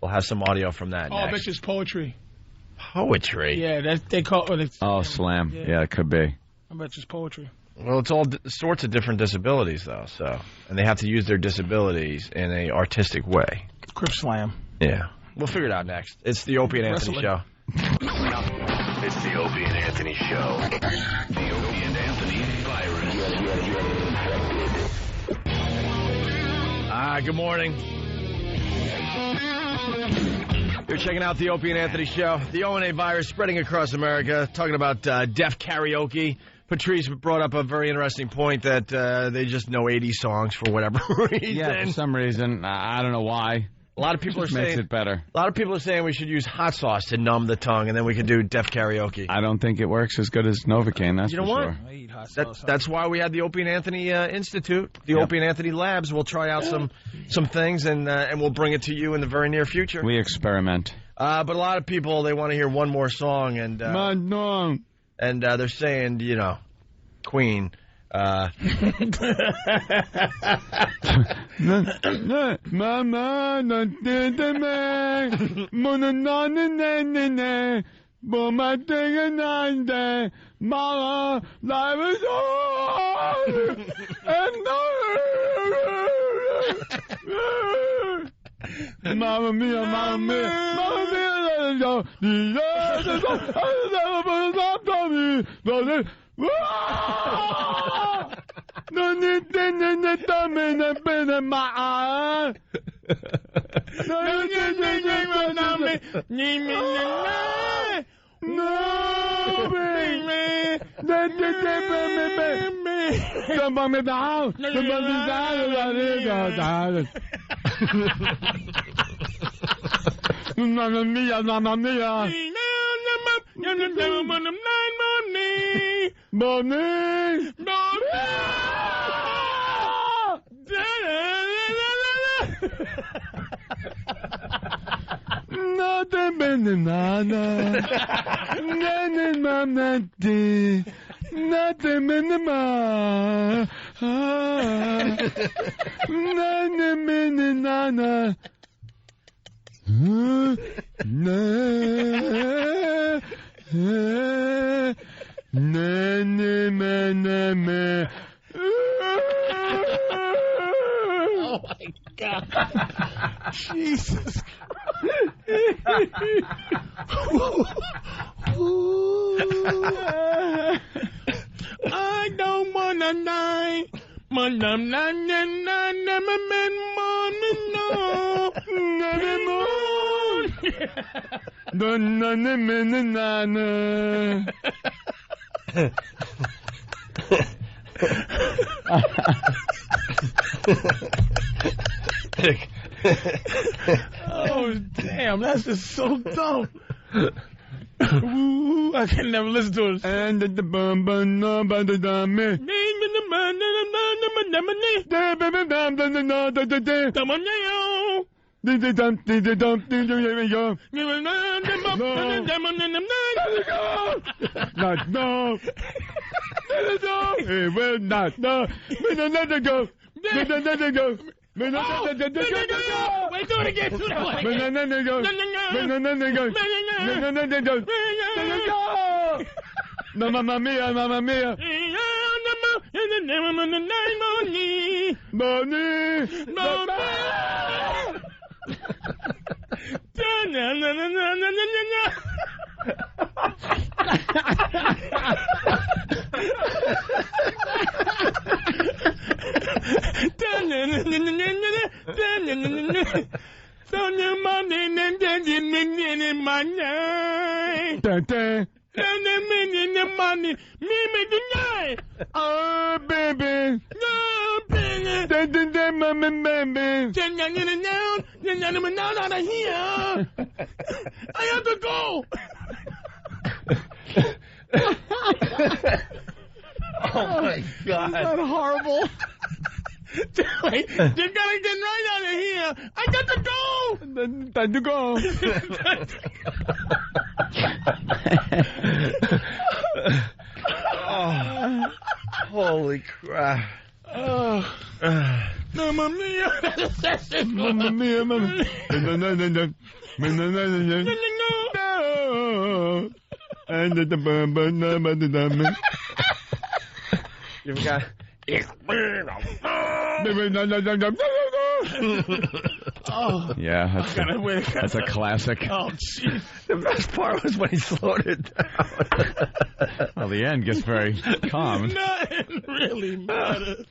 We'll have some audio from that next. I bet it's poetry. Poetry? Yeah, they call it. Slam. Yeah, it could be. I bet it's poetry. Well, it's all sorts of different disabilities, though, and they have to use their disabilities in a artistic way. Crip Slam. Yeah. We'll figure it out next. It's the Opie and Anthony Show. It's the Opie and Anthony Show. The Opie and Anthony virus. Good morning. You're checking out the Opie and Anthony Show. The O&A virus spreading across America. Talking about deaf karaoke. Patrice brought up a very interesting point that they just know 80 songs for whatever reason. Yeah, for some reason. I don't know why. A lot of people are saying makes it better. A lot of people are saying we should use hot sauce to numb the tongue, and then we can do deaf karaoke. I don't think it works as good as Novocaine. That's you know for what? sure. I eat hot sauce. That's why we had the Opie and Anthony Institute, the Opie and Anthony Labs. We'll try out some things, and we'll bring it to you in the very near future. We experiment. But a lot of people, they want to hear one more song, and they're saying, Queen. Mamma mia, mamma mia, mamma mia, Mamma mia, mamma mia. Nothing but the nana. Nothing but nothing. Nothing but the ma. Nothing but the nana. Oh my God. Jesus I don't wanna die. Oh, damn, that's just so dumb. Ooh, I can never listen to it. And the bum bum no but the dumb Wait, do it again. Do that one. Mamma mia, mamma mia. Oh, baby. No, baby. Out of here. I have to go. Oh, my God. Isn't that horrible? Wait, you gotta get right out of here. I got to go. Time to go. Oh, holy crap. Mamma mia. Mamma mia, mamma mia. You've got... Oh, yeah, that's a classic. Oh, jeez. The best part was when he slowed it down. Well, the end gets very calm. Nothing really matters.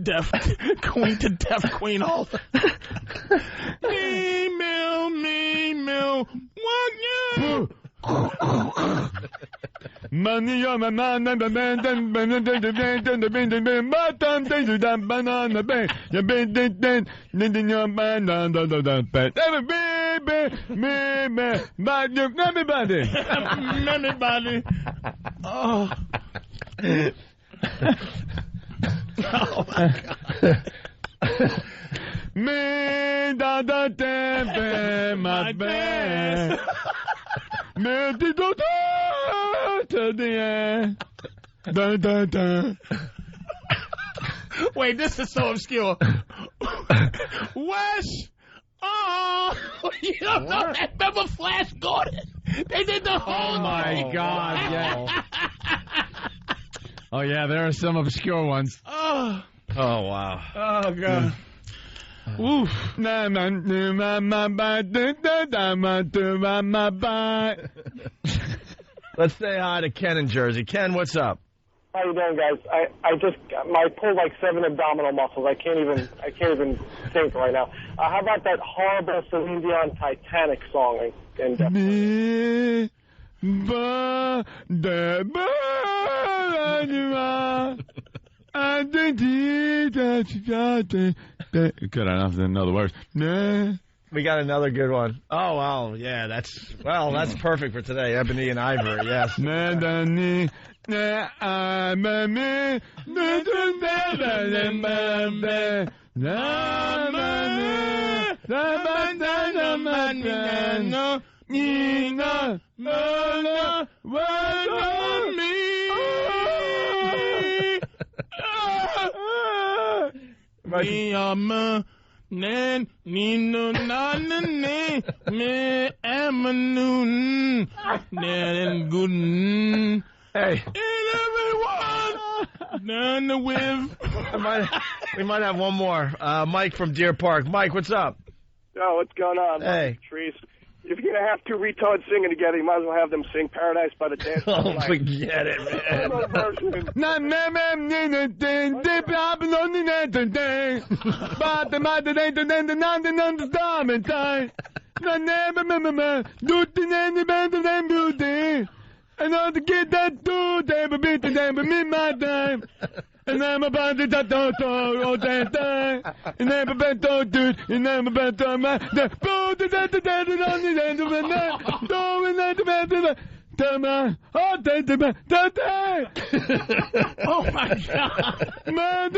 Deaf Queen to Deaf Queen Hall. What Money on my mind and the band and the banana band. You been in your mind and the bed. Baby, but you everybody. Everybody. Oh. Oh my God. Me da tempe my best. Me di do to the end. Da da da. Wait, this is so obscure. Wes. Oh, you don't know that? Remember Flash Gordon? They did the whole. Oh my God! Yeah. Oh yeah, there are some obscure ones. Oh. Oh wow. Oh God. Oof. Let's say hi to Ken in Jersey. Ken, what's up? How you doing, guys? I just I pulled like 7 abdominal muscles. I can't even think right now. How about that horrible Celine Dion Titanic song? Good enough to know the words. We got another good one. Oh, well, yeah, that's perfect for today. Ebony and Ivory, yes. Nan nino nanane me amanun nan good. Hey, everyone, none with. We might have one more. Mike from Deer Park. Mike, what's up? Yo, what's going on? Hey, Patrice. If you're going to have two retards singing together, you might as well have them sing Paradise by the Dance. Oh, forget it, man. And I'll get that dude, they will beat them in my time. And I'm about to that all that time. And I'm about to dude, and I'm about to my the boat that on the end of the night. Don't let the man Oh my God! Man,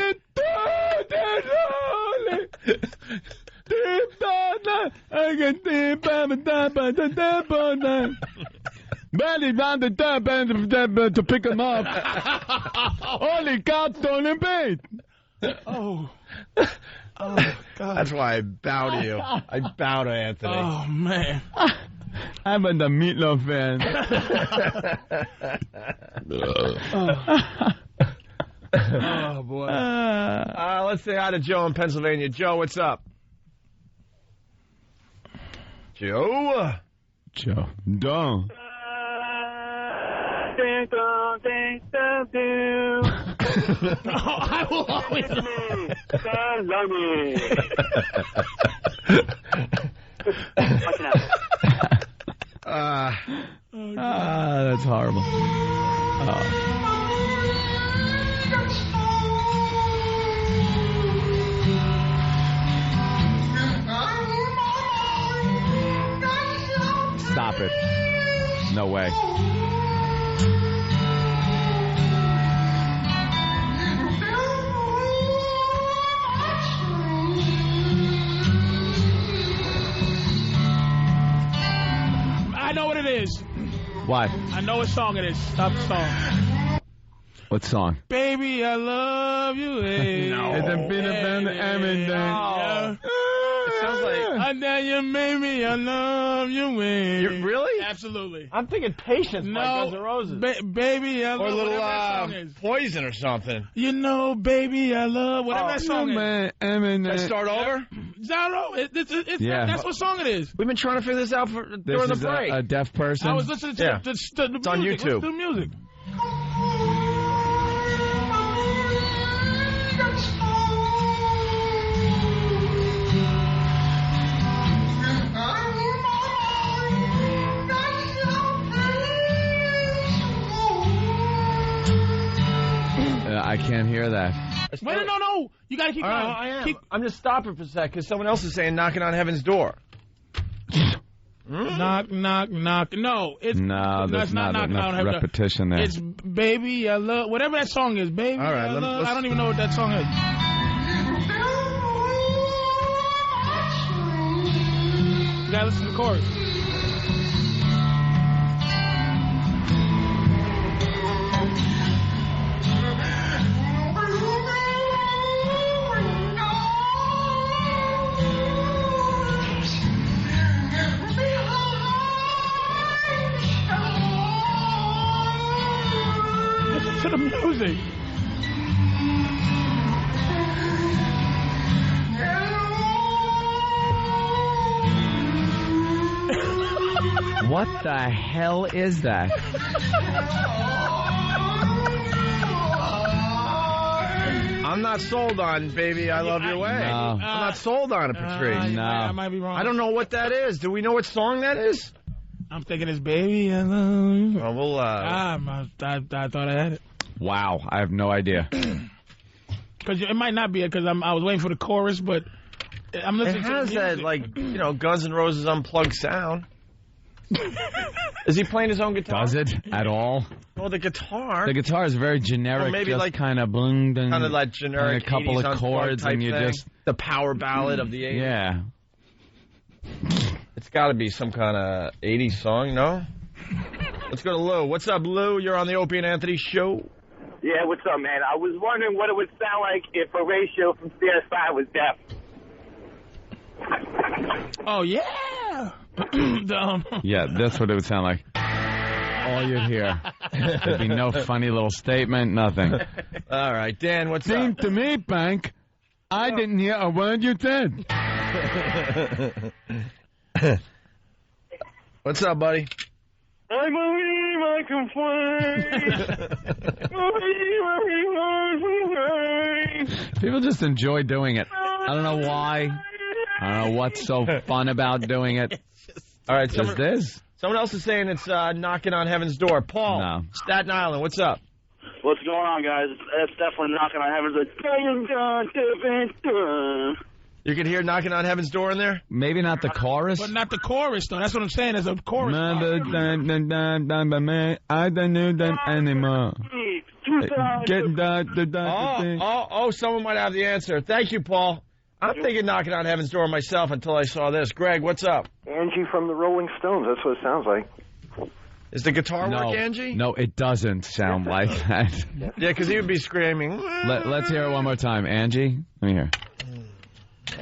I get the Belly down the tub to pick him up. Only God stolen bait. Oh, God. That's why I bow to you. I bow to Anthony. Oh, man. I'm a Meatloaf fan. Oh, boy. Let's say hi to Joe in Pennsylvania. Joe, what's up? Joe? Joe. Don't. I will always that's horrible. Stop it. No way. I know what it is. What? I know what song it is. Stop the song. What song? Baby, I love you. Hey. No. It's a bit of everything. It sounds like... I know you made me, I love you. Really? Absolutely. I'm thinking Patience by Guns N' Roses. Baby, I love... Or a little song is. Poison or something. You know, baby, I love... Whatever that song is. Can I start over? It's Yeah. that's what song it is. We've been trying to figure this out during the break. A deaf person? I was listening to the It's music. on YouTube. Listen to the music. I can't hear that. Wait, no. You got to keep going. I am. I'm just stopping for a sec because someone else is saying knocking on heaven's door. Knock, knock, knock. No, it's there's not knocking enough on heaven's door. repetition there. It's Baby, I love... Whatever that song is. Baby, all right, I love... I don't even know what that song is. You got to listen to the chorus. To the music. What the hell is that? I'm not sold on Baby, I Love Your Way. No. I'm not sold on it, Patrice. No. I might be wrong. I don't know what that is. Do we know what song that is? I'm thinking it's Baby, I love you. Well, we'll... I thought I had it. Wow, I have no idea. Because it might not be it, because I was waiting for the chorus, but I'm listening It to has the that, music. like, you know, Guns N' Roses unplugged sound. Is he playing his own guitar? Does it at all? Well, the guitar. The guitar is very generic, Or maybe just like kind of bling, ding, kind of like generic a couple 80s of chords, type and you thing. just the power ballad of the 80s. yeah. It's got to be some kind of 80s song, no? Let's go to Lou. What's up, Lou? You're on the Opie and Anthony show. Yeah, what's up, man? I was wondering what it would sound like if Horatio from CSI was deaf. Oh, yeah. Yeah, that's what it would sound like. All you'd hear. There'd be no funny little statement, nothing. All right, Dan, what's Seemed up? to me, Bank, I didn't hear a word you said. What's up, buddy? I believe I can fly. People just enjoy doing it. I don't know why. I don't know what's so fun about doing it. All right, Just this. someone else is saying it's knocking on heaven's door. Paul, No. Staten Island, what's up? What's going on, guys? That's definitely knocking on heaven's door. You can hear knocking on heaven's door in there? Maybe not the chorus. But not the chorus, though. That's what I'm saying. There's a chorus. I don't know that anymore. Oh, someone might have the answer. Thank you, Paul. I'm thinking knocking on heaven's door myself until I saw this. Greg, what's up? Angie from the Rolling Stones. That's what it sounds like. Is the guitar work, Angie? No, it doesn't sound like that. Yeah, because he would be screaming. Let's hear it one more time. Angie, let me hear.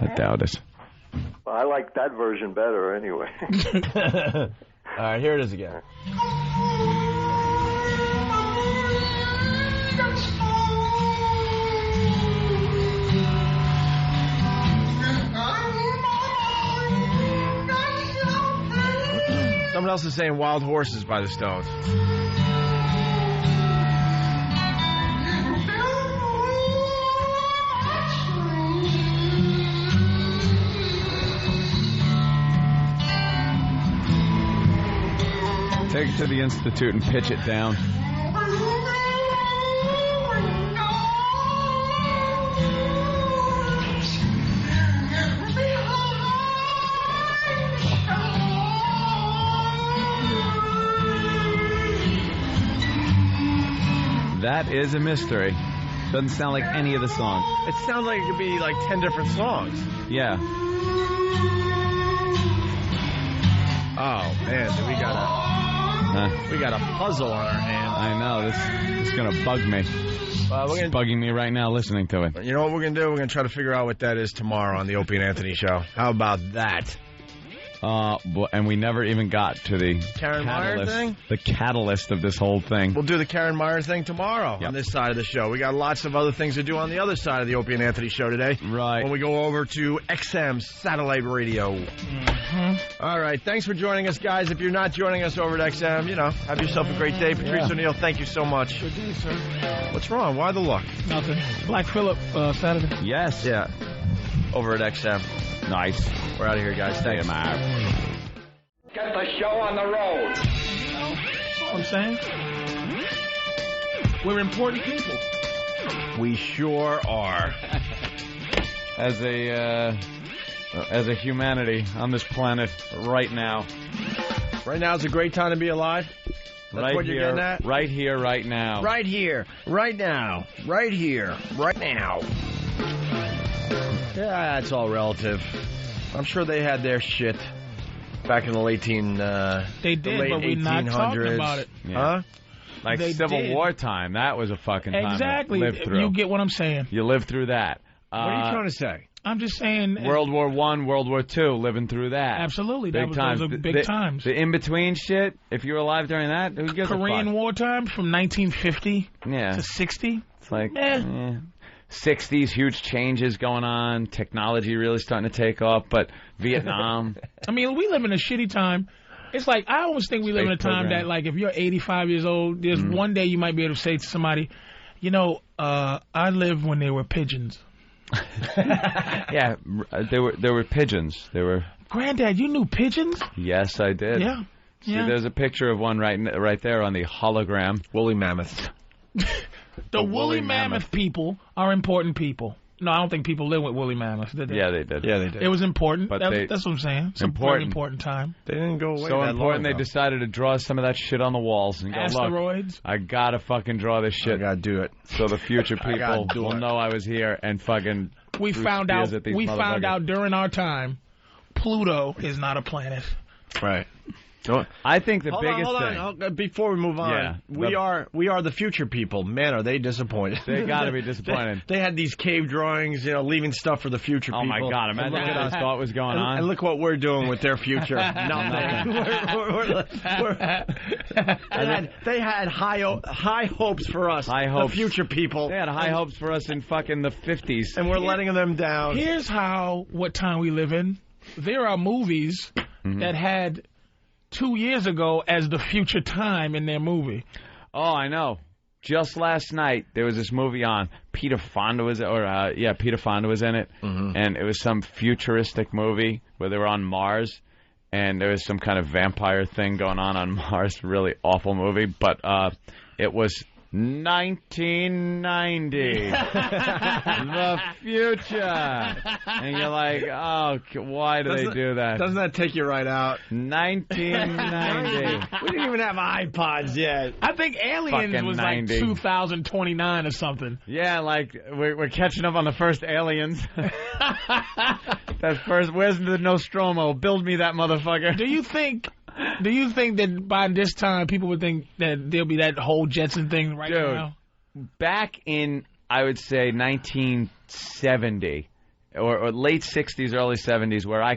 I doubt it. Well, I like that version better anyway. All right, here it is again. Someone else is saying Wild Horses by the Stones. Take it to the Institute and pitch it down. That is a mystery. Doesn't sound like any of the songs. It sounds like it could be like 10 different songs. Yeah. Oh, man, we got a puzzle on our hands. I know. This is going to bug me. It's bugging me right now listening to it. You know what we're going to do? We're going to try to figure out what that is tomorrow on the Opie and Anthony show. How about that? And we never even got to the Karen Meyer thing? The catalyst of this whole thing. We'll do the Karen Meyer thing tomorrow on this side of the show. We got lots of other things to do on the other side of the Opie and Anthony show today. Right. When we go over to XM Satellite Radio. Mm-hmm. All right. Thanks for joining us, guys. If you're not joining us over at XM, you know, have yourself a great day. Patrice O'Neill, thank you so much. Good day, sir. What's wrong? Why the look? Nothing. Black Phillip, Saturday. Yes. Yeah. Over at XM. Nice. We're out of here, guys. Thanks. Get the show on the road. What I'm saying? We're important people. We sure are. As a humanity on this planet right now. Right now is a great time to be alive. That's right what you're here, getting at? Right here, right now. Right here, right now, right here, right now. Yeah, it's all relative. I'm sure they had their shit back in the late They did, late but we're not 1800s. talking about it. Yeah. Huh? Like They Civil did. War time. That was a fucking time Exactly. to live through. You get what I'm saying. You lived through that. What are you trying to say? I'm just saying. World War I, World War II, living through that. Absolutely. Big Those times. are big times. The in-between shit, if you were alive during that, who gives a Korean fuck? War time from 1950 Yeah. to 60. It's like, 60s, huge changes going on, technology really starting to take off, but Vietnam. I mean, we live in a shitty time. It's like, I always think we live in a Space time program. that, like, if you're 85 years old, there's one day you might be able to say to somebody, you know, I lived when there were pigeons. Yeah, there were pigeons. There were. Granddad, you knew pigeons? Yes, I did. Yeah. See, Yeah. there's a picture of one right there on the hologram. Woolly mammoth. The woolly mammoth people are important people. No, I don't think people live with woolly mammoths, did they? Yeah, they did. Yeah, they did. It was important. But That's what I'm saying. It's a very important time. They didn't go away So that important long ago. they decided to draw some of that shit on the walls and go, Asteroids. look, I gotta fucking draw this shit. I gotta do it. So the future people do will it. know I was here and fucking We found out during our time Pluto is not a planet. Right. I think the hold biggest on, thing. before we move on, we are the future people. Man, are they disappointed? They got to be disappointed. They had these cave drawings, leaving stuff for the future people. Oh my God! Imagine what they thought was going on. And look what we're doing with their future. Nothing. They had high hopes for us. High hopes. The future people. They had high hopes for us in fucking the 50s, and we're letting them down. Here's what time we live in. There are movies that had 2 years ago as the future time in their movie. Oh, I know. Just last night, there was this movie on. Peter Fonda was in it. And it was some futuristic movie where they were on Mars, and there was some kind of vampire thing going on Mars. Really awful movie, but it was 1990. The future. And you're like, oh, why do they do that? Doesn't that take you right out? 1990. We didn't even have iPods yet. I think Aliens Fucking was 90. like 2029 or something. Yeah, like we're catching up on the first Aliens. That first, where's the Nostromo? Build me that motherfucker. Do you think that by this time people would think that there'll be that whole Jetson thing right now? Back in, I would say, 1970 or late 60s, early 70s, where I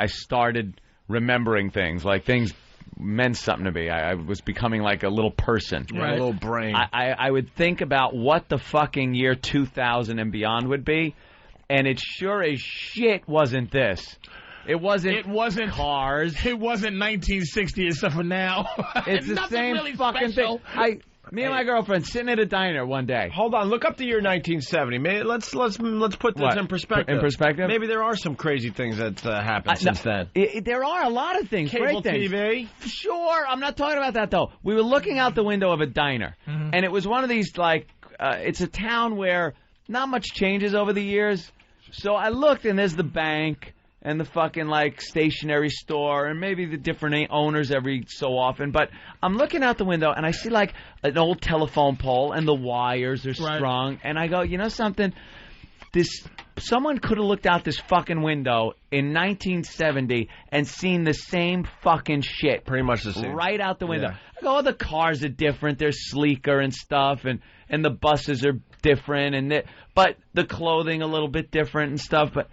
started remembering things, like things meant something to me. I was becoming like a little person. Right. A little brain. I would think about what the fucking year 2000 and beyond would be, and it sure as shit wasn't this. It wasn't cars. It wasn't 1960 except for now. It's the same really fucking special. thing. Me and my girlfriend sitting at a diner one day. Hold on, look up the year 1970. Maybe let's put this in perspective. In perspective? Maybe there are some crazy things that happened since then. There are a lot of things. Cable great things. TV. Sure, I'm not talking about that though. We were looking out the window of a diner, and it was one of these it's a town where not much changes over the years. So I looked, and there's the bank. And the fucking, stationery store, and maybe the different owners every so often. But I'm looking out the window, and I see, an old telephone pole, and the wires are strung. And I go, you know something? Someone could have looked out this fucking window in 1970 and seen the same fucking shit. Pretty much the same. Right out the window. Yeah. I go, the cars are different. They're sleeker and stuff, and the buses are different, but the clothing a little bit different and stuff, but...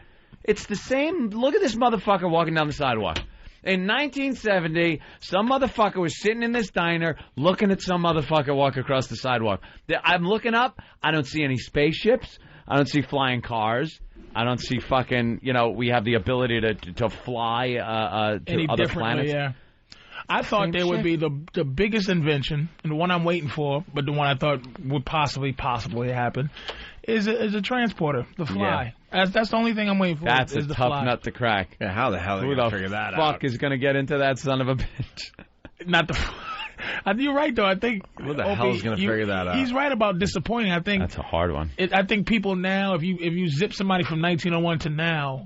It's the same. Look at this motherfucker walking down the sidewalk. In 1970, some motherfucker was sitting in this diner looking at some motherfucker walk across the sidewalk. I'm looking up. I don't see any spaceships. I don't see flying cars. I don't see fucking, we have the ability to fly to other planets. Yeah. I thought there would be the biggest invention, and the one I'm waiting for, but the one I thought would possibly happen, is a transporter, the fly. Yeah. That's the only thing I'm waiting for. That's is a the tough fly. nut to crack. Yeah, how the hell are you going to figure that out? Who the fuck is going to get into that son of a bitch? Not the... You're right, though. I think... Who the hell is going to figure that out? He's right about disappointing. I think... That's a hard one. I think people now, if you zip somebody from 1901 to now...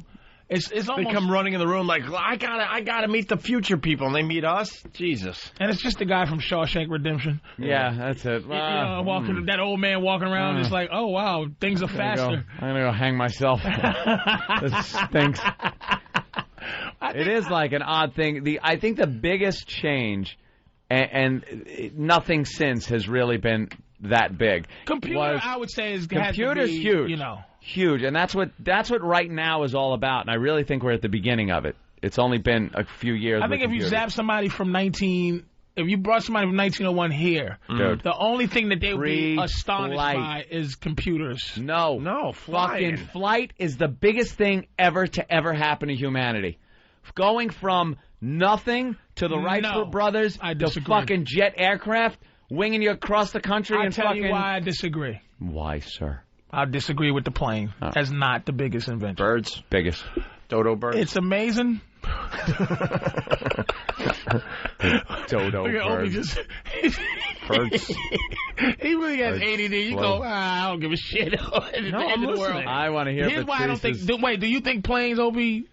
It's almost... They come running in the room like, I gotta meet the future people, and they meet us? Jesus. And it's just the guy from Shawshank Redemption. Yeah, that's it. That old man walking around, it's like, oh, wow, things are faster. I'm going to go hang myself. This stinks. It is like an odd thing. I think the biggest change, and nothing since has really been that big. Computer, I would say, computer's huge. Huge, and that's what right now is all about, and I really think we're at the beginning of it. It's only been a few years. I think if you zap somebody from if you brought somebody from 1901 here, dude, the only thing that they would be astonished by is computers. No, flying. Fucking flight is the biggest thing ever to ever happen to humanity. Going from nothing to the Wright brothers to fucking jet aircraft, winging you across the country. I'll tell you why I disagree. Why, sir? I disagree with the plane. That's not the biggest invention. Birds? Biggest. Dodo birds? It's amazing. Dodo Look at Opie bird. just Hurts. He really has ADD. You go, I don't give a shit. No, I'm listening. I want to hear Here's why I don't think. Patrice's Wait, do you think planes, Opie,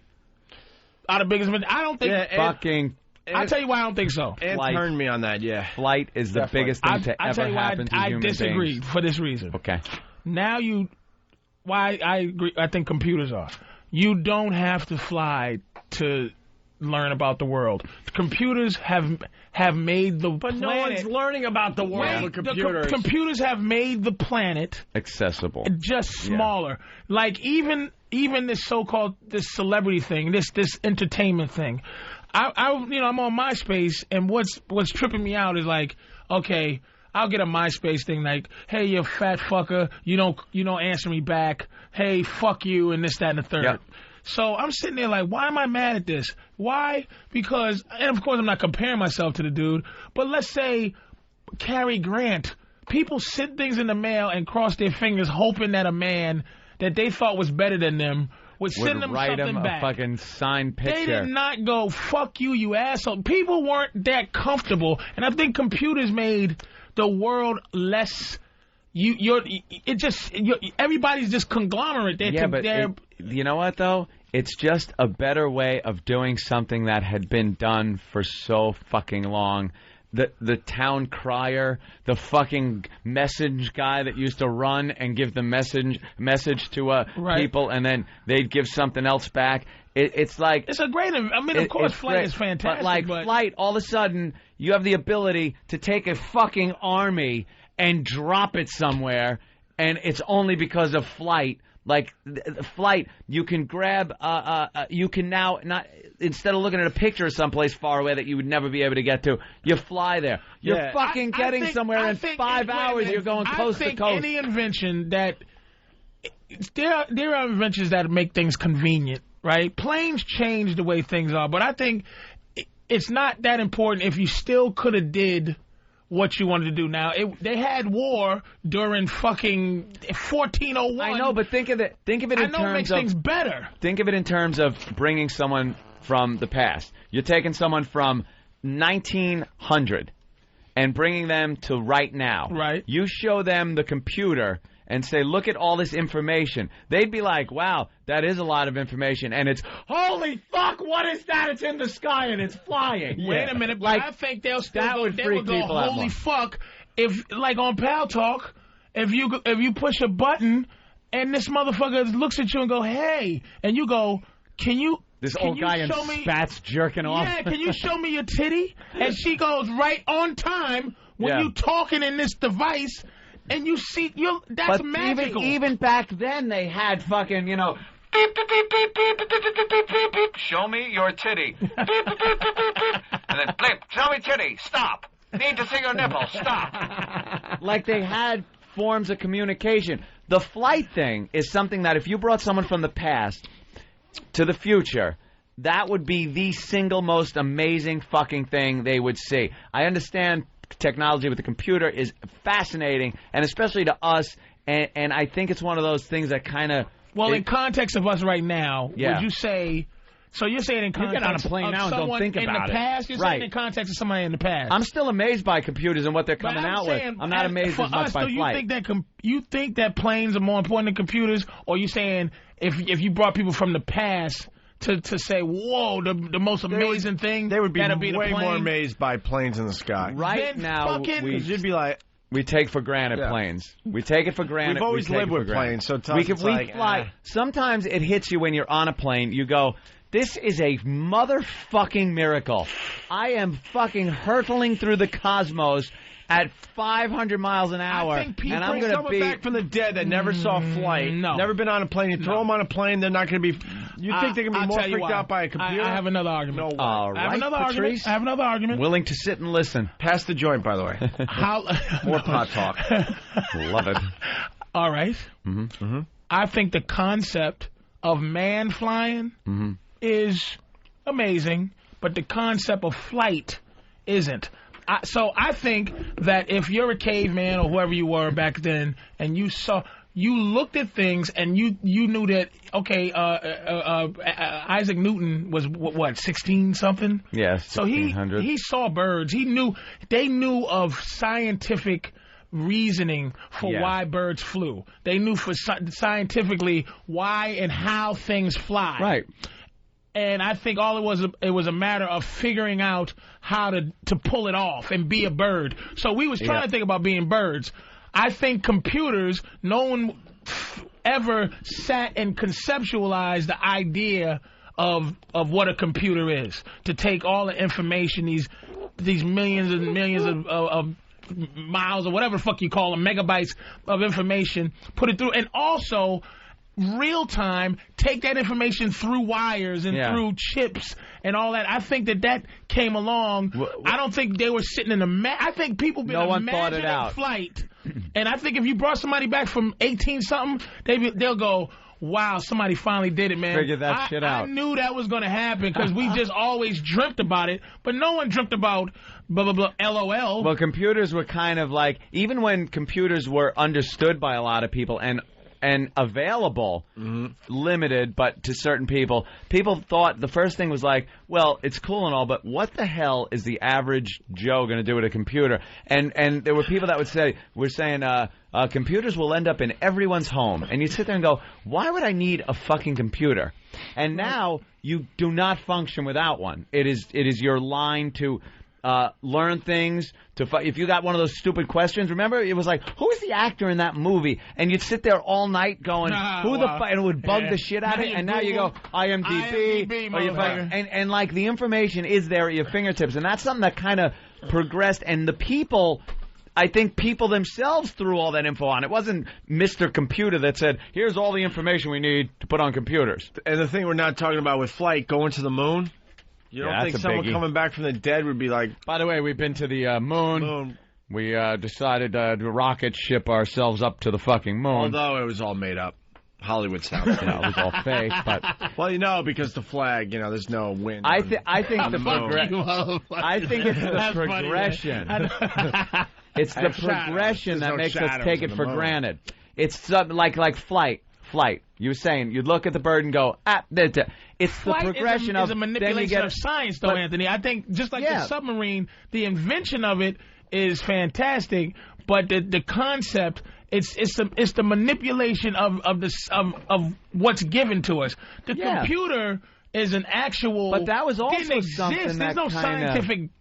are the biggest? I don't think. fucking. I'll tell you why I don't think so. Ant turned me on that, yeah. Flight is the biggest thing to I'll ever tell you why happen to I human disagree beings. for this reason. Okay. Now why I agree. I think computers are. You don't have to fly to learn about the world. Computers have made the But planet. no one's learning about the world with computers. Computers have made the planet accessible, just smaller. Like even this so-called this celebrity thing, this entertainment thing. I'm on MySpace, and what's tripping me out is like, okay, I'll get a MySpace thing like, hey, you fat fucker, you don't answer me back. Hey, fuck you, and this, that, and the third. Yep. So I'm sitting there like, why am I mad at this? Why? Because, and of course I'm not comparing myself to the dude, but let's say Cary Grant. People send things in the mail and cross their fingers hoping that a man that they thought was better than them would send them write something him back. a fucking signed picture. They did not go, fuck you, you asshole. People weren't that comfortable, and I think computers made the world less. Everybody's just conglomerate. You know what though? It's just a better way of doing something that had been done for so fucking long. The town crier, the fucking message guy that used to run and give the message to people, and then they'd give something else back. It's like it's a great. I mean, of course, Flight is fantastic, but Flight, all of a sudden, you have the ability to take a fucking army and drop it somewhere, and it's only because of Flight. Like Flight, you can grab. You can now not instead of looking at a picture of someplace far away that you would never be able to get to. You fly there. You're fucking getting somewhere in 5 hours. You're going coast to coast. Any invention that there are inventions that make things convenient, right? Planes change the way things are, but I think it's not that important if you still could have did what you wanted to do. Now, they had war during fucking 1401. I know, but think of it in terms of... it makes things better. Think of it in terms of bringing someone from the past. You're taking someone from 1900 and bringing them to right now. Right. You show them the computer and say, look at all this information. They'd be like, wow, that is a lot of information. And it's, holy fuck, what is that? It's in the sky and it's flying. Wait a minute, but I think they'll still go, holy fuck, if, like on Pal Talk, if you push a button and this motherfucker looks at you and go, hey, and you go, This old guy in spats jerking off. Yeah, can you show me your titty? And she goes right on time when you talking in this device. And you see, that's magical. Even back then, they had fucking, beep, beep, beep, beep, beep, beep, beep, beep, beep, beep. Show me your titty. Beep, beep, beep, beep, beep. And then blip, show me titty. Stop. Need to see your nipple. Stop. Like they had forms of communication. The Flight thing is something that if you brought someone from the past to the future, that would be the single most amazing fucking thing they would see. I understand technology with the computer is fascinating, and especially to us, and I think it's one of those things that kind of... Well, in context of us right now, would you say... So you're saying in context you get on a plane now and don't think about it. in the past? You're saying in context of somebody in the past? I'm still amazed by computers and what they're coming out with. I'm not amazed as much by Flight. You think that planes are more important than computers, or you saying if you brought people from the past... To say, whoa, the most amazing thing, they would be the way plane. more amazed by planes in the sky. Right now, you'd be like, we take for granted planes. We take it for granted. We've always lived with planes, so we fly. Sometimes it hits you when you're on a plane. You go, this is a motherfucking miracle. I am fucking hurtling through the cosmos at 500 miles an hour, and I'm going to be back from the dead that never saw Flight, never been on a plane. You throw them on a plane, they're not going to be. You think they're going to be more freaked out by a computer? I have another argument. No way. All right, I have another argument. Willing to sit and listen. Pass the joint, by the way. More pot talk. Love it. All right. I think the concept of man flying is amazing, but the concept of flight isn't. So I think that if you're a caveman or whoever you were back then, and you looked at things and you knew that, okay, Isaac Newton was what 16 something. Yes. So he saw birds. They knew of scientific reasoning for why birds flew. They knew scientifically why and how things fly. Right. And I think it was a matter of figuring out how to pull it off and be a bird. So we was trying to think about being birds. I think computers, no one ever sat and conceptualized the idea of what a computer is. To take all the information, these millions and millions of miles or whatever the fuck you call them, megabytes of information, put it through, and also real time take that information through wires and through chips and all that. I think that came along. I don't think they were sitting in I think people been imagining flight, and I think if you brought somebody back from 18 something, they'll go, wow, somebody finally did it, man. Figured that shit out. I knew that was going to happen because we just always dreamt about it, but no one dreamt about blah, blah, blah, LOL. Well, computers were kind of like, even when computers were understood by a lot of people and available, limited, but to certain people thought the first thing was like, well, it's cool and all, but what the hell is the average Joe going to do with a computer? And there were people that would say, we're saying, computers will end up in everyone's home. And you sit there and go, why would I need a fucking computer? And now you do not function without one. It is your line to learn things. If you got one of those stupid questions, remember it was like, who is the actor in that movie? And you'd sit there all night going, who the fuck? And it would bug the shit out of you. And now you go, IMDb or you and like the information is there at your fingertips. And that's something that kind of progressed. And the people, I think people themselves threw all that info on. It wasn't Mr. Computer that said, here's all the information we need to put on computers. And the thing we're not talking about with flight, going to the moon. You don't think someone coming back from the dead would be like... By the way, we've been to the moon. We decided to rocket ship ourselves up to the fucking moon. Although it was all made up. Hollywood sounds it was all fake, but... Well, because the flag, there's no wind. I think it's the progression. It's the progression that makes us take it for granted. It's something like flight. You were saying, you'd look at the bird and go, it's flight the progression is a manipulation of science, though, Anthony. I think just like the submarine, the invention of it is fantastic, but the concept, it's the manipulation of what's given to us. The computer is an actual. But that was also didn't exist. something There's that no scientific.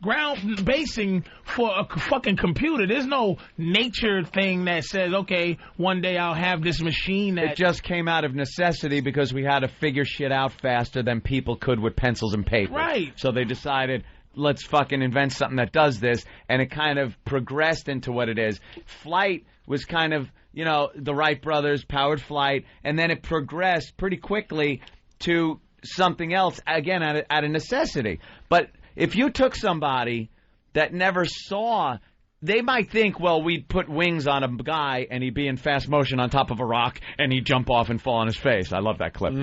Ground basing for a fucking computer. There's no nature thing that says, okay, one day I'll have this machine that... It just came out of necessity because we had to figure shit out faster than people could with pencils and paper. Right. So they decided, let's fucking invent something that does this, and it kind of progressed into what it is. Flight was kind of, the Wright brothers, powered flight, and then it progressed pretty quickly to something else, again, out of necessity. But if you took somebody that never saw, they might think, well, we'd put wings on a guy and he'd be in fast motion on top of a rock and he'd jump off and fall on his face. I love that clip.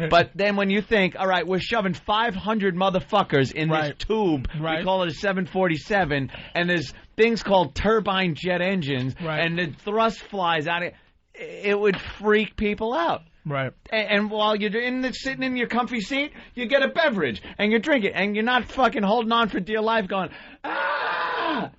But then when you think, all right, we're shoving 500 motherfuckers in this tube, we call it a 747, and there's things called turbine jet engines, and the thrust flies out, it would freak people out. Right. And while you're sitting in your comfy seat, you get a beverage, and you drink it, and you're not fucking holding on for dear life going,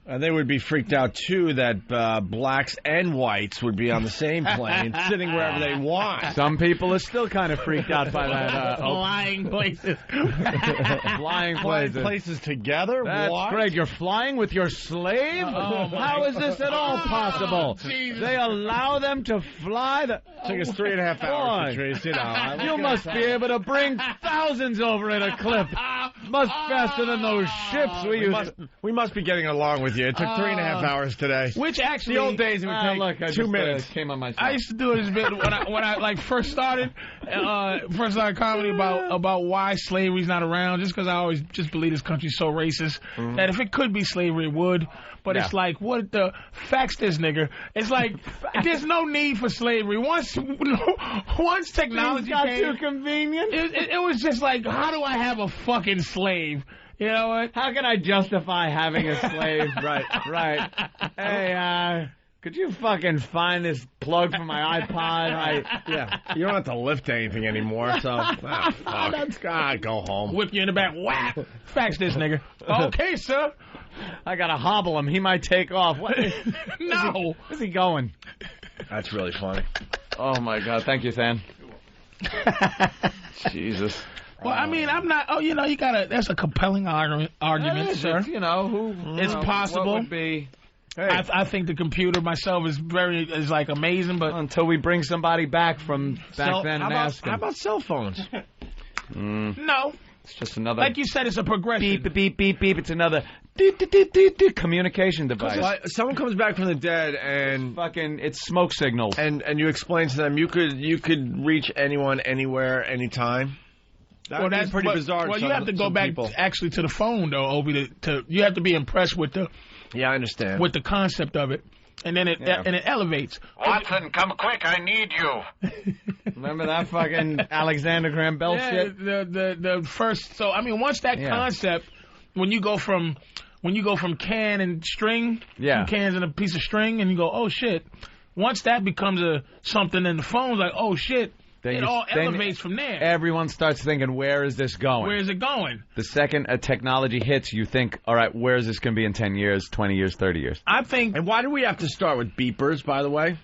And they would be freaked out, too, that blacks and whites would be on the same plane, sitting wherever they want. Some people are still kind of freaked out by that. Flying places. Flying places together? That's what? great. You're flying with your slave? How is this at all possible? They allow them to fly? Took us 3.5 hours, Patrice. You must be able to bring thousands over in a clip. Much faster than those ships we must be getting along with you. It took 3.5 hours today. Which actually, the old days it would take 2 minutes. Came on my side. I used to do this bit when I first started comedy about why slavery's not around. Just because I always just believe this country's so racist that if it could be slavery, it would. But it's like, what the fax this nigga? It's like there's no need for slavery. Once technology got came, too convenient. It was just like, how do I have a fucking slave? You know what? How can I justify having a slave? Right. Hey, could you fucking find this plug for my iPod? Yeah. You don't have to lift anything anymore, so God, go home. Whip you in the back. Whack. Fax this nigga. Okay, sir. I gotta hobble him. He might take off. What? No. Where's he going? That's really funny. Oh my God! Thank you, Than. Jesus. Well, I mean, I'm not. Oh, you know, you gotta. That's a compelling argument, sir. You know It's possible. What would be? Hey. I think the computer myself is like amazing, but until we bring somebody back from back then and ask them. How about cell phones? No. It's just another. Like you said, it's a progression. Beep, beep, beep, beep. It's another communication device. Someone comes back from the dead and it's smoke signals. And you explain to them you could reach anyone, anywhere, anytime. That's pretty bizarre. Well, you have to go back actually to the phone though, Opie. You have to be impressed with the. Yeah, I understand. With the concept of it, and then it elevates. Watson, come quick! I need you. Remember that fucking Alexander Graham Bell shit? The first. So I mean, once that concept, when you go from can and string, two cans and a piece of string, and you go, oh shit. Once that becomes something in the phone, like oh shit. Then it all elevates from there. Everyone starts thinking, where is this going? Where is it going? The second a technology hits, you think, all right, where is this going to be in 10 years, 20 years, 30 years? I think... And why do we have to start with beepers, by the way?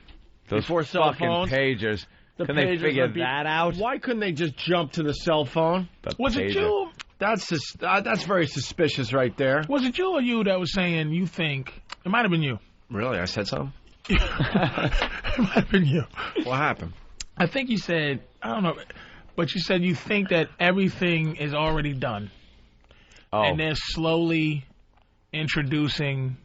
Those before cell fucking phones? Pagers. Can they figure that out? Why couldn't they just jump to the cell phone? Was it you? That's very suspicious right there. Was it you or you that was saying you think... It might have been you. Really? I said something? It might have been you. What happened? I think you said, I don't know, but you said you think that everything is already done. Oh. And they're slowly introducing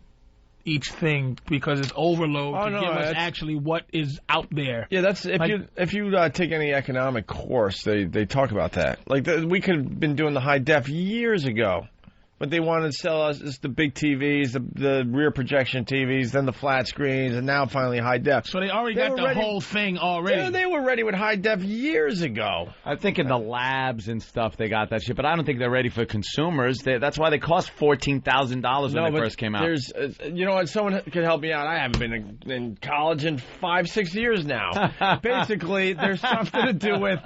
each thing because it's overload to give us actually what is out there. Yeah, that's if you take any economic course, they talk about that. Like we could have been doing the high def years ago. But they wanted to sell us the big TVs, the rear projection TVs, then the flat screens, and now finally high def. So they already got the whole thing already. Yeah, they were ready with high def years ago. I think in the labs and stuff they got that shit, but I don't think they're ready for consumers. That's why they cost $14,000 when they first came out. There's, you know what? Someone can help me out. I haven't been in college in 5-6 years now. Basically, there's something to do with.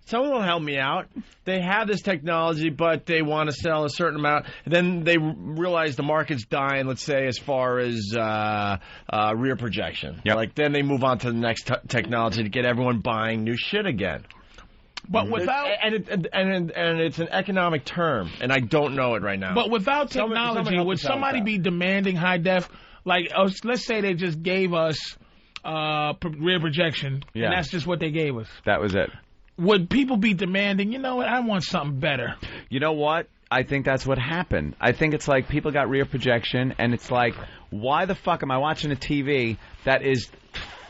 Someone will help me out. They have this technology, but they want to sell a certain amount. Then they realize the market's dying, let's say, as far as rear projection. Yep. Like, then they move on to the next technology to get everyone buying new shit again. But without... And it's an economic term, and I don't know it right now. But without technology, would somebody be demanding high def? Like, let's say they just gave us rear projection, and that's just what they gave us. That was it. Would people be demanding, you know what, I want something better? You know what? I think that's what happened. I think it's like people got rear projection, and it's like, why the fuck am I watching a TV that is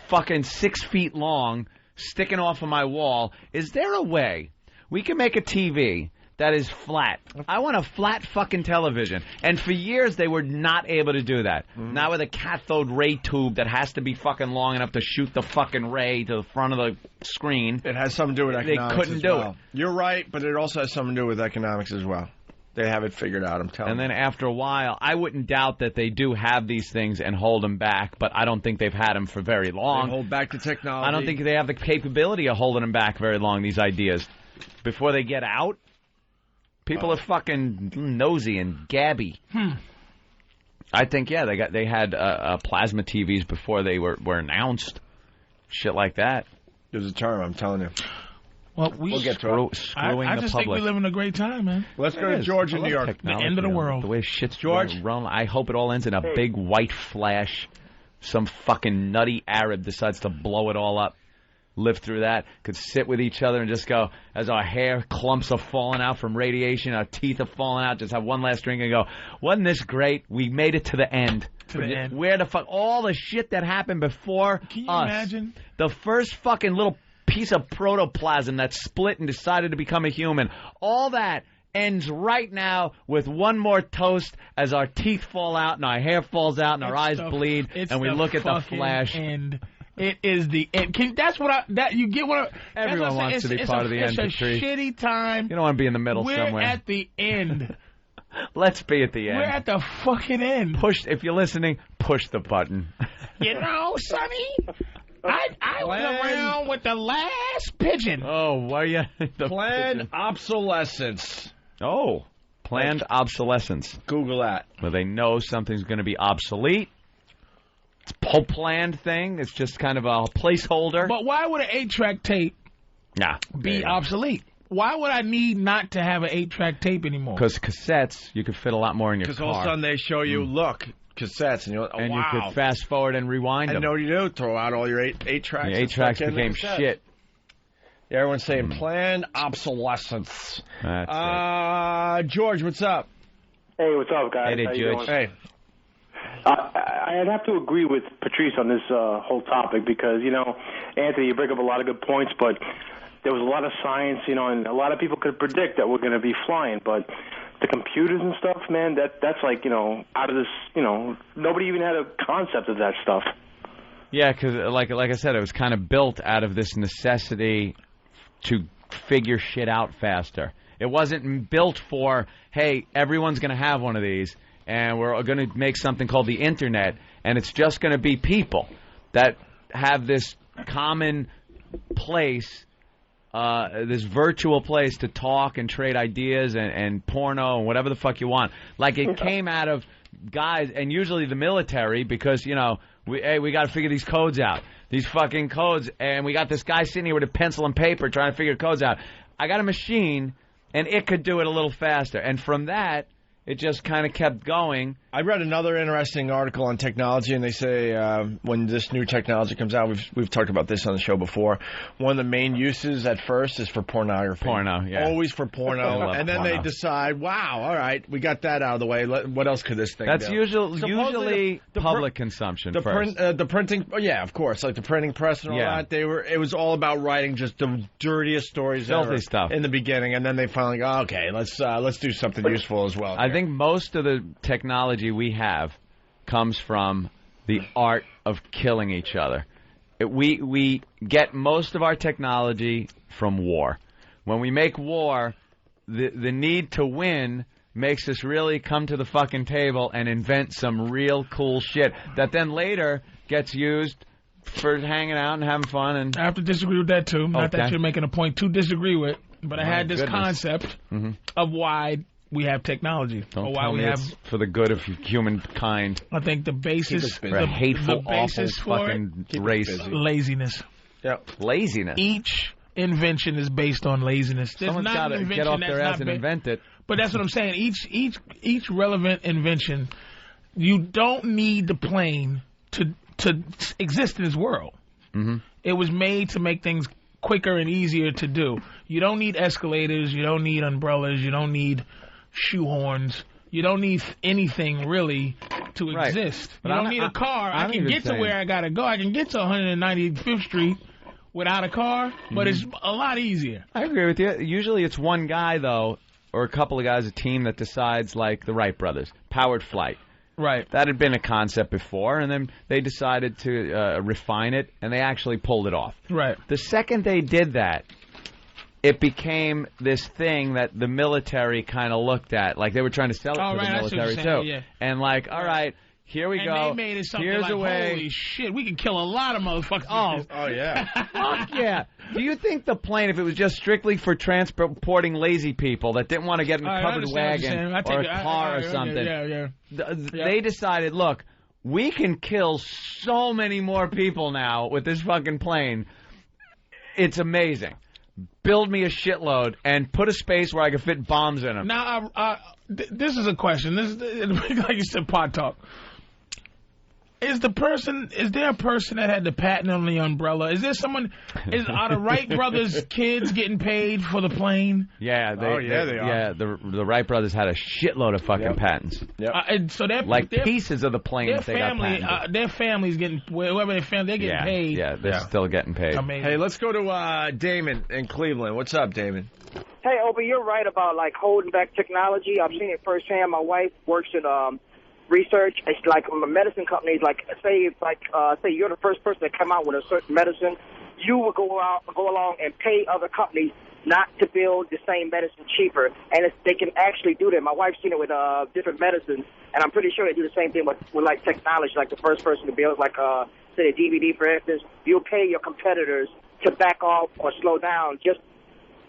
fucking 6 feet long, sticking off of my wall? Is there a way we can make a TV that is flat? I want a flat fucking television. And for years, they were not able to do that. Now with a cathode ray tube that has to be fucking long enough to shoot the fucking ray to the front of the screen. It has something to do with economics. They couldn't do it. You're right, but it also has something to do with economics as well. They have it figured out, I'm telling you. And then after a while, I wouldn't doubt that they do have these things and hold them back, but I don't think they've had them for very long. They hold back the technology. I don't think they have the capability of holding them back very long, these ideas. Before they get out, people are fucking nosy and gabby. I think, they had plasma TVs before they were announced. Shit like that. There's a term, I'm telling you. Well, we'll get to it. I just think we're living a great time, man. Let's go to George in New York. The end of the world. The way shit's George. run, I hope it all ends in a big white flash. Some fucking nutty Arab decides to blow it all up. Live through that, could sit with each other and just go, as our hair clumps are falling out from radiation, our teeth are falling out, just have one last drink and go, wasn't this great? We made it to the end. Where the fuck, all the shit that happened before us. Can you imagine? The first fucking little piece of protoplasm that split and decided to become a human. All that ends right now with one more toast as our teeth fall out and our hair falls out and our eyes bleed and we look at the flash. It is the end. You get what everyone wants to be part of the end. It's a shitty time. You don't want to be in the middle somewhere. We're at the end Let's be at the end. We're at the fucking end. If you're listening, push the button. You know, Sonny, I went around with the last pigeon. Oh, why you? Planned obsolescence. Oh, planned obsolescence. Google that. Where they know something's going to be obsolete. It's a planned thing. It's just kind of a placeholder. But why would an 8-track tape be obsolete? Why would I need not to have an 8-track tape anymore? Because cassettes, you could fit a lot more in your car. Because all of a sudden they show you, look, cassettes, and you're like, oh, and wow. you could fast forward and rewind them. And know what you do? Throw out all your 8 tracks. The 8 tracks became shit. Yeah, everyone's saying planned obsolescence. That's George, what's up? Hey, what's up, guys? Hey, How you doing? Hey. I'd have to agree with Patrice on this whole topic because, you know, Anthony, you bring up a lot of good points, but there was a lot of science, you know, and a lot of people could predict that we're going to be flying, but the computers and stuff, man, that's like, you know, out of this, you know, nobody even had a concept of that stuff. Yeah, because like I said, it was kind of built out of this necessity to figure shit out faster. It wasn't built for, hey, everyone's going to have one of these, and we're going to make something called the Internet, and it's just going to be people that have this common place, this virtual place to talk and trade ideas and porno and whatever the fuck you want. Like it came out of guys, and usually the military, because, you know, we got to figure these codes out. These fucking codes, and we got this guy sitting here with a pencil and paper trying to figure codes out. I got a machine, and it could do it a little faster. And from that, it just kind of kept going. I read another interesting article on technology, and they say when this new technology comes out, we've talked about this on the show before, one of the main uses at first is for pornography. Porno, yeah. Always for porno. And then they decide, wow, all right, we got that out of the way. What else could this thing That's do? usually public consumption first. The printing, yeah, of course, like the printing press and all that. It was all about writing just the dirtiest stories Filthy ever stuff. in the beginning, and then they finally go, okay, let's do something useful as well. I think most of the technology we have comes from the art of killing each other. We get most of our technology from war. When we make war, the need to win makes us really come to the fucking table and invent some real cool shit that then later gets used for hanging out and having fun. And I have to disagree with that, too. Not that you're making a point to disagree with, but I had this concept of why we have technology. Don't tell me it's for the good of humankind. I think the basis, for a hateful, awful fucking race. Laziness. Yep. Laziness. Each invention is based on laziness. There's Someone's got to get off their ass and invent it. But that's what I'm saying. Each relevant invention, you don't need the plane to exist in this world. Mm-hmm. It was made to make things quicker and easier to do. You don't need escalators. You don't need umbrellas. You don't need shoehorns. You don't need anything really to exist. But You don't need a car. I can get to where I gotta go. I can get to 195th Street without a car, but it's a lot easier. I agree with you. Usually it's one guy, though, or a couple of guys, a team that decides, like the Wright brothers, powered flight. Right. That had been a concept before, and then they decided to refine it, and they actually pulled it off. Right. The second they did that, it became this thing that the military kind of looked at. Like, they were trying to sell it to the military, too. Yeah. And like, all right, here we go. And they made it something Here's like, a way. holy shit, we can kill a lot of motherfuckers. Oh yeah. Fuck yeah. Do you think the plane, if it was just strictly for transporting lazy people that didn't want to get in a covered wagon or a car or something, they decided, look, we can kill so many more people now with this fucking plane. It's amazing. Build me a shitload and put a space where I can fit bombs in them. Now, this is a question. This is, like you said, pot talk. Is there a person that had the patent on the umbrella? Is there someone? Are the Wright brothers' kids getting paid for the plane? Yeah, they are. Yeah, the Wright brothers had a shitload of fucking patents. Yep. And so they're pieces of the plane that they got patented. Their family's getting whoever their family, they're getting paid. Yeah, they're still getting paid. Amazing. Hey, let's go to Damon in Cleveland. What's up, Damon? Hey, Opie, you're right about like holding back technology. I've seen it firsthand. My wife works in research. It's like medicine companies. Like say you're the first person to come out with a certain medicine, you would go along and pay other companies not to build the same medicine cheaper, and they can actually do that. My wife's seen it with different medicines, and I'm pretty sure they do the same thing with like technology. Like the first person to build, like say a DVD, for instance, you'll pay your competitors to back off or slow down just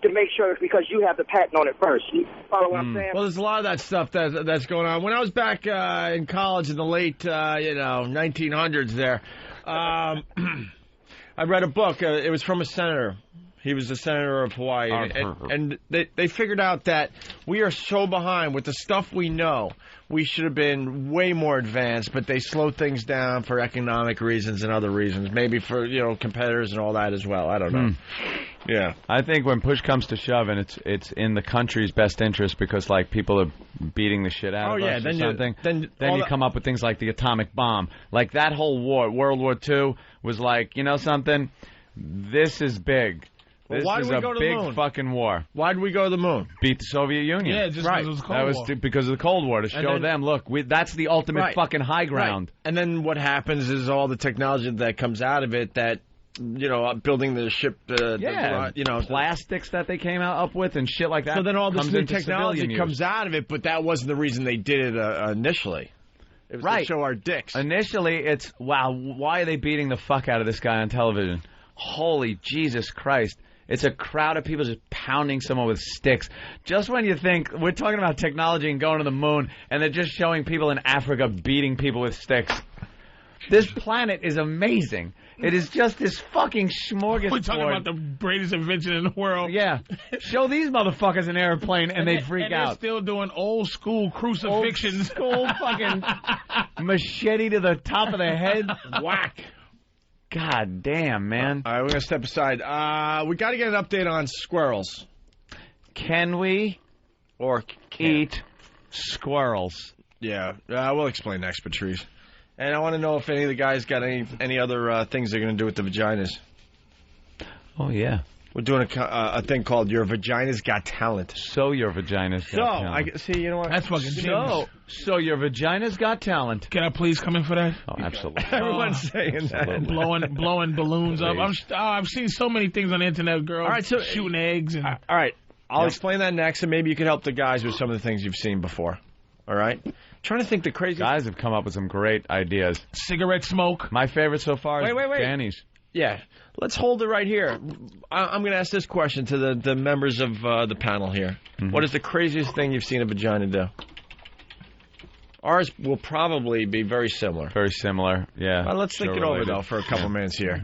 to make sure, because you have the patent on it first. You follow what I'm saying? Well, there's a lot of that stuff that's going on. When I was back in college in the late 1900s there, I read a book. It was from a senator. He was the senator of Hawaii. And they figured out that we are so behind with the stuff we know. We should have been way more advanced, but they slowed things down for economic reasons and other reasons. Maybe for, competitors and all that as well. I don't know. Yeah. I think when push comes to shove, and it's in the country's best interest because, like, people are beating the shit out of us or something, then you come up with things like the atomic bomb. Like, that whole war, World War II, was like, you know something? This is big. Well, this why is did we a go to the big moon? Fucking war. Why did we go to the moon? Beat the Soviet Union. Yeah, just because it was the Cold War. Because of the Cold War, to show them, look, that's the ultimate fucking high ground. Right. And then what happens is all the technology that comes out of it that, building the ship, plastics that they came up with and shit like that. So then all this comes new into technology comes out of it, but that wasn't the reason they did it initially. It was to show our dicks. Initially, it's, wow, why are they beating the fuck out of this guy on television? Holy Jesus Christ. It's a crowd of people just pounding someone with sticks. Just when you think we're talking about technology and going to the moon, and they're just showing people in Africa beating people with sticks. This planet is amazing. It is just this fucking smorgasbord. We're talking about the greatest invention in the world. Yeah. Show these motherfuckers an airplane and they freak out. They're still doing old school crucifixions. Old school fucking machete to the top of the head. Whack. God damn, man. All right, we're going to step aside. We got to get an update on squirrels. Can we eat squirrels? Yeah, we'll explain next, Patrice. And I want to know if any of the guys got any other things they're going to do with the vaginas. Oh, yeah. We're doing a thing called Your Vagina's Got Talent. So Your Vagina's Got Talent. See, you know what? That's fucking genius. So Your Vagina's Got Talent. Can I please come in for that? Oh, absolutely. Everyone's saying that. Blowing balloons up. I've seen so many things on the internet, girls. All right, so shooting eggs. And... All right. I'll explain that next, and maybe you can help the guys with some of the things you've seen before. All right? Trying to think the crazy... Guys have come up with some great ideas. Cigarette smoke. My favorite so far is Danny's. Yeah. Let's hold it right here. I'm going to ask this question to the members of the panel here. Mm-hmm. What is the craziest thing you've seen a vagina do? Ours will probably be very similar. Very similar, yeah. Let's think it over, though, for a couple minutes here.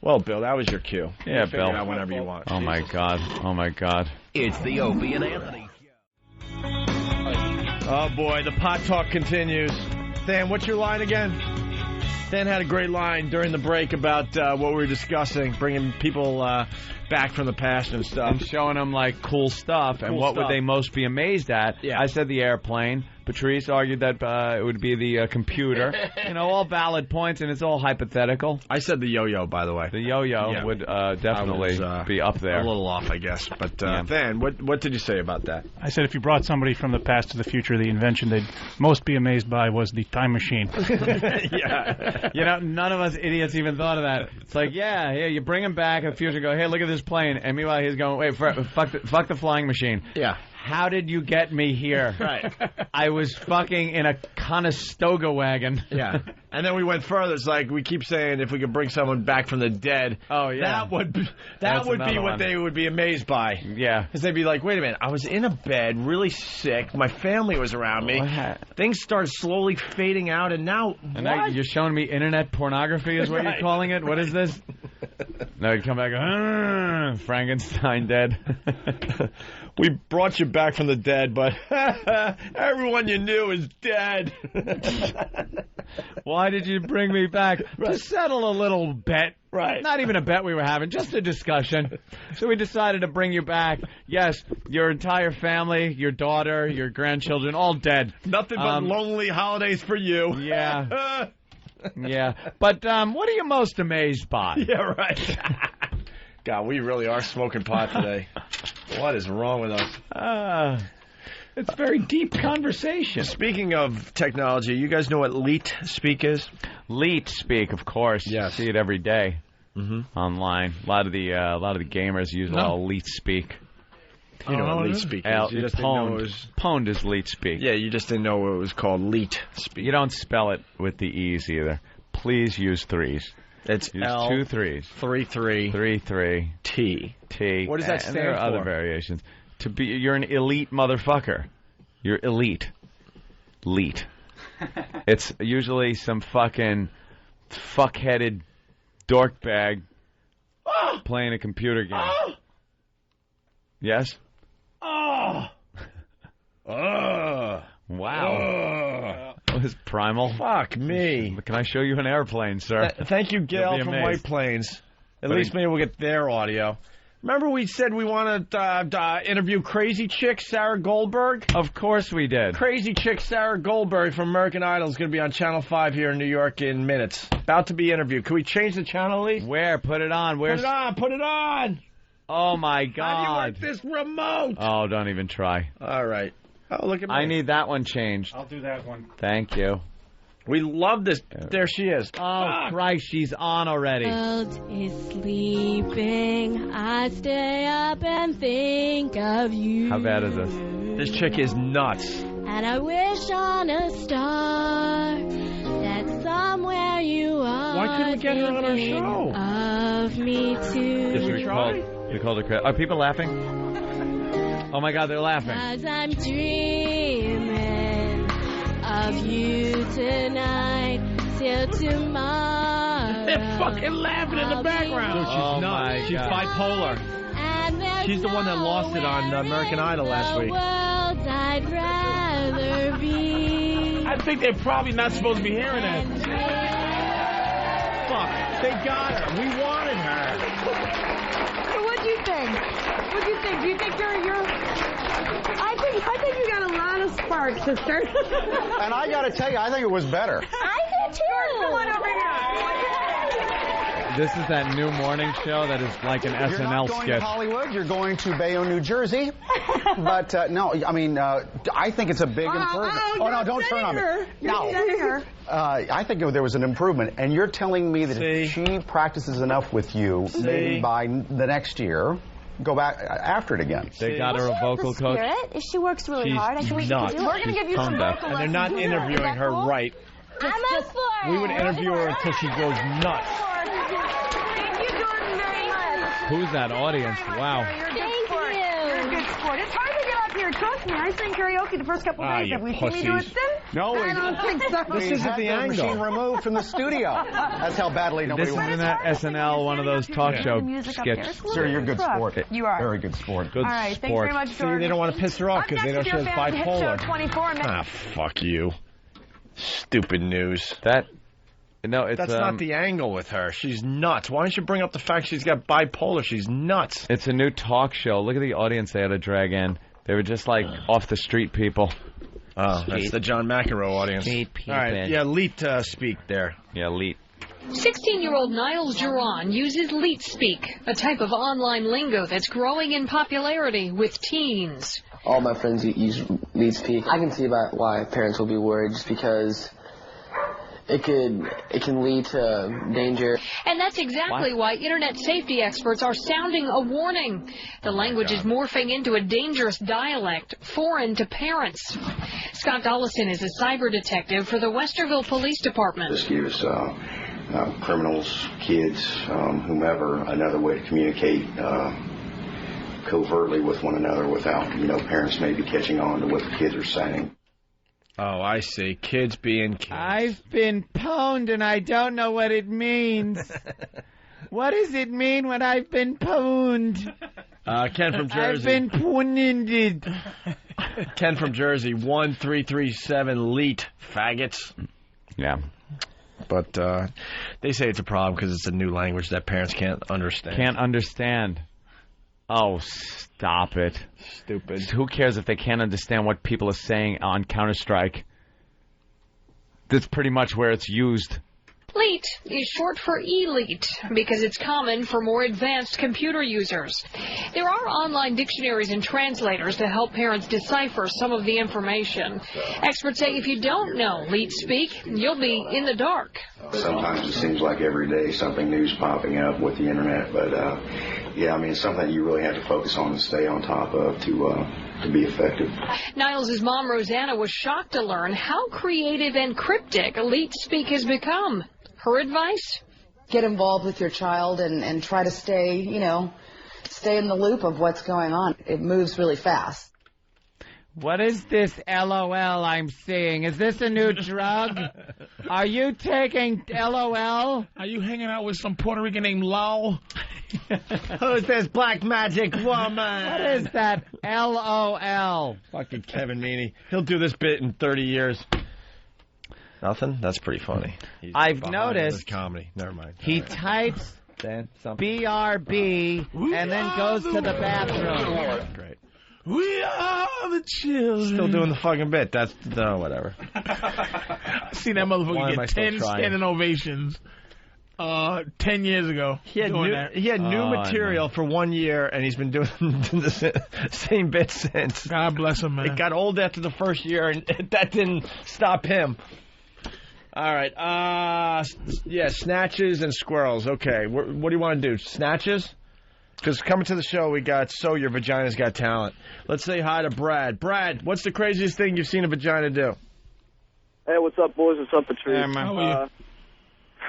Well, Bill, that was your cue. Yeah, Bill. Figure it out whenever you want. Oh, my God. Oh, my God. It's the Opie and Anthony. Oh, boy, the pot talk continues. Dan, what's your line again? Dan had a great line during the break about what we were discussing, bringing people back from the past and stuff. And showing them, like, cool stuff. And what would they most be amazed at? Yeah. I said the airplane. Patrice argued that it would be the computer. All valid points, and it's all hypothetical. I said the yo-yo, by the way. The yo-yo would definitely be up there. A little off, I guess. But, Dan, what did you say about that? I said if you brought somebody from the past to the future, the invention they'd most be amazed by was the time machine. Yeah. None of us idiots even thought of that. It's like, you bring him back in the future, go, hey, look at this plane. And meanwhile, he's going, wait, fuck the flying machine. Yeah. How did you get me here? Right. I was fucking in a Conestoga wagon. Yeah. And then we went further. It's like we keep saying if we could bring someone back from the dead. Oh, yeah. That would be what they would be amazed by. Yeah. Because they'd be like, wait a minute. I was in a bed, really sick. My family was around me. Things started slowly fading out, and now now you're showing me internet pornography is what you're calling it? What is this? No, you come back, Frankenstein dead. We brought you back from the dead, but everyone you knew is dead. Why did you bring me back? To settle a little bet. Right. Not even a bet we were having, just a discussion. So we decided to bring you back. Yes, your entire family, your daughter, your grandchildren, all dead. Nothing but lonely holidays for you. Yeah. Yeah. But what are you most amazed by? Yeah, right. God, we really are smoking pot today. What is wrong with us? It's very deep conversation. Speaking of technology, you guys know what leet speak is? Leet speak, of course. Yes. See it every day. online. A lot of the gamers use a lot of elite speak. You know what elite speak is. You just didn't know it was... Pwned is elite speak. Yeah, you just didn't know it was called elite speak. You don't spell it with the E's either. Please use threes. It's use L 2 3s. 3 T. T. What does that stand for? There are other variations. You're an elite motherfucker. You're elite. Elite. It's usually some fucking fuck-headed dork bag playing a computer game. Yes? Wow. That was primal. Fuck me. Can I show you an airplane, sir? Thank you, Gail from White Plains. At least maybe we'll get their audio. Remember we said we wanted to interview crazy chick Sarah Goldberg? Of course we did. Crazy chick Sarah Goldberg from American Idol is going to be on Channel 5 here in New York in minutes. About to be interviewed. Can we change the channel, Lee? Where? Put it on. Where's... Put it on. Put it on. Oh, my God. How do you work this remote? Oh, don't even try. All right. Oh, look at me. I need that one changed. I'll do that one. Thank you. We love this. There she is. Oh, Christ, she's on already. World is sleeping. I stay up and think of you. How bad is this? This chick is nuts. And I wish on a star that somewhere you are. Why couldn't we get her on our show? Of me too. Did we try? We called her. Are people laughing? Oh my God, they're laughing. As I'm dreaming of you tonight till tomorrow. They're fucking laughing in the background. No, she's nuts. She's bipolar. She's the one that lost it on American Idol last week. I'd rather be. I think they're probably not supposed to be hearing that. Fuck, they got her. We wanted her. What do you think? What do you think? Do you think you're... I think you got a lot of sparks, sister. And I got to tell you, I think it was better. I do too. Come on over here. This is that new morning show that is like an SNL sketch. You're not going to Hollywood. You're going to Bayonne, New Jersey. But, no, I mean, I think it's a big improvement. Oh, no, don't turn on me. No. I think there was an improvement. And you're telling me that if she practices enough with you, maybe by the next year, go back after it again. They got her a vocal coach. If she works really hard, I think she can do it. We're going to give you some vocal And they're not interviewing her right. I'm up for it. We would interview her until she goes nuts. Thank you, Jordan, very much. Who's that audience? Wow. You're a good sport. You're a good sport. It's hard to get up here. Trust me. I sang karaoke the first couple days. Have we seen me do it since? No, I don't think so. This isn't the angle. Machine removed from the studio. That's how badly nobody This wants. isn't that SNL, one of those talk show sketches. Sir, you're a good sport. You are. Very good sport. Good All right, sport. thanks very much, Jordan. See, they don't want to piss her off because they know she has bipolar. Hit show 24 Ah, fuck you. Stupid news. That's not the angle with her. She's nuts. Why don't you bring up the fact she's got bipolar? She's nuts. It's a new talk show. Look at the audience they had to drag in. They were just like off the street people. Oh, that's the John McEnroe audience. Street people. All right, yeah, Leet speak there. Yeah, Leet. 16-year-old Niles Duran uses Leet Speak, a type of online lingo that's growing in popularity with teens. All my friends use Leet Speak. I can see about why parents will be worried, just because it can lead to danger. And that's exactly why internet safety experts are sounding a warning. The language is morphing into a dangerous dialect, foreign to parents. Scott Dollison is a cyber detective for the Westerville Police Department. This gives criminals, kids, whomever, another way to communicate covertly with one another without, parents maybe catching on to what the kids are saying. Oh, I see. Kids being kids. I've been pwned and I don't know what it means. What does it mean when I've been pwned? Ken from Jersey. I've been pwned. Ken from Jersey, 1337 Leet, faggots. Yeah. But they say it's a problem because it's a new language that parents can't understand. Can't understand. Oh, stop it. Stupid. Who cares if they can't understand what people are saying on Counter-Strike? That's pretty much where it's used. LEET is short for elite because it's common for more advanced computer users. There are online dictionaries and translators to help parents decipher some of the information. Experts say if you don't know LEET speak, you'll be in the dark. Sometimes it seems like every day something new's popping up with the internet, but yeah, I mean, it's something you really have to focus on and stay on top of to be effective. Niles' mom, Rosanna, was shocked to learn how creative and cryptic LEET speak has become. Her advice? Get involved with your child and try to stay in the loop of what's going on. It moves really fast. What is this LOL I'm seeing? Is this a new drug? Are you taking LOL? Are you hanging out with some Puerto Rican named Lol? Who's this black magic woman? What is that LOL? Fucking Kevin Meaney. He'll do this bit in 30 years. Nothing? That's pretty funny. I've noticed comedy. Never mind. He types BRB and then goes to the bathroom. Great. We are the children. Still doing the fucking bit. That's whatever. I seen that motherfucker get 10 standing ovations 10 years ago. He had new material for 1 year, and he's been doing the same bit since. God bless him, man. It got old after the first year, and that didn't stop him. All right. Yeah, snatches and squirrels. Okay. What do you want to do? Snatches? Because coming to the show, we got So Your Vagina's Got Talent. Let's say hi to Brad. Brad, what's the craziest thing you've seen a vagina do? Hey, what's up, boys? What's up, Patrice? Hey, man. How are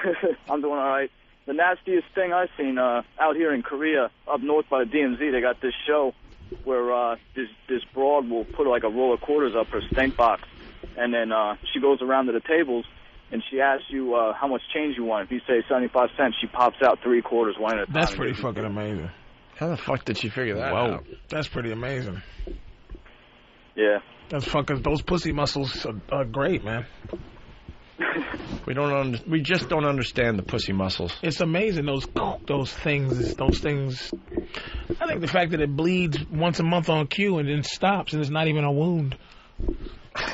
you? I'm doing all right. The nastiest thing I've seen out here in Korea, up north by the DMZ, they got this show where this broad will put like a roll of quarters up her stink box, and then she goes around to the tables, and she asks you how much change you want. If you say 75 cents, she pops out 3 quarters, one at a time. That's pretty fucking amazing. How the fuck did she figure that out? That's pretty amazing. Yeah. That's fucking, those pussy muscles are great, man. We just don't understand the pussy muscles. It's amazing, those things. I think the fact that it bleeds once a month on cue and then stops and it's not even a wound.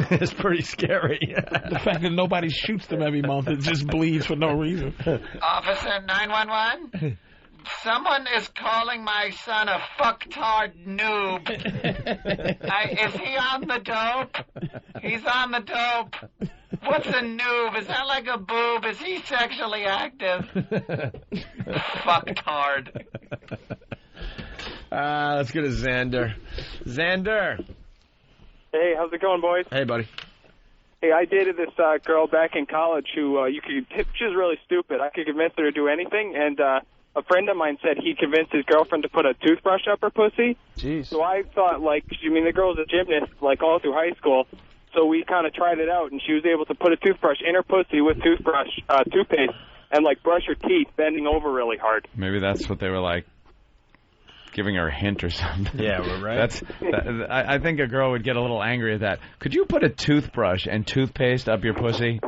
It's pretty scary. The fact that nobody shoots them every month, it just bleeds for no reason. Officer 911? Someone is calling my son a fucktard noob. Is he on the dope? He's on the dope. What's a noob? Is that like a boob? Is he sexually active? Fucktard. Let's go to Xander. Xander. Hey, how's it going, boys? Hey, buddy. Hey, I dated this girl back in college who she was really stupid. I could convince her to do anything, and a friend of mine said he convinced his girlfriend to put a toothbrush up her pussy. Jeez. So I thought, the girl was a gymnast, all through high school. So we kind of tried it out, and she was able to put a toothbrush in her pussy with toothpaste, and, brush her teeth, bending over really hard. Maybe that's what they were like, giving her a hint or something. Yeah, we're right. I think a girl would get a little angry at that. Could you put a toothbrush and toothpaste up your pussy?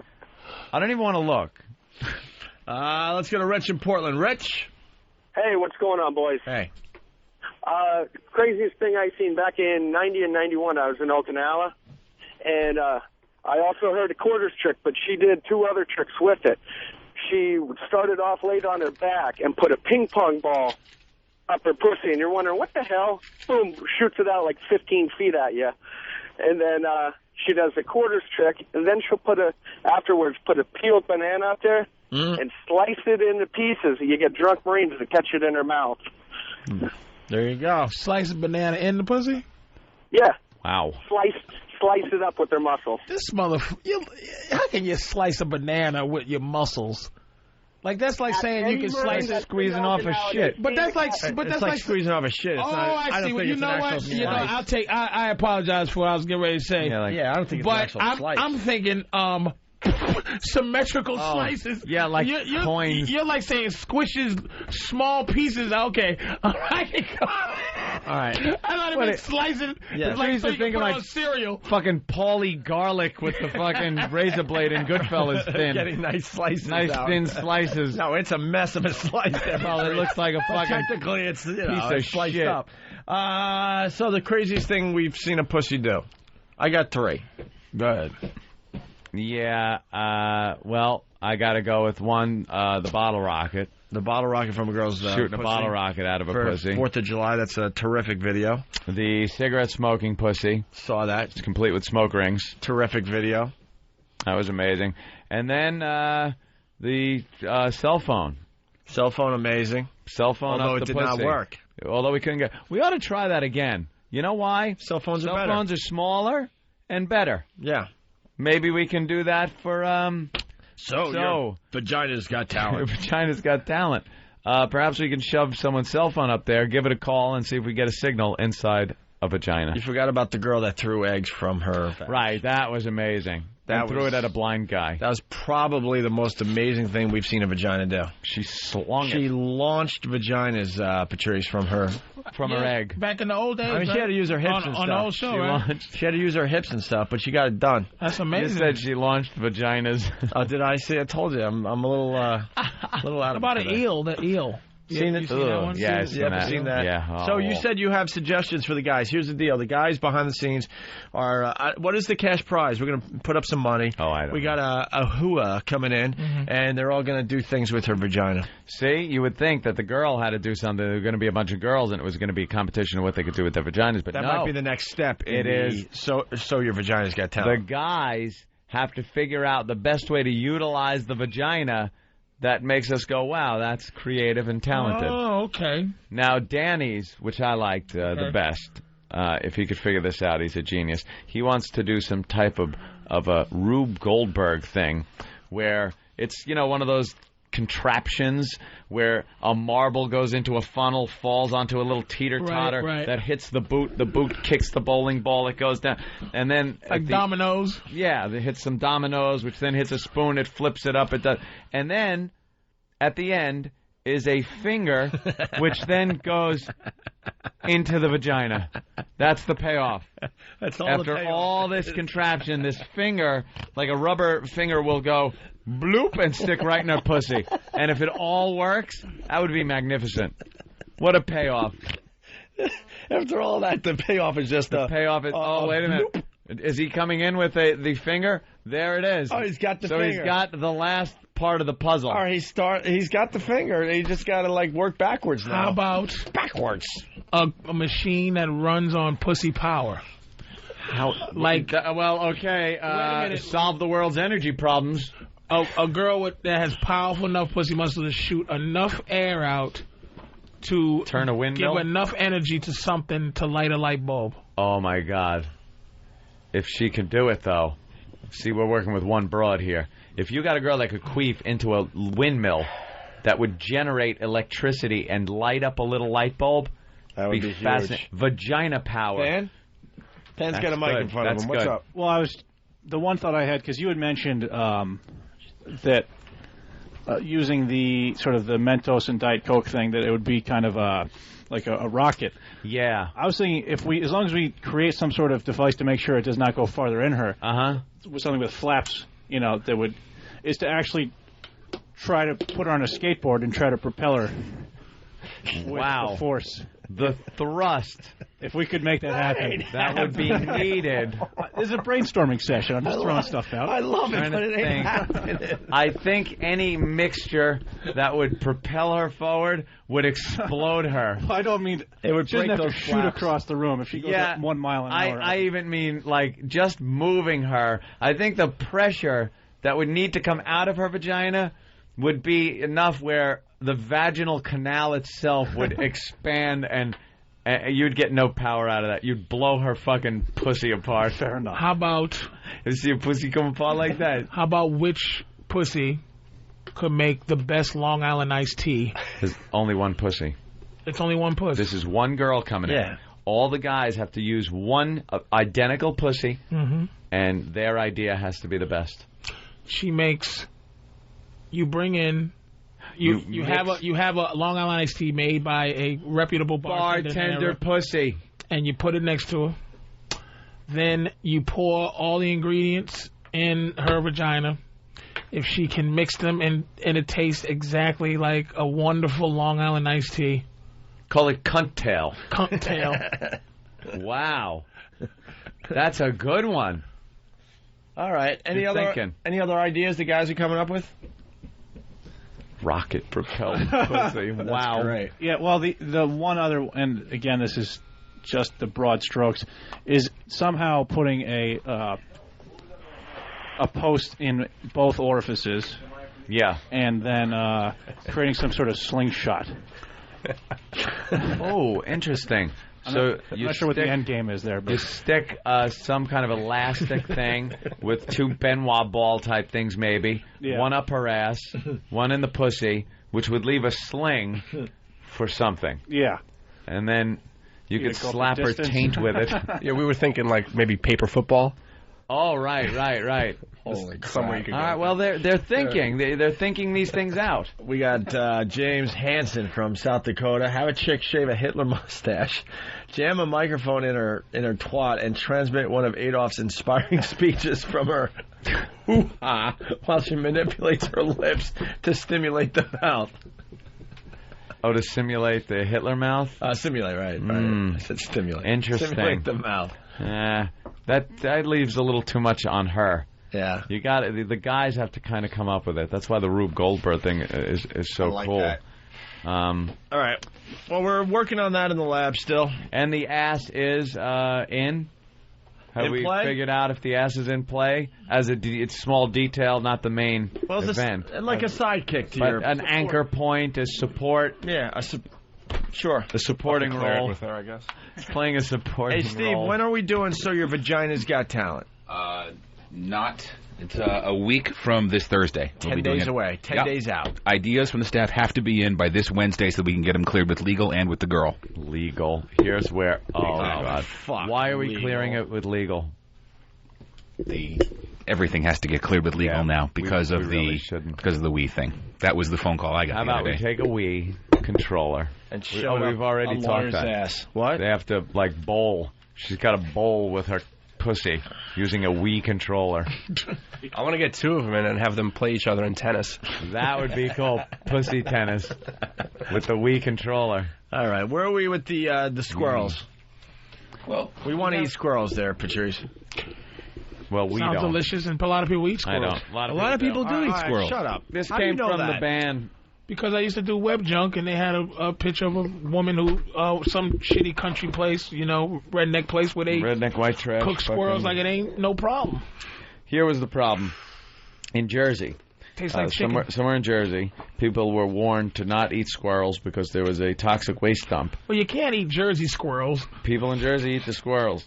I don't even want to look. Let's go to Rich in Portland. Rich? Hey, what's going on, boys? Hey. Craziest thing I seen back in 90 and 91, I was in Okinawa, and I also heard a quarters trick, but she did 2 other tricks with it. She started off laid on her back and put a ping pong ball up her pussy, and you're wondering, what the hell? Boom, shoots it out 15 feet at you. And then she does the quarters trick, and then she'll afterwards put a peeled banana up there and slice it into pieces. You get drunk Marines to catch it in her mouth. There you go. Slice a banana in the pussy? Yeah. Wow. Slice it up with their muscles. This how can you slice a banana with your muscles? That's like saying you can slice it squeezing off a shit. But that's like squeezing off a shit. It's I see. You know what? I apologize for what I was getting ready to say. I don't think it's an actual slice. I'm thinking symmetrical slices. Yeah, like coins. You're like saying squishes small pieces. Okay. All right. All right. I thought it meant slicing. Yeah. Like so thinking like cereal. Fucking Paulie Garlic with the fucking razor blade and Goodfellas thin. Getting nice slices. Nice thin slices. No, it's a mess of a slice. Well, it looks like a fucking technically it's piece of sliced shit. Up. So the craziest thing we've seen a pussy do. I got 3. Go ahead. Yeah, well, I got to go with one, the bottle rocket. The bottle rocket from a girl's shooting pussy. A bottle rocket out of a For pussy. 4th of July, that's a terrific video. The cigarette smoking pussy. Saw that. It's complete with smoke rings. Terrific video. That was amazing. And then the cell phone. Cell phone, amazing. Cell phone Although up it the did pussy. not work. Although we couldn't get... We ought to try that again. You know why? Cell phones are better. Cell phones are smaller and better. Yeah. Maybe we can do that for... your vagina's got talent. Your vagina's got talent. Perhaps we can shove someone's cell phone up there, give it a call, and see if we get a signal inside a vagina. You forgot about the girl that threw eggs from her vagina. Right, that was amazing. That threw it at a blind guy. That was probably the most amazing thing we've seen a vagina do. She slung She launched vaginas, Patrice, from her egg. Back in the old days. I mean, she had to use her hips and stuff. On the old show, right? She had to use her hips and stuff, but she got it done. That's amazing. You said she launched vaginas. Oh, did I see? I told you. I'm a little out How of about it an today. eel? The eel. Seen it? You seen that one? Yeah, Seen that. Yeah. So you said you have suggestions for the guys. Here's the deal. The guys behind the scenes are, what is the cash prize? We're going to put up some money. Oh, I don't We got a hua coming in, and they're all going to do things with her vagina. See, you would think that the girl had to do something. There were going to be a bunch of girls, and it was going to be a competition of what they could do with their vaginas, but That no. might be the next step. It is. So your vagina's got talent. The guys have to figure out the best way to utilize the vagina that makes us go, wow, that's creative and talented. Oh, okay. Now, Danny's, which I liked the best, if he could figure this out, he's a genius. He wants to do some type of a Rube Goldberg thing where it's, one of those contraptions where a marble goes into a funnel, falls onto a little teeter-totter that hits the boot. The boot kicks the bowling ball. It goes down. And then... Like dominoes? Yeah, they hit some dominoes, which then hits a spoon. It flips it up. It does. And then, at the end, is a finger, which then goes into the vagina. That's the payoff. That's all After the payoff. all this contraption, this finger, like a rubber finger, will go bloop and stick right in her pussy. And if it all works, that would be magnificent. What a payoff. After all that, the payoff is just the payoff is, wait a minute. Is he coming in with the finger? There it is. Oh, he's got the finger. So he's got the last part of the puzzle. Or he's got the finger. He just got to work backwards now. How about backwards? A machine that runs on pussy power. How? Solve the world's energy problems. A girl that has powerful enough pussy muscles to shoot enough air out to turn a windmill, give enough energy to something to light a light bulb. Oh my God! If she can do it, though, see, we're working with one broad here. If you got a girl that could queef into a windmill that would generate electricity and light up a little light bulb, that would be fascinating. Huge. Vagina power. Pan's got a mic in front of him. What's up? Well, the one thought I had, because you had mentioned that using the sort of the Mentos and Diet Coke thing, that it would be kind of like a rocket. Yeah. I was thinking as long as we create some sort of device to make sure it does not go farther in her, with something with flaps, is to actually try to put her on a skateboard and try to propel her with the force. The thrust. If we could make that happen. That would be needed. This is a brainstorming session. I'm just throwing stuff out. I love it, but it ain't happening. I think any mixture that would propel her forward would explode her. I don't mean it would she doesn't break have those to shoot flaps. across the room if she goes at 1 mile an hour. I even mean just moving her. I think the pressure that would need to come out of her vagina would be enough where the vaginal canal itself would expand and you'd get no power out of that. You'd blow her fucking pussy apart. Fair enough. How about... You see a pussy come apart like that? How about which pussy could make the best Long Island iced tea? There's only one pussy. It's only one pussy. This is one girl coming in. All the guys have to use one identical pussy, and their idea has to be the best. She makes... You bring in... You have a Long Island iced tea made by a reputable bartender pussy, and you put it next to her. Then you pour all the ingredients in her vagina. If she can mix them and it tastes exactly like a wonderful Long Island iced tea. Call it cunt tail. Cunt tail. Wow, that's a good one. All right. Any other ideas the guys are coming up with? Rocket-propelled pussy. Wow. Great. Yeah, well, the one other, and again, this is just the broad strokes, is somehow putting a post in both orifices. Yeah. And then creating some sort of slingshot. Oh, interesting. I'm not sure what the end game is there. But you stick some kind of elastic thing with two Benoit ball type things, maybe. Yeah. One up her ass, one in the pussy, which would leave a sling for something. Yeah. And then you could go slap for her distance. taint with it. Yeah, we were thinking like maybe paper football. Oh, right. Holy crap. All right, well, they're thinking. They're thinking these things out. We got James Hansen from South Dakota. Have a chick shave a Hitler mustache, jam a microphone in her twat, and transmit one of Adolf's inspiring speeches from her hoo-ha while she manipulates her lips to stimulate the mouth. Oh, to simulate the Hitler mouth? Simulate, right. I said stimulate. Interesting. Stimulate the mouth. That leaves a little too much on her. Yeah. You got it. The guys have to kind of come up with it. That's why the Rube Goldberg thing is so I like cool. that. All right. Well, we're working on that in the lab still. And the ass is in. Have In we play? figured out if the ass is in play as it's small detail, not the main event? It's like a sidekick to but your an support. anchor point, a support. Yeah, sure. The supporting I'll declare it role. with her, I guess. Playing a supporting Hey, Steve, role. when are we doing So Your Vagina's Got Talent? It's a week from this Thursday. 10 days away. 10 days out. Ideas from the staff have to be in by this Wednesday so we can get them cleared with legal and with the girl. Legal. Here's where. Oh, God. Fuck. Why are we legal. clearing it with legal? Everything has to get cleared with legal now because of really the shouldn't. because of the Wii thing. That was the phone call I got. How the about other we day. take a Wii controller and show it we've already on talked Laura's about ass. What? They have to bowl. She's got to bowl with her pussy using a Wii controller. I want to get two of them in and have them play each other in tennis. That would be cool. Pussy tennis with the Wii controller. All right, where are we with the squirrels? Well, we want to eat squirrels there, Patrice. Well, we Sounds don't. delicious, and a lot of people eat I squirrels. don't. A lot of people do eat All right, squirrels. shut up. This How do came you know from that? the band. Because I used to do web junk, and they had a picture of a woman who, some shitty country place, redneck place where they Redneck white trash. cook squirrels like it ain't no problem. Here was the problem. In Jersey. Tastes like chicken. Somewhere in Jersey, people were warned to not eat squirrels because there was a toxic waste dump. Well, you can't eat Jersey squirrels. People in Jersey eat the squirrels.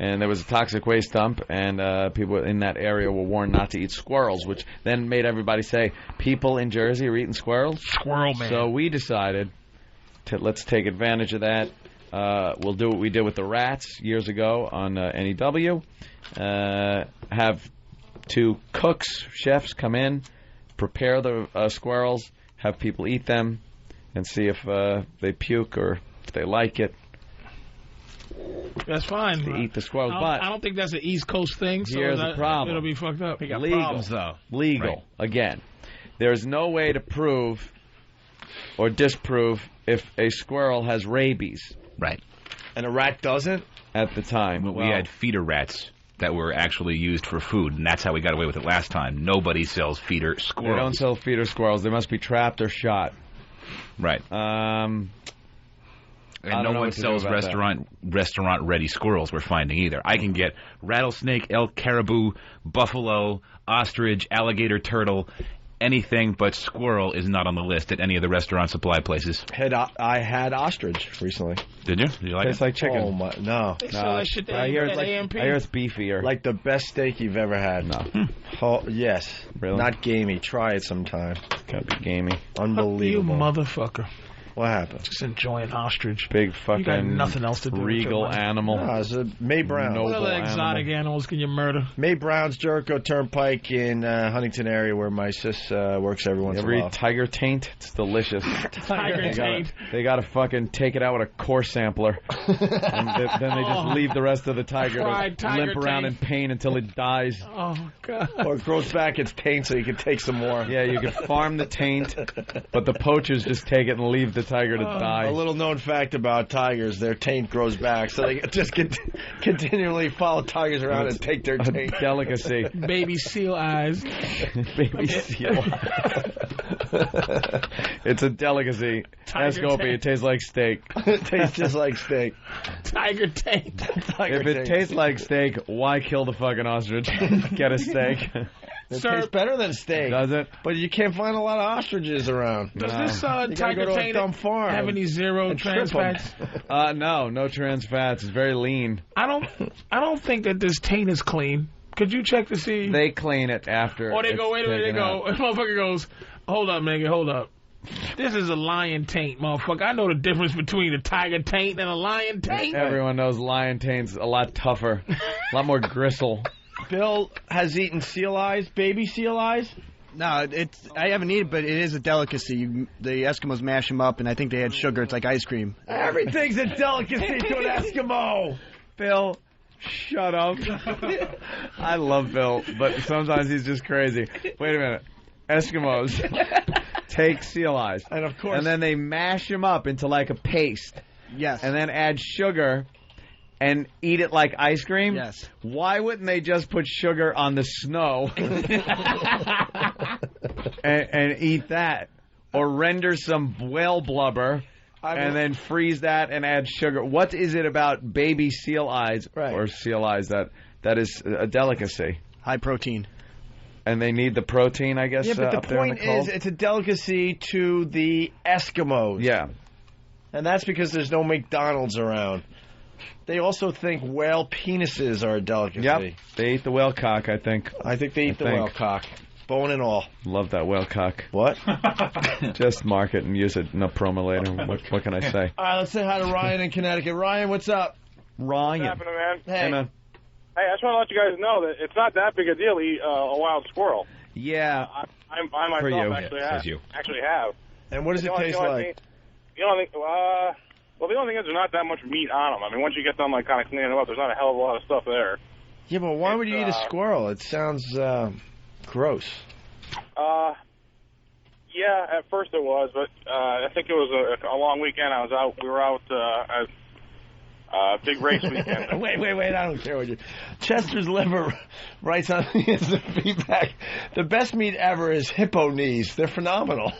And there was a toxic waste dump, and people in that area were warned not to eat squirrels, which then made everybody say, people in Jersey are eating squirrels? Squirrel man. So we decided let's take advantage of that. We'll do what we did with the rats years ago on NEW. Have two cooks, chefs come in, prepare the squirrels, have people eat them, and see if they puke or if they like it. That's fine. To eat the squirrels, but I don't think that's an East Coast thing. So here's the problem. It'll be fucked up. Legal, Legal. Again, there's no way to prove or disprove if a squirrel has rabies. Right. And a rat doesn't? At the time. We had feeder rats that were actually used for food, and that's how we got away with it last time. Nobody sells feeder squirrels. They don't sell feeder squirrels. They must be trapped or shot. Right. And no one sells restaurant ready squirrels, we're finding either. I can get rattlesnake, elk, caribou, buffalo, ostrich, alligator, turtle, anything but squirrel is not on the list at any of the restaurant supply places. I had ostrich recently. Did you? Did you like Tastes it? like chicken. Oh my, no. They sell that shit I hear at AMP. it's beefier. Like the best steak you've ever had. No. Oh, yes. Really? Not gamey. Try it sometime. Gotta be gamey. Unbelievable. You motherfucker. What happened? Just enjoying ostrich. Big You got fucking nothing else to do with regal your life. animal. No, it's a May Brown. What other exotic animals can you murder? May Brown's Jericho Turnpike in Huntington area where my sis works every once in a Ever while. eat tiger taint? It's delicious. Tiger taint. They gotta fucking take it out with a core sampler. And then they just leave the rest of the tiger Fried to tiger limp around taint. in pain until it dies. Oh, God. Or it grows back its taint so you can take some more. Yeah, you can farm the taint, but the poachers just take it and leave the tiger to die. A little known fact about tigers, their taint grows back, so they just continually follow tigers around and take their taint. Delicacy. Baby seal eyes. Baby seal. It's a delicacy. Ask Opie, it tastes like steak. It tastes just like steak. Tiger taint. If it tastes like steak, why kill the fucking ostrich? Get a steak. It tastes better than steak. Does it? But you can't find a lot of ostriches around. Does this You gotta tiger go to a taint dumb farm have any zero and trans trip 'em. fats? No trans fats. It's very lean. I don't think that this taint is clean. Could you check to see? They clean it after. Or they it's go, wait a minute, they taken go. out. Motherfucker goes, hold up, nigga, hold up. This is a lion taint, motherfucker. I know the difference between a tiger taint and a lion taint. Everyone knows lion taint's a lot tougher, a lot more gristle. Bill has eaten seal eyes, baby seal eyes. No, I haven't eaten it, but it is a delicacy. The Eskimos mash them up, and I think they add sugar. It's like ice cream. Everything's a delicacy to an Eskimo. Bill, shut up. I love Bill, but sometimes he's just crazy. Wait a minute. Eskimos take seal eyes. And of course. And then they mash them up into like a paste. Yes. And then add sugar and eat it like ice cream. Yes. Why wouldn't they just put sugar on the snow and eat that? Or render some whale blubber and then freeze that and add sugar. What is it about baby seal eyes or seal eyes that is a delicacy? High protein. And they need the protein, I guess. Yeah, but up the there in point the cold? is, it's a delicacy to the Eskimos. Yeah. And that's because there's no McDonald's around. They also think whale penises are a delicacy. Yep. They eat the whale cock, I think. I think they eat the whale cock. Bone and all. Love that whale cock. What? Just mark it and use it in a promo later. What can I say? All right, let's say hi to Ryan in Connecticut. Ryan, what's up? Ryan. What's happening, man? Hey, man. Hey, I just want to let you guys know that it's not that big a deal to eat a wild squirrel. Yeah. I myself For you. actually have. And what does it taste like? The only thing is there's not that much meat on them. I mean, once you get them like kind of cleaning them up, there's not a hell of a lot of stuff there. Yeah, but why would you eat a squirrel? It sounds gross. Yeah, at first it was, but I think it was a long weekend. We were out at big race weekend. Wait, I don't care what you... Chester's Liver writes on the feedback, the best meat ever is hippo knees. They're phenomenal.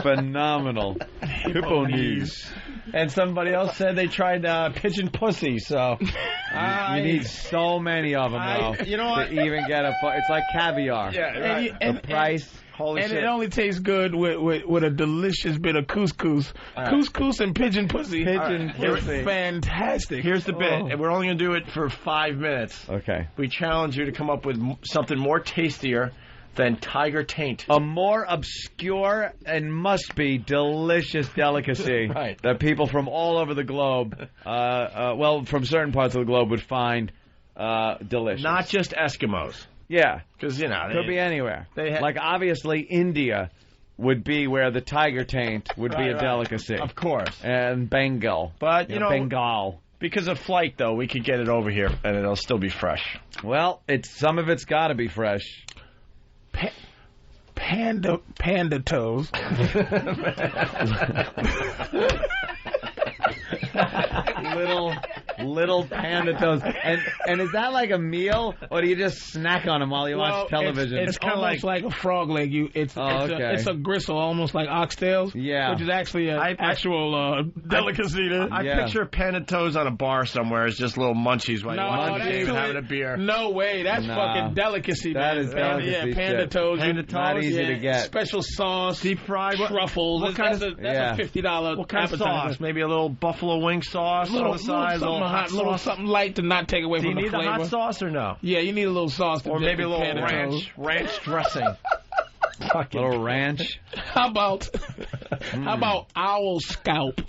Phenomenal. Hippo knees. And somebody else said they tried pigeon pussy, so... you need so many of them, though, you know what? to even get it's like caviar. Yeah, right. The price... Holy and shit. it only tastes good with a delicious bit of couscous. Couscous and pigeon pussy. Pigeon pussy. Fantastic. Here's the bit, and we're only going to do it for 5 minutes. Okay. We challenge you to come up with something more tastier than tiger taint. A more obscure and must-be delicious delicacy that people from all over the globe, from certain parts of the globe would find delicious. Not just Eskimos. Yeah. Because, you know... Could be anywhere. Like, obviously, India would be where the tiger taint would be a delicacy. Of course. And Bengal. But, you know... Bengal. Because of flight, though, we could get it over here, and it'll still be fresh. Well, some of it's got to be fresh. Panda toes. Little panda toes. And is that like a meal, or do you just snack on them while you watch television? It's kind of like a frog leg. It's a gristle, almost like oxtails. Yeah. Which is actually an actual delicacy. I picture panda toes on a bar somewhere as just little munchies while you're watching TV and having a beer. No way. That's fucking delicacy, that man. Is delicacy. Yeah, panda toes. Panda toes. Not easy to get. Special sauce. Deep fried. Truffles. What kind that's a $50 What kind appetizer. of sauce? Maybe a little buffalo wing sauce on the side. Little something light to not take away from the flavor. Do you need the hot sauce or no? Yeah, you need a little sauce. Or maybe a little ranch dressing. Little ranch. How about owl scalp?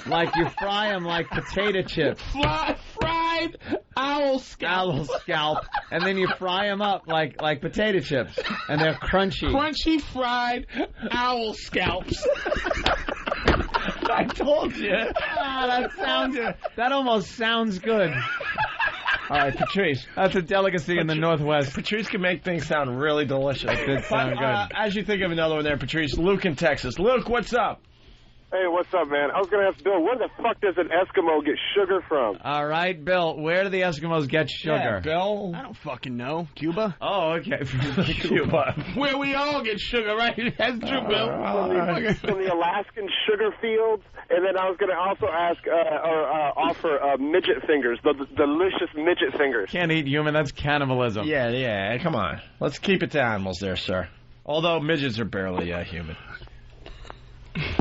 Like you fry them like potato chips. Fried owl scalp. Owl scalp. And then you fry them up like potato chips. And they're crunchy. Crunchy fried owl scalps. I told you. That almost sounds good. All right, Patrice. That's a delicacy in the Northwest. Patrice can make things sound really delicious. It did sound good. As you think of another one there, Patrice, Luke in Texas. Luke, what's up? Hey, what's up, man? I was going to ask Bill, where the fuck does an Eskimo get sugar from? All right, Bill, where do the Eskimos get sugar? Yeah, Bill. I don't fucking know. Cuba? Oh, okay. Cuba. Where we all get sugar, right? That's true, Bill. From the Alaskan sugar fields. And then I was going to also ask offer midget fingers, the delicious midget fingers. Can't eat human. That's cannibalism. Yeah. Come on. Let's keep it to animals there, sir. Although midgets are barely human.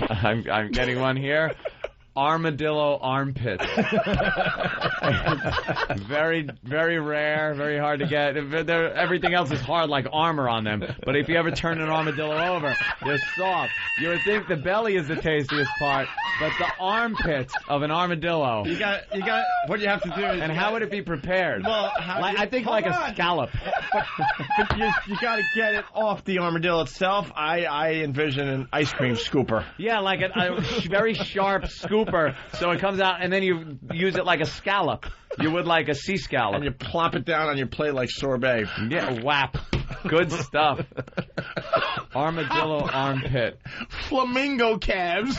I'm getting one here. Armadillo armpits. Very, very rare, very hard to get. Everything else is hard, like armor on them. But if you ever turn an armadillo over, they're soft. You would think the belly is the tastiest part, but the armpits of an armadillo. You got. What you have to do is. And how would it be prepared? Well, I think like a scallop. But you got to get it off the armadillo itself. I envision an ice cream scooper. Yeah, like a very sharp scooper, so it comes out, and then you use it like a scallop. You would like a sea scallop. And you plop it down on your plate like sorbet. Yeah, whap. Good stuff. Armadillo armpit. Flamingo calves.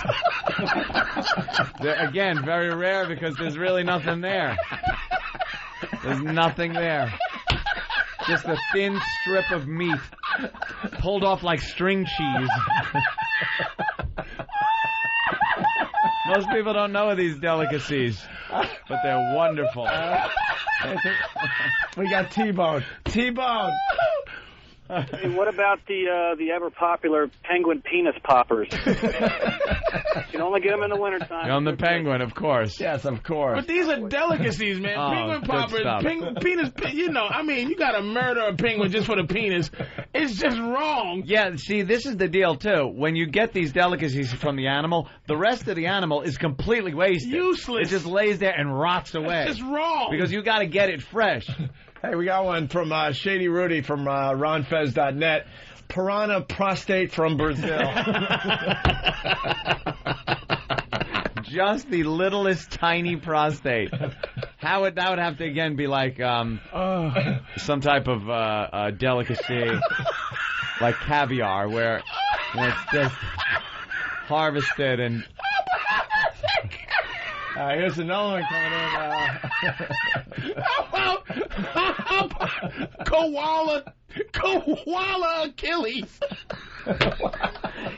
They're, again, very rare because there's really nothing there. There's nothing there. Just a thin strip of meat pulled off like string cheese. Most people don't know of these delicacies, but they're wonderful. We got T-Bone. T-Bone. Hey, what about the ever popular penguin penis poppers? You can only get them in the wintertime. On the penguin, of course. Yes, of course. But these are delicacies, man. Penguin poppers, penis, you know, I mean, you got to murder a penguin just for the penis. It's just wrong. Yeah, see, this is the deal, too. When you get these delicacies from the animal, the rest of the animal is completely wasted. Useless. It just lays there and rots away. It's just wrong. Because you got to get it fresh. Hey, we got one from Shady Rudy from RonFez.net. Piranha prostate from Brazil. Just the littlest tiny prostate. That would have to again be like some type of delicacy, like caviar, where it's just harvested and. Here's another one coming in. Koala Achilles.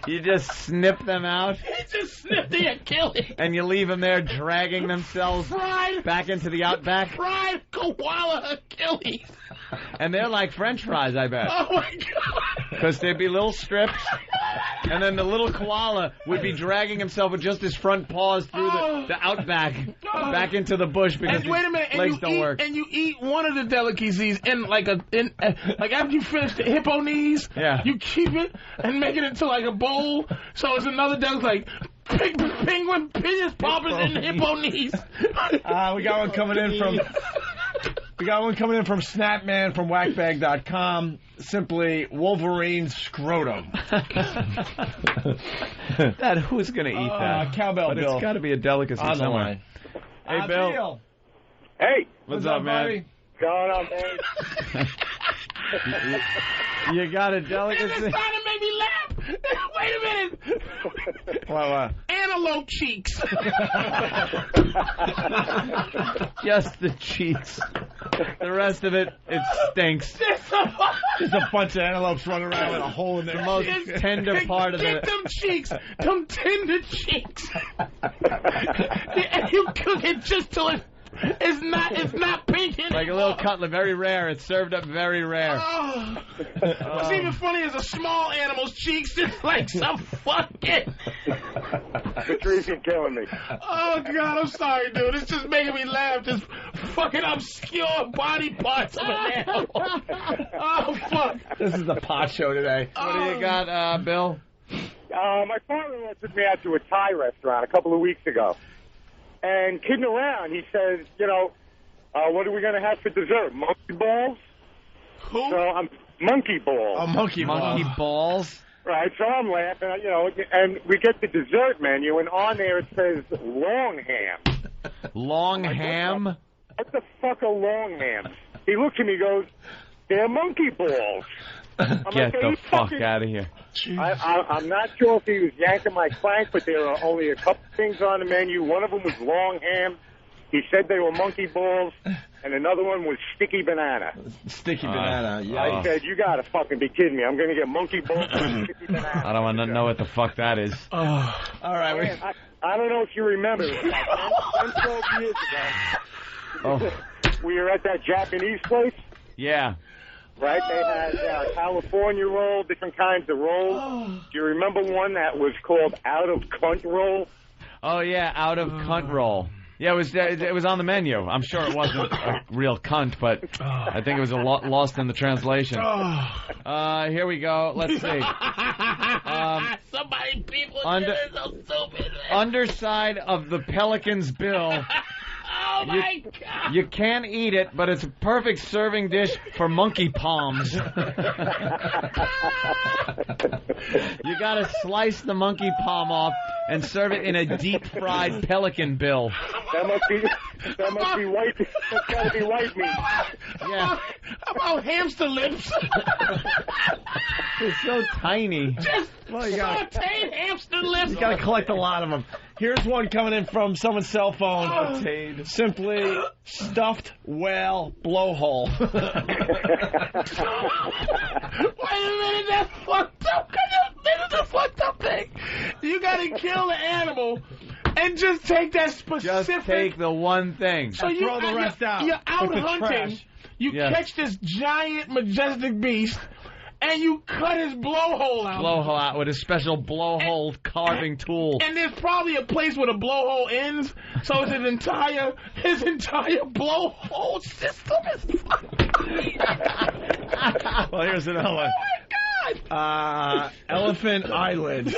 You just snip them out. He just snipped the Achilles. And you leave them there dragging themselves back into the outback. Fried koala Achilles. And they're like French fries, I bet. Oh, my God. Because they'd be little strips. And then the little koala would be dragging himself with just his front paws through the outback back into the bush because wait a minute, his legs don't work. And you eat one of the delicacies in like after you finish the hippo knees, you keep it and make it into like a bowl. So it's another delicacy like penguin penis poppers and hippo knees. We got one coming in from. We got one coming in from Snapman from Whackbag.com. Simply Wolverine scrotum. Who's going to eat that? Cowbell but Bill. It's got to be a delicacy On the somewhere. line. Hey, Bill. Hey. What's up, man? What's going on, man? You got a delicacy? It's trying to make me laugh. Wait a minute. What? Antelope cheeks. Just the cheeks. The rest of it stinks. Just a bunch of antelopes running around with a hole in their The most tender part of Get it. them cheeks. Them tender cheeks. And you cook it just till it's not pink in Like a little cutlet, very rare. It's served up very rare. What's even funny is a small animal's cheeks just like some fucking. Patrice, you're killing me. Oh, God, I'm sorry, dude. It's just making me laugh. This fucking obscure body parts of an animal. Oh, fuck. This is the pot show today. What do you got, Bill? My father-in-law took me out to a Thai restaurant a couple of weeks ago. And kidding around, he says, what are we going to have for dessert? Monkey balls? Who? So monkey balls. Oh, monkey balls. Right, so I'm laughing, and we get the dessert menu, and on there it says long ham. Long ham? what the fuck are long hams? He looks at me and goes, they're monkey balls. Get the fuck out of here. I'm not sure if he was yanking my crank, but there are only a couple things on the menu. One of them was long ham. He said they were monkey balls, and another one was sticky banana. Sticky banana, yeah. I said, you gotta fucking be kidding me. I'm gonna get monkey balls and sticky banana. I don't want to know what the fuck that is. All right. I don't know if you remember. It was about 10, 12 years ago. We were at that Japanese place. Yeah. Right? They had California roll, different kinds of rolls. Do you remember one that was called out of cunt roll? Oh, yeah, out of cunt roll. Yeah, it was on the menu. I'm sure it wasn't a real cunt, but I think it was lost in the translation. Here we go. Let's see. Somebody, people, this is so stupid, man. Underside of the pelican's bill. Oh, my God. You can't eat it, but it's a perfect serving dish for monkey palms. You gotta slice the monkey palm off and serve it in a deep-fried pelican bill. That must be white. That's gotta be white meat. Yeah. How about hamster lips? They're so tiny. Just sauteed hamster lips. You got to collect a lot of them. Here's one coming in from someone's cell phone. Simply stuffed whale blowhole. Wait a minute, that's fucked up. This is a fucked up thing. You got to kill the animal and just take that specific. Just take the one thing. So throw the rest out. You're out With the hunting. trash. You catch this giant, majestic beast, and you cut his blowhole out. Blowhole out with a special blowhole carving tool. And there's probably a place where the blowhole ends, so his entire blowhole system is fucked. Well, here's another one. Oh, my God. Elephant eyelids.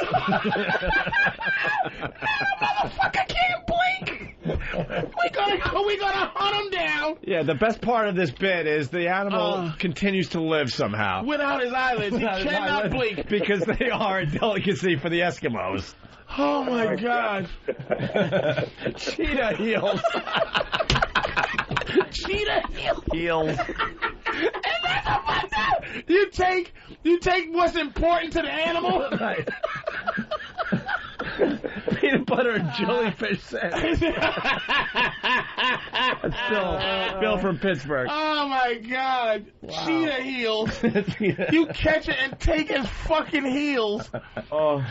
Motherfucker can't blink. We gotta hunt him down. Yeah, the best part of this bit is the animal continues to live somehow. Without his eyelids, he cannot blink. Because they are a delicacy for the Eskimos. Oh, my God. Cheetah heels. Cheetah heels. And that's a fucked up. You take what's important to the animal. Right. Peanut butter and jellyfish sandwich. That's Bill from Pittsburgh. Oh, my God. Wow. Cheetah heels. You catch it and take his fucking heels. Oh,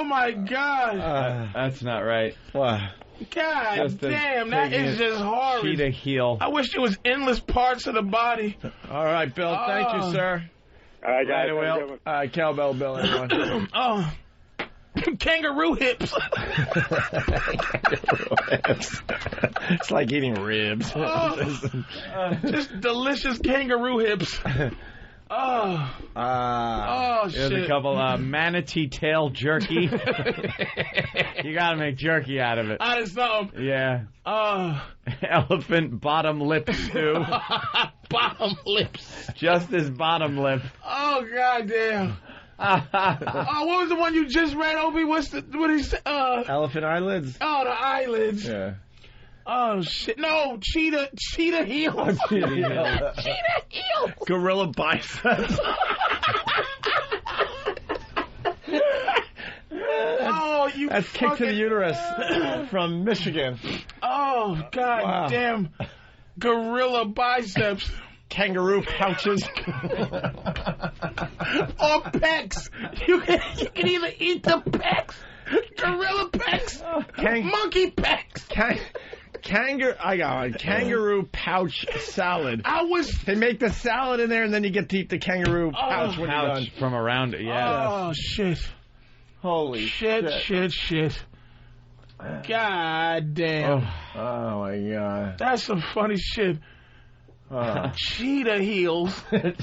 my God. That's not right. Wow. God damn, that is just horrible. Cheetah heel. I wish there was endless parts of the body. All right, Bill. Thank you, sir. All right, guys. Will. Cowbell Bill, everyone. Kangaroo hips. It's like eating ribs. Just delicious kangaroo hips. There's shit. a couple manatee tail jerky. You gotta make jerky out of it. Out of something. Yeah. Elephant bottom lip stew. Bottom lips. Just his bottom lip. Oh, goddamn. What was the one you just read, Opie? What did he say? Elephant eyelids? Oh, the eyelids. Yeah. Oh, shit. No, cheetah heels. Cheetah heels. Cheetah heels. Gorilla biceps. That's kick to the uterus from Michigan. Oh, God damn. Gorilla biceps. Kangaroo pouches. Or pecs. You can either eat the pecs, gorilla pecs, monkey pecs. I got one. Kangaroo pouch salad. They make the salad in there, and then you get to eat the kangaroo pouch when you're done. From around it, yeah. Oh, shit. Holy shit. God damn. Oh, my God. That's some funny shit. Cheetah heels.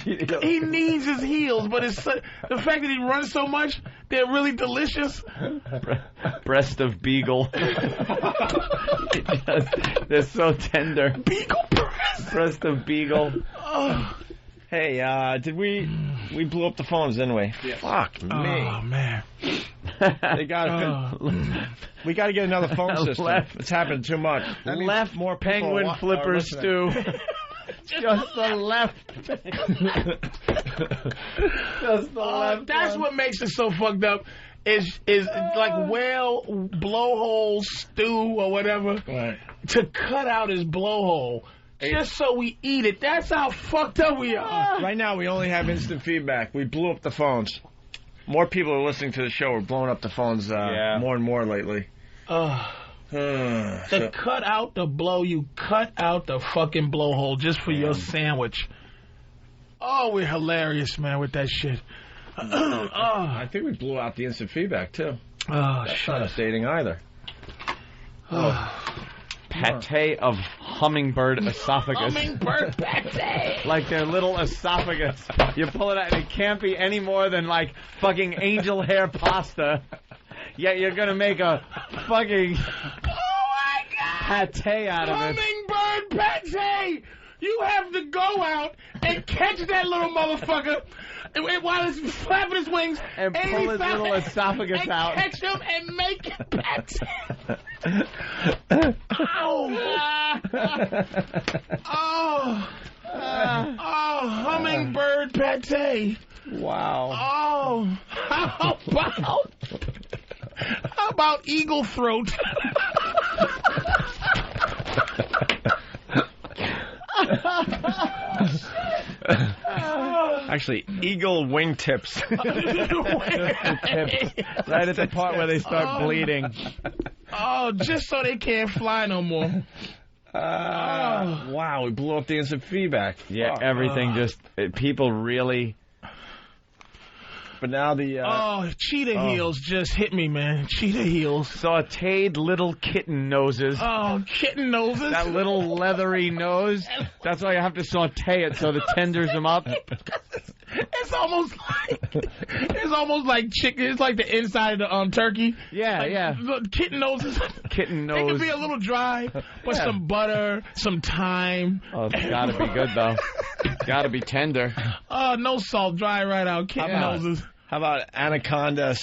He needs his heels, but the fact that he runs so much, they're really delicious. Breast of beagle. They're so tender. Beagle breast. Breast of beagle. Hey, did we blew up the phones, didn't we? Yeah. Fuck me. Oh, man. They got. We got to get another phone system. It's happened too much. Left more penguin flipper stew. Just the left. Just the left. That's what makes it so fucked up. Is like whale blowhole stew or whatever to cut out his blowhole just so we eat it. That's how fucked up we are. Right now, we only have instant feedback. We blew up the phones. More people are listening to the show. We're blowing up the phones more and more lately. To cut out the blow, you cut out the fucking blowhole just for your sandwich. Oh, we're hilarious, man, with that shit. I think we blew out the instant feedback, too. That's not updating either. Pate of hummingbird esophagus. Hummingbird pate! Like their little esophagus. You pull it out and it can't be any more than like fucking angel hair pasta. Yet you're gonna make a fucking pate out of it. Hummingbird pate! You have to go out and catch that little motherfucker while it's flapping his wings and pull his little esophagus and out. Catch him and make it pate. Hummingbird pate. Wow. How about eagle throat? Actually, eagle wingtips. Right at the part where they start bleeding. Oh, just so they can't fly no more. Wow, we blew up the instant feedback. Yeah, everything people really... But now the... cheetah heels just hit me, man. Cheetah heels. Sauteed little kitten noses. Oh, kitten noses. That little leathery nose. That's why you have to saute it so it tenders them up. It's almost like chicken. It's like the inside of the turkey. Yeah, yeah. Kitten noses. Kitten nose. They can be a little dry, but some butter, some thyme. Oh, it's got to be good though. Got to be tender. No salt, dry right out. Kitten noses. How about anaconda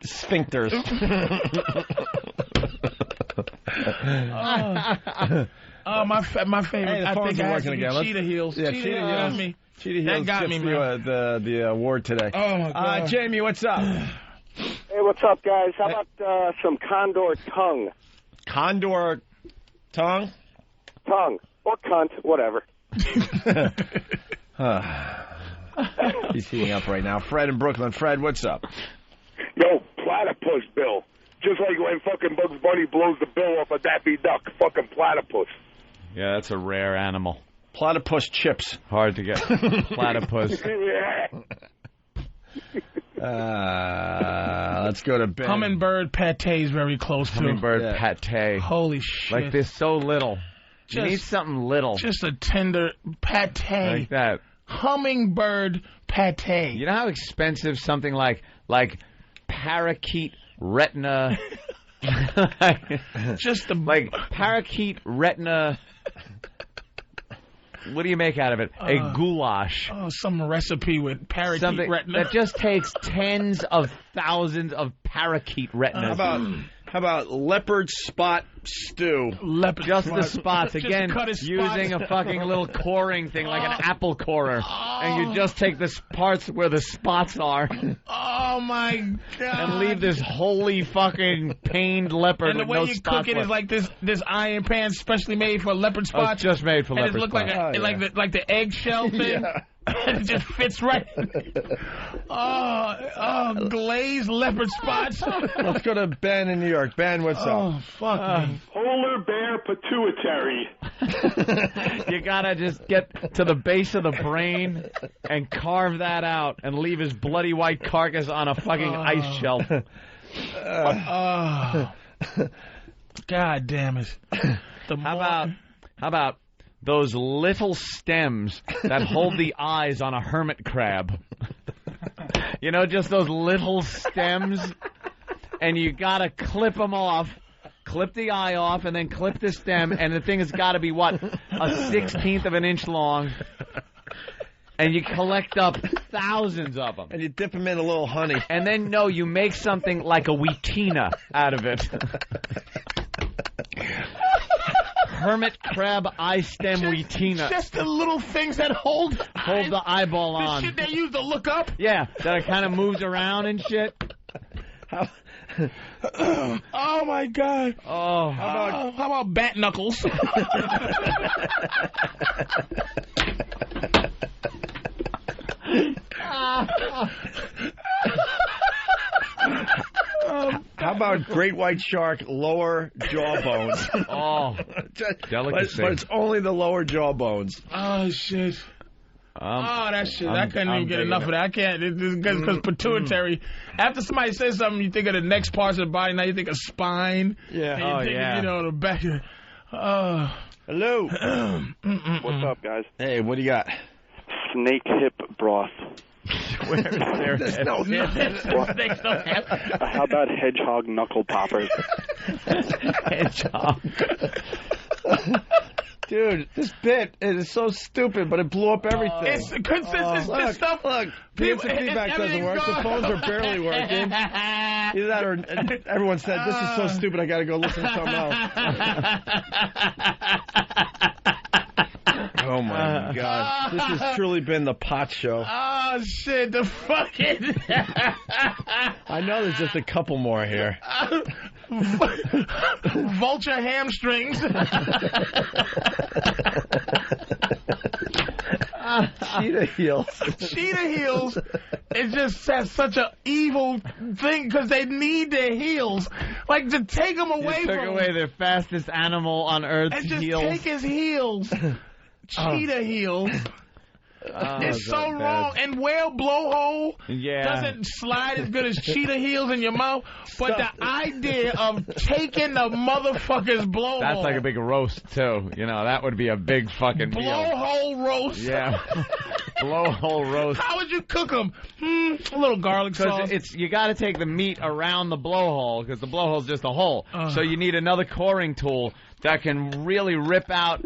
sphincters? My favorite. Hey, the I phones think are it has working to be again. cheetah heels. Yeah, cheetah heels got me. Cheetah heels that got me, man. The award today. Oh my God. Jamie, what's up? Hey, what's up, guys? How about some condor tongue? Condor tongue? Tongue. Or cunt, whatever. He's heating up right now. Fred in Brooklyn. Fred, what's up? Yo, platypus, Bill. Just like when fucking Bugs Bunny blows the bill off a Daffy Duck. Fucking platypus. Yeah, that's a rare animal. Platypus chips. Hard to get. Platypus. Let's go to Ben. Hummingbird pate is very close to Hummingbird pate. Holy shit. Like they're so little. You need something little. Just a tender pate. Like that. Hummingbird pate. You know how expensive something like parakeet retina... Just like parakeet retina... What do you make out of it? A goulash. Oh, some recipe with parakeet retina. That just takes tens of thousands of parakeet retinas. How about leopard spot stew? Just the spots. Again, spots. using a fucking little coring thing like an apple corer. And you just take the parts where the spots are. Oh, my God. And leave this holy fucking pained leopard and with the way no you spots cook it is left. like this iron pan specially made for leopard spots. Oh, it's just made for and leopard it looked spots. like the eggshell thing. And it just fits right. Glazed leopard spots. Let's go to Ben in New York. Ben, what's up? Oh, fuck me. Polar bear pituitary. You gotta just get to the base of the brain and carve that out and leave his bloody white carcass on a fucking ice shelf. God damn it. How about those little stems that hold the eyes on a hermit crab? You know, just those little stems, and you gotta clip them off. Clip the eye off, and then clip the stem, and the thing has got to be, what, a 1/16 of an inch long. And you collect up thousands of them. And you dip them in a little honey. And then, no, you make something like a wheatina out of it. Hermit crab eye stem wheatina. Just the little things that hold the eyeball on. The shit they use to look up? Yeah, that it kind of moves around and shit. Oh, my God. Oh. How about bat knuckles? How about great white shark lower jaw bones? Oh, delicacy. But it's only the lower jaw bones. Oh, shit. That shit. I couldn't even get enough of that. I can't. Because pituitary. After somebody says something, you think of the next parts of the body. Now you think of spine. Yeah. And you think of, the back of Hello. What's up, guys? Hey, what do you got? Snake hip broth. Where is there? There's no How about hedgehog knuckle poppers? Hedgehog. Dude, this bit is so stupid, but it blew up everything. It's this stuff. Look, the instant feedback doesn't work. The phones are barely working. Either that or everyone said, this is so stupid, I got to go listen to something else. Oh, my God. This has truly been the pot show. Oh, shit, the fucking... I know there's just a couple more here. Vulture hamstrings. Cheetah heels. Cheetah heels is just such an evil thing because they need their heels. Like, to take them away from him. Away their fastest animal on Earth's and just heels. Take his heels. Cheetah heels. It's so wrong. And whale blowhole doesn't slide as good as cheetah heels in your mouth. But the idea of taking the motherfucker's blowhole. That's like a big roast, too. That would be a big fucking meal. Blowhole roast. Yeah. Blowhole roast. How would you cook them? A little garlic sauce. You got to take the meat around the blowhole because the blowhole's just a hole. So you need another coring tool that can really rip out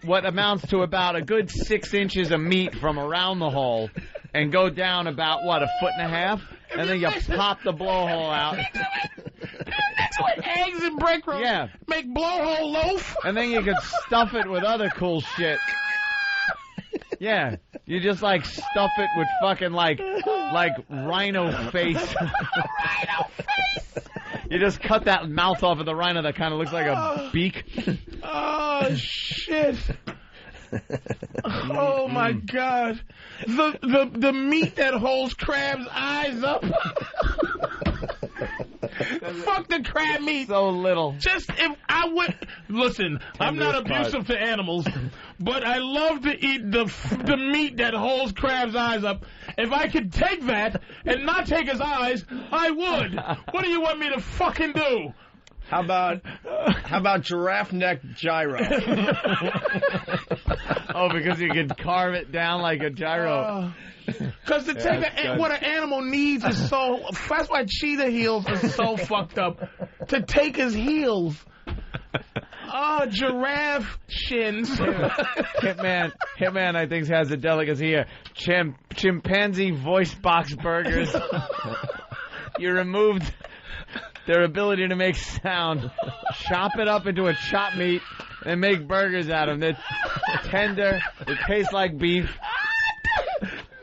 what amounts to about a good 6 inches of meat from around the hole and go down about, a foot and a half? And then you pop the blowhole out. That's what eggs and breadcrumbs. Yeah. Make blowhole loaf. And then you could stuff it with other cool shit. Yeah. You just, stuff it with fucking, rhino face. Rhino face. You just cut that mouth off of the rhino that kind of looks like a beak. Oh, shit. Oh, my God. The meat that holds crab's eyes up. Fuck the crab meat. So little. Just if I would... Listen, I'm not abusive to animals, but I love to eat the meat that holds crab's eyes up. If I could take that and not take his eyes, I would. What do you want me to fucking do? How about giraffe neck gyro? Oh, because you can carve it down like a gyro. Because to take what an animal needs is so... That's why cheetah heels are so fucked up. To take his heels. Oh, giraffe shins. Hitman, I think, has a delicacy here. Chimpanzee voice box burgers. You removed their ability to make sound. Chop it up into a chop meat and make burgers out of them. They're tender. They taste like beef.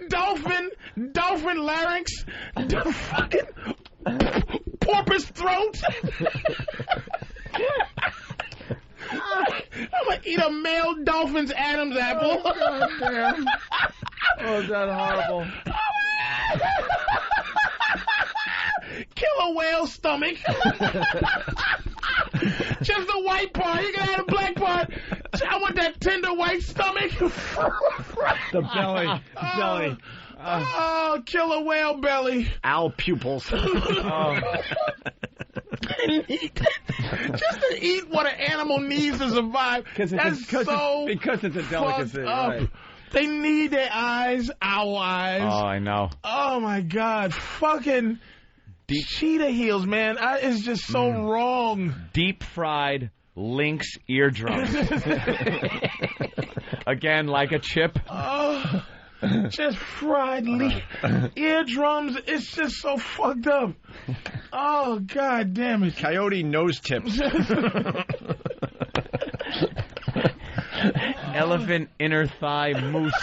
Dolphin larynx. Fucking porpoise throat. I'm gonna eat a male dolphin's Adam's apple. Oh, God damn. Oh, is that horrible? Killer whale stomach. Just the white part. You can have the black part. I want that tender white stomach. The belly. Oh, killer whale belly. Owl pupils. Just to eat what an animal needs to survive. Because it's a delicacy. Right. They need their eyes, owl eyes. Oh, I know. Oh, my God. Fucking cheetah heels, man. It's just so wrong. Deep fried lynx eardrums. Again, like a chip. Oh. Just fried leaf. Eardrums. It's just so fucked up. Oh, God damn it. Coyote nose tips. Elephant inner thigh moose.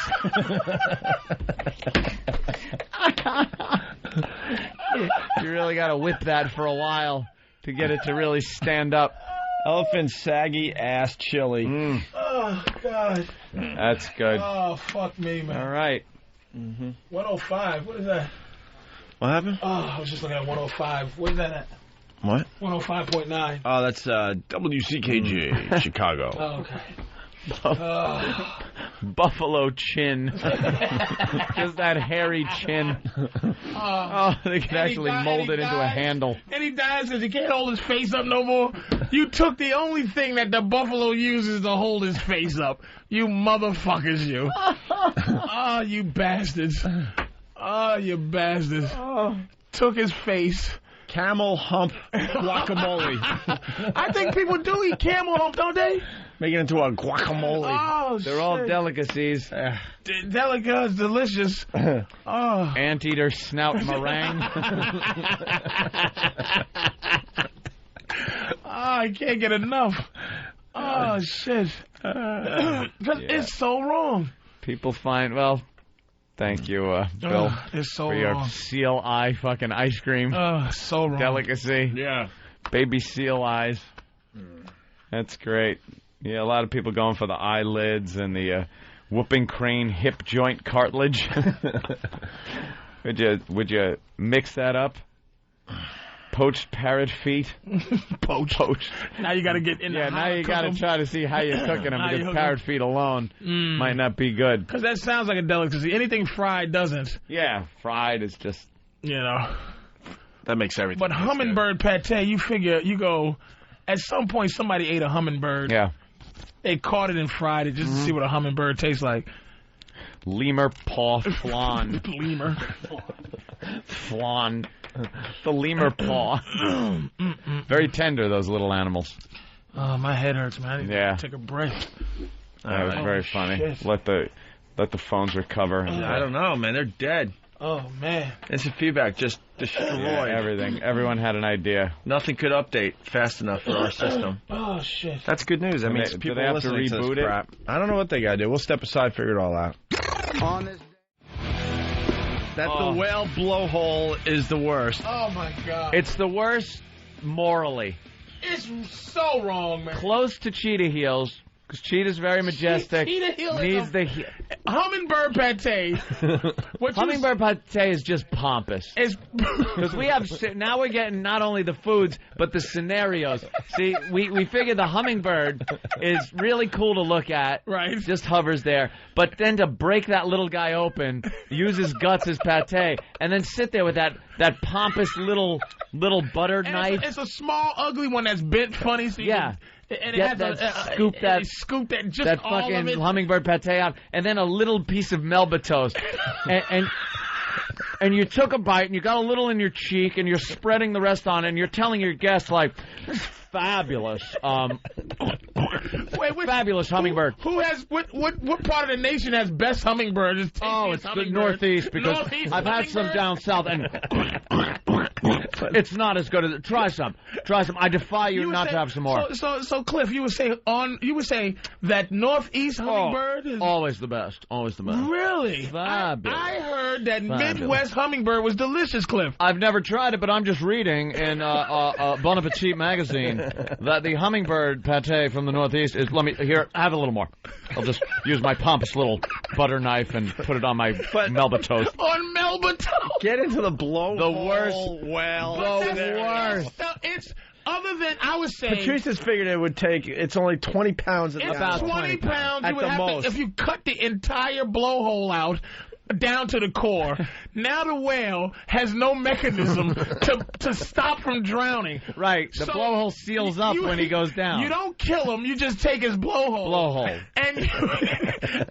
You really got to whip that for a while to get it to really stand up. Elephant saggy ass chili. Oh, God. That's good. Oh, fuck me, man. All right. 105. What is that? What happened? Oh, I was just looking at 105. What is that at? What? 105.9. Oh, that's WCKG, Chicago. Oh, okay. Buffalo chin. Just that hairy chin. They can actually mold it into a handle. And he dies because he can't hold his face up no more. You took the only thing that the buffalo uses to hold his face up. You motherfuckers, you. Oh, you bastards. Oh, you bastards. Took his face. Camel hump guacamole. I think people do eat camel hump, don't they? Make it into a guacamole. Oh, They're all delicacies. Delica's delicious. Anteater snout meringue. I can't get enough. Oh, shit. Because it's so wrong. People find, thank you, Bill, it's so for your wrong. seal eye fucking ice cream. So wrong. Delicacy. Yeah. Baby seal eyes. That's great. Yeah, a lot of people going for the eyelids and the whooping crane hip joint cartilage. Would you mix that up? Poached parrot feet. Poached. Now you got to get in. Yeah, now you got to try to see how you're cooking them because parrot feet alone might not be good. Because that sounds like a delicacy. Anything fried doesn't. Yeah, fried is just. That makes everything. But hummingbird pate, you figure, you go. At some point, somebody ate a hummingbird. Yeah. They caught it and fried it just to see what a hummingbird tastes like. Lemur paw flan. Lemur. Flan. The lemur paw. Very tender, those little animals. Oh, my head hurts, man. I need to take a break. That was very funny. Shit. Let the phones recover. I don't know, man. They're dead. Oh, man. Instant feedback just destroyed everything. Everyone had an idea. Nothing could update fast enough for our system. Oh, shit. That's good news. That means people are listening to this crap. I don't know what they got to do. We'll step aside, figure it all out. On this That the whale blowhole is the worst. Oh, my God. It's the worst morally. It's so wrong, man. Close to cheetah heels, because cheetah's very majestic. Cheetah heel needs the hummingbird pate. Hummingbird pate is just pompous. Because we have now we're getting not only the foods but the scenarios. See, we figure the hummingbird is really cool to look at. Right. Just hovers there. But then to break that little guy open, use his guts as pate, and then sit there with that pompous little butter knife. It's a small, ugly one that's bent funny. So and it has scoop that just that all fucking of it. hummingbird pate out, and then a little piece of Melba toast, and you took a bite, and you got a little in your cheek, and you're spreading the rest on, and you're telling your guests like, "This is fabulous, fabulous hummingbird." Who has what part of the nation has best hummingbird? It's the Northeast because I've had some down south, and it's not as good as Try some. I defy you not to have some more. So Cliff, you would say that Northeast hummingbird is always the best. Always the best. Really? Fabulous. I heard that Midwest hummingbird was delicious, Cliff. I've never tried it, but I'm just reading in Bon Appetit magazine that the hummingbird pate from the Northeast is. Have a little more. I'll just use my pompous little butter knife and put it on my Melba toast. On Melba toast. Get into the blowhole. The worst. Well, the worst. It's other than I would say. Patrice has figured it would take. It's only 20 pounds. About 20 pounds at you would the have most. if you cut the entire blowhole out. down to the core. Now the whale has no mechanism to stop from drowning. Right. The blowhole seals up when he goes down. You don't kill him. You just take his blowhole. Blowhole.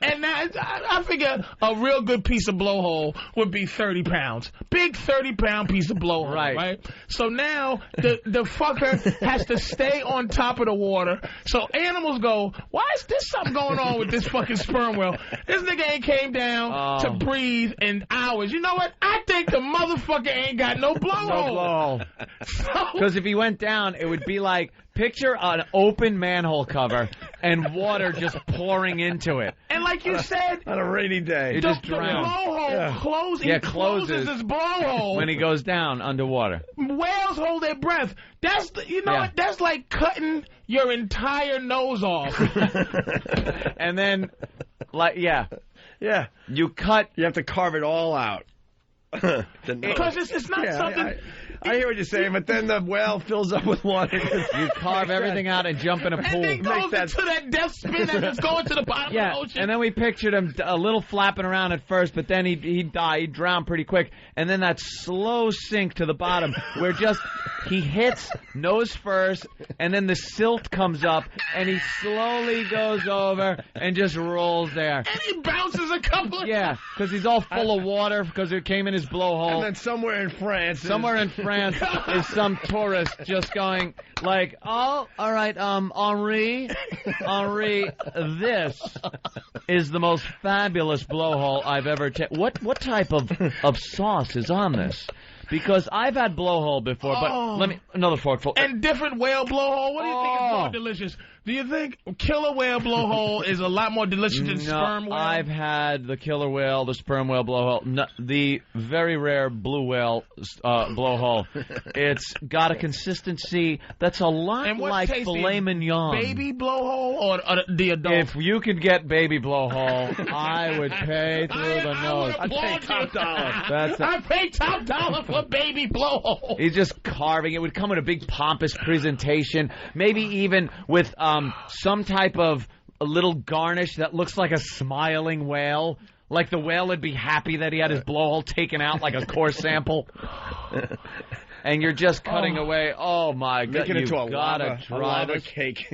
And I figure a real good piece of blowhole would be 30 pounds. Big 30-pound piece of blowhole, right? So now the fucker has to stay on top of the water. So animals go, why is this something going on with this fucking sperm whale? This nigga ain't came down to breathe in hours. You know what? I think the motherfucker ain't got no blowhole. Because if he went down, it would be like, picture an open manhole cover and water just pouring into it. And like you said, on a rainy day, it just drowns. The blowhole closes his blowhole when he goes down underwater. Whales hold their breath. That's what? That's like cutting your entire nose off. And then, you have to carve it all out. Because it's not something. I hear what you're saying, but then the well fills up with water. You carve everything out and jump in a pool. And then goes into that death spin and it's going to the bottom of the ocean. And then we pictured him a little flapping around at first, but then he'd die. He'd drown pretty quick. And then that slow sink to the bottom where he hits nose first, and then the silt comes up, and he slowly goes over and just rolls there. And he bounces a couple of times. Because he's all full of water because it came in his blowhole. And then somewhere in France is some tourist just going like, oh, all right, Henri, this is the most fabulous blowhole I've ever taken. What type of sauce is on this? Because I've had blowhole before, but let me another forkful. And different whale blowhole. What do you think is more delicious? Do you think killer whale blowhole is a lot more delicious than sperm whale? I've had the killer whale, the sperm whale blowhole, the very rare blue whale blowhole. It's got a consistency that's a lot like filet mignon. Baby blowhole or the adult? If you could get baby blowhole, I would pay through the nose. I'd pay top dollar. I'd pay top dollar for baby blowhole. He's just carving. It would come in a big pompous presentation, maybe even with some type of a little garnish that looks like a smiling whale. Like the whale would be happy that he had his blowhole taken out like a core sample. And you're just cutting away. Oh my God! Making it into a lava cake.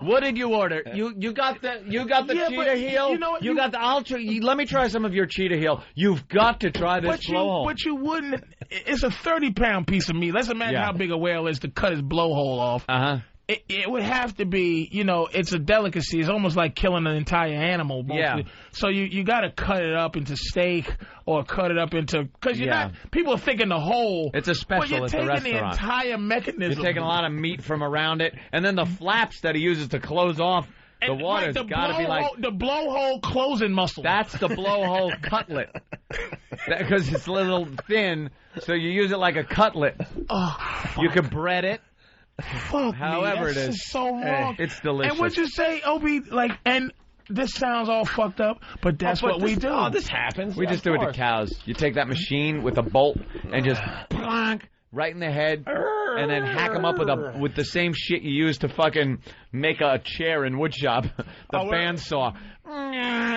What did you order? You got the cheetah heel. You know what? You got the let me try some of your cheetah heel. You've got to try this blowhole. But you wouldn't. It's a 30-pound piece of meat. Let's imagine how big a whale is to cut his blowhole off. It would have to be, it's a delicacy. It's almost like killing an entire animal. Mostly. Yeah. So you got to cut it up into steak or cut it up into, because you're not, people are thinking the whole. It's a special at the restaurant. But you're taking the entire mechanism. You're taking a lot of meat from around it, and then the flaps that he uses to close off the water's got to be like the blowhole closing muscle. That's the blowhole cutlet, because it's a little thin, so you use it like a cutlet. You could bread it. Fuck However me, that's it is, just so wrong. It's delicious. And what'd you say, Opie? And this sounds all fucked up, but that's what we do. Oh, this happens. We just do it to cows. You take that machine with a bolt and just plonk right in the head, and then hack them up with the same shit you use to fucking make a chair in woodshop, the bandsaw.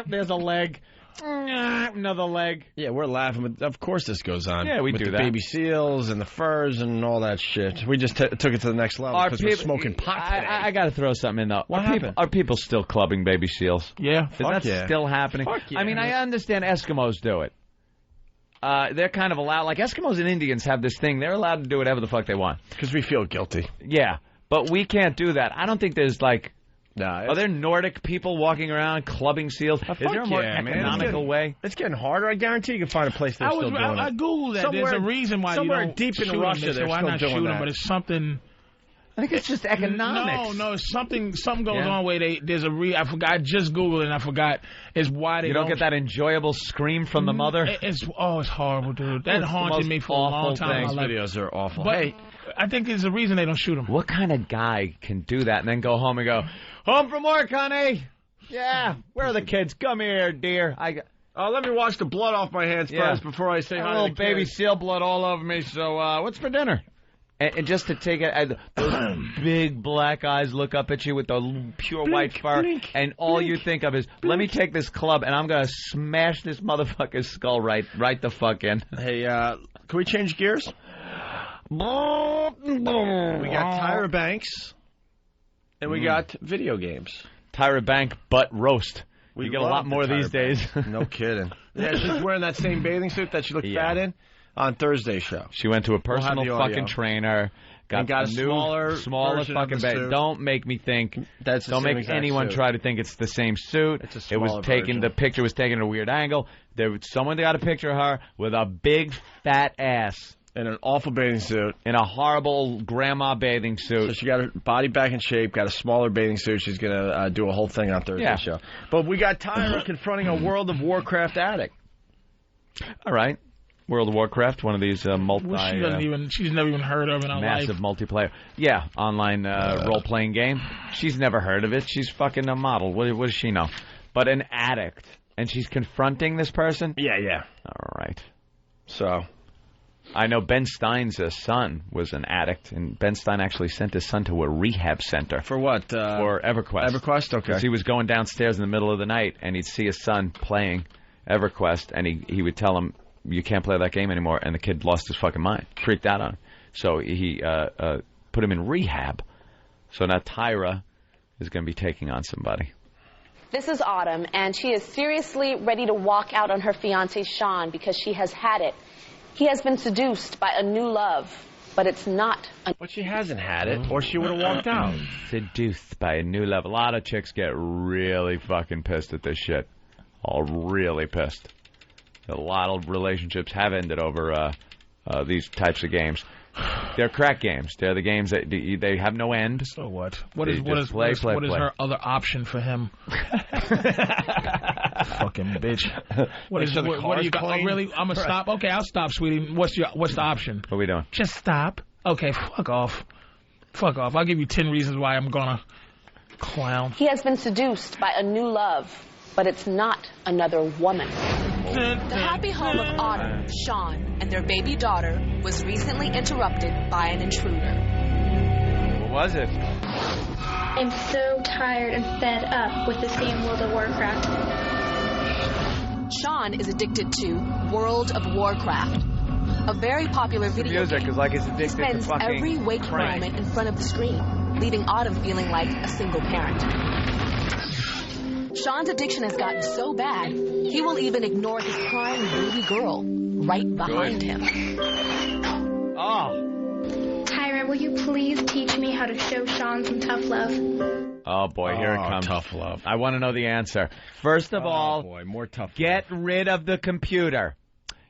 There's a leg. Another leg. Yeah, we're laughing, but of course this goes on. Yeah, we with do the that. Baby seals and the furs and all that shit. We just took it to the next level because we're smoking pot today. I got to throw something in, though. What happened? Are people still clubbing baby seals? Yeah. Is that still happening? Fuck yeah. I mean, I understand Eskimos do it. They're kind of allowed. Like, Eskimos and Indians have this thing. They're allowed to do whatever the fuck they want. Because we feel guilty. Yeah. But we can't do that. I don't think there's, like... Nah, are there Nordic people walking around clubbing seals? Is there a more economical way? It's getting harder. I guarantee you can find a place that's still doing it. I Googled that. There's a reason why you don't deep in shoot Russia them. So why not shoot them? But it's something... I think it's just economics. No, something goes on where there's a I forgot. I just Googled it and I forgot. Is why they don't get that enjoyable scream from the mother. It's horrible, dude. That haunted me for a long time. These videos are awful. But hey, I think there's a reason they don't shoot them. What kind of guy can do that and then go home and go, home from work, honey? Yeah. Where are the kids? Come here, dear. Let me wash the blood off my hands first before I say hi to the little baby seal blood all over me. So, what's for dinner? And just to take it, those big black eyes look up at you with the pure white fur, and all you think of is, let me take this club and I'm going to smash this motherfucker's skull right the fuck in. Hey, can we change gears? We got Tyra Banks, and we got video games. Tyra Bank butt roast. We get a lot more these days. No kidding. Yeah, she's wearing that same bathing suit that she looked fat in on Thursday's show. She went to a personal fucking trainer. Got a new, smaller fucking bag. Don't make me think. Don't make anyone try to think it's the same suit. It's a smaller version. The picture was taken at a weird angle. Someone got a picture of her with a big fat ass. In an awful bathing suit. In a horrible grandma bathing suit. So she got her body back in shape, got a smaller bathing suit. She's going to do a whole thing on Thursday's show. But we got Tyra confronting a World of Warcraft addict. All right. World of Warcraft, one of these she's never even heard of in her massive life. Multiplayer. Yeah, online role-playing game. She's never heard of it. She's fucking a model. What does she know? But an addict. And she's confronting this person? Yeah. All right. So... I know Ben Stein's son was an addict, and Ben Stein actually sent his son to a rehab center. For what? For EverQuest. EverQuest, okay. Because he was going downstairs in the middle of the night, and he'd see his son playing EverQuest, and he would tell him, you can't play that game anymore, and the kid lost his fucking mind, freaked out on him. So he put him in rehab. So now Tyra is going to be taking on somebody. This is Autumn, and she is seriously ready to walk out on her fiancé, Sean, because she has had it. He has been seduced by a new love, but it's not. But she hasn't had it, or she would have walked out. Seduced by a new love. A lot of chicks get really fucking pissed at this shit. All really pissed. A lot of relationships have ended over these types of games. They're crack games. They're the games that they have no end. So what? What is her other option for him? Fucking bitch. What do you got? Oh, really? I'm gonna stop. Okay, I'll stop, sweetie. What's the option? What are we doing? Just stop. Okay, fuck off. Fuck off. I'll give you 10 reasons why I'm gonna clown. He has been seduced by a new love, but it's not another woman. The happy home of Autumn, Sean, and their baby daughter was recently interrupted by an intruder. What was it? I'm so tired and fed up with the same World of Warcraft. Sean is addicted to World of Warcraft, a very popular video game. Is like he's addicted he spends to fucking every waking moment in front of the screen, leaving Autumn feeling like a single parent. Sean's addiction has gotten so bad, he will even ignore his crying baby girl right behind him. Oh. Tyra, will you please teach me how to show Sean some tough love? Oh, boy, here it comes. Tough love. I want to know the answer. First of all, more tough get rid of the computer.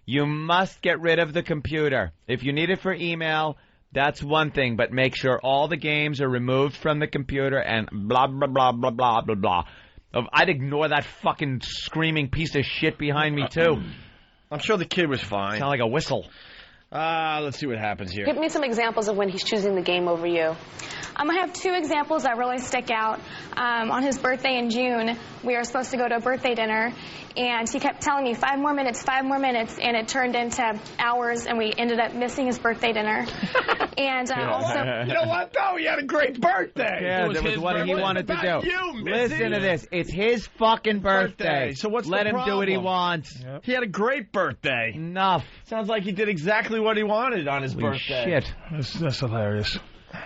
You must get rid of the computer. If you need it for email, that's one thing, but make sure all the games are removed from the computer and blah, blah, blah, blah, blah, blah, blah. I'd ignore that fucking screaming piece of shit behind me, too. I'm sure the kid was fine. Sound like a whistle. Let's see what happens here. Give me some examples of when he's choosing the game over you. I have 2 examples that really stick out. On his birthday in June, we were supposed to go to a birthday dinner, and he kept telling me 5 more minutes, 5 more minutes, and it turned into hours, and we ended up missing his birthday dinner. And also... You know what, though? He had a great birthday. Yeah, that was what he wanted to do. Listen to this. It's his fucking birthday. So what's Let the him do what he wants. Yep. He had a great birthday. Enough. Sounds like he did exactly what he wanted on his birthday. Shit. That's hilarious.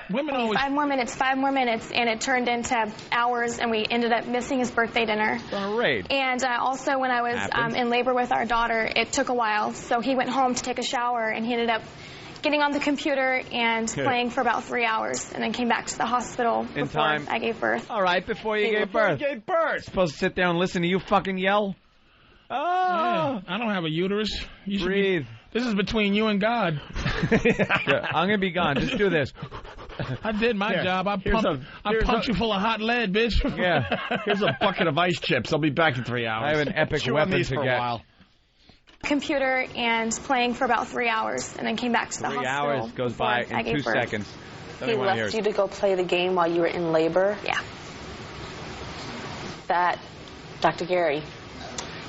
Women always... 5 more minutes, 5 more minutes, and it turned into hours, and we ended up missing his birthday dinner. On a raid. And also, when I was in labor with our daughter, it took a while, so he went home to take a shower, and he ended up getting on the computer and playing for about 3 hours, and then came back to the hospital before I gave birth. All right, before you gave birth. Supposed to sit there and listen to you fucking yell? Oh. Yeah, I don't have a uterus. You breathe. This is between you and God. Yeah, I'm going to be gone. Just do this. I did my job. I pumped you full of hot lead, bitch. Yeah. Here's a bucket of ice chips. I'll be back in 3 hours. I have an epic weapon to get. Computer and playing for about 3 hours, and then came back to the hospital. 3 hours goes by in 2 seconds. He left you to go play the game while you were in labor? Yeah. That, Dr. Gary.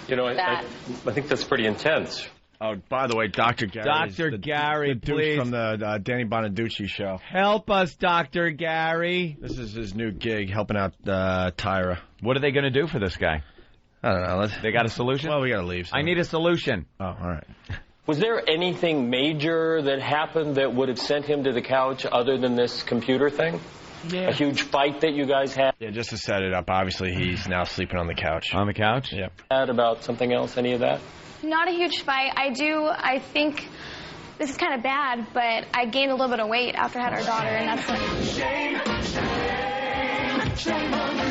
You know, I think that's pretty intense. Oh, by the way, Dr. Gary. Dr. Gary, the dude please. from the Danny Bonaducci show. Help us, Dr. Gary. This is his new gig, helping out Tyra. What are they going to do for this guy? I don't know. They got a solution? Well, we got to leave. So. I need a solution. Oh, all right. Was there anything major that happened that would have sent him to the couch other than this computer thing? Yeah. A huge fight that you guys had? Yeah, just to set it up. Obviously, he's now sleeping on the couch. On the couch? Yeah. About something else, any of that? Not a huge fight. I think this is kind of bad, but I gained a little bit of weight after I had our daughter, and that's Shame on you.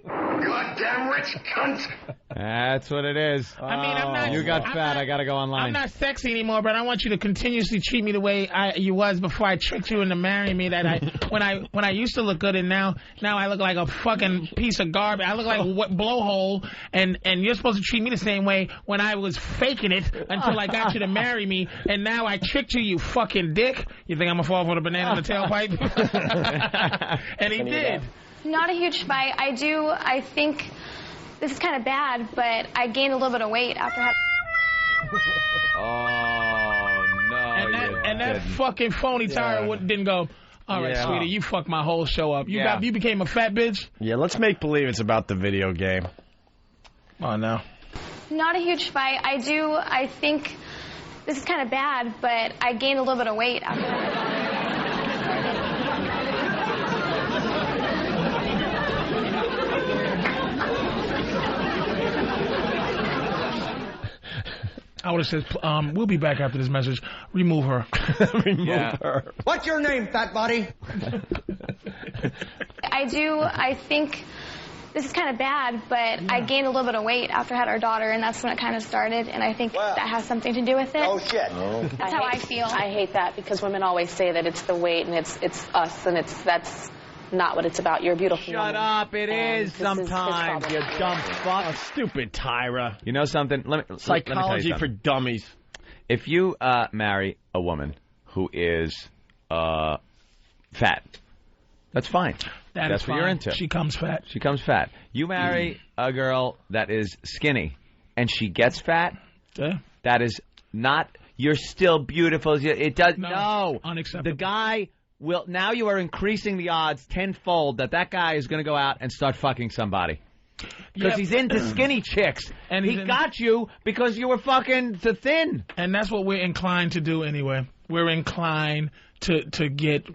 Goddamn rich cunt. That's what it is. I mean, I'm not. You got fat. I got to go online. I'm not sexy anymore, but I want you to continuously treat me the way you was before I tricked you into marrying me. When I used to look good, and now I look like a fucking piece of garbage. I look like a blowhole, and you're supposed to treat me the same way when I was faking it until I got you to marry me, and now I tricked you, you fucking dick. You think I'm gonna fall for the banana in the tailpipe? And he did. not a huge fight. I think this is kind of bad, but I gained a little bit of weight after having. Oh no! And that fucking phony tire didn't go. All right, sweetie, you fucked my whole show up. You became a fat bitch. Yeah, let's make believe it's about the video game. Oh no. Not a huge fight. I think this is kind of bad, but I gained a little bit of weight after that. I would have said, we'll be back after this message. Remove her. Remove her. What's your name, fat body? I think this is kind of bad, but I gained a little bit of weight after I had our daughter, and that's when it kind of started, and I think that has something to do with it. Oh, shit. Oh. That's how I feel. I hate that because women always say that it's the weight and it's us, and that's not what it's about. You're a beautiful Shut woman. up. It is sometimes, you dumb fuck. Oh, stupid Tyra. You know something? Let me Psychology tell you for something. dummies. If you marry a woman who is fat, that's fine. That's what you're into. She comes fat. She comes fat. You marry a girl that is skinny and she gets fat, that is not, you're still beautiful. It does, no. Unacceptable. The guy will, now you are increasing the odds tenfold that guy is going to go out and start fucking somebody. Because he's into skinny chicks. And he got you because you were fucking too thin. And that's what we're inclined to do anyway. We're inclined to get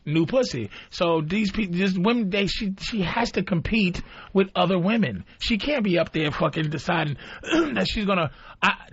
new pussy. So these people, just women, she has to compete with other women. She can't be up there fucking deciding that she's gonna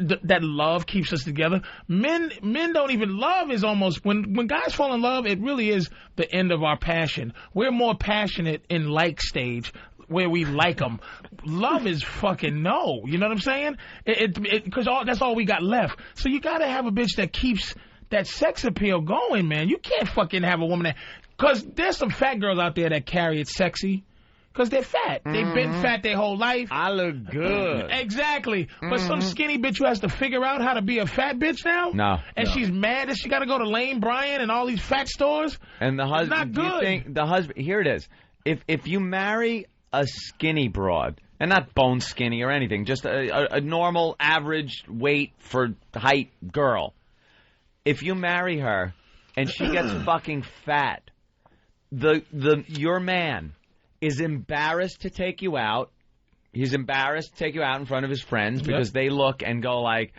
that love keeps us together. Men don't even love is almost when guys fall in love, it really is the end of our passion. We're more passionate in like stage, where we like them. Love is fucking no. You know what I'm saying? Because that's all we got left. So you got to have a bitch that keeps that sex appeal going, man. You can't fucking have a woman that... Because there's some fat girls out there that carry it sexy. Because they're fat. They've been fat their whole life. I look good. Exactly. But some skinny bitch who has to figure out how to be a fat bitch now? No. And she's mad that she got to go to Lane Bryant and all these fat stores? And the husband... Not good. Do you think the husband... Here it is. If you marry a skinny broad, and not bone skinny or anything, just a normal average weight for height girl, if you marry her and she gets fucking fat, your man is embarrassed to take you out. He's embarrassed to take you out in front of his friends because they look and go like,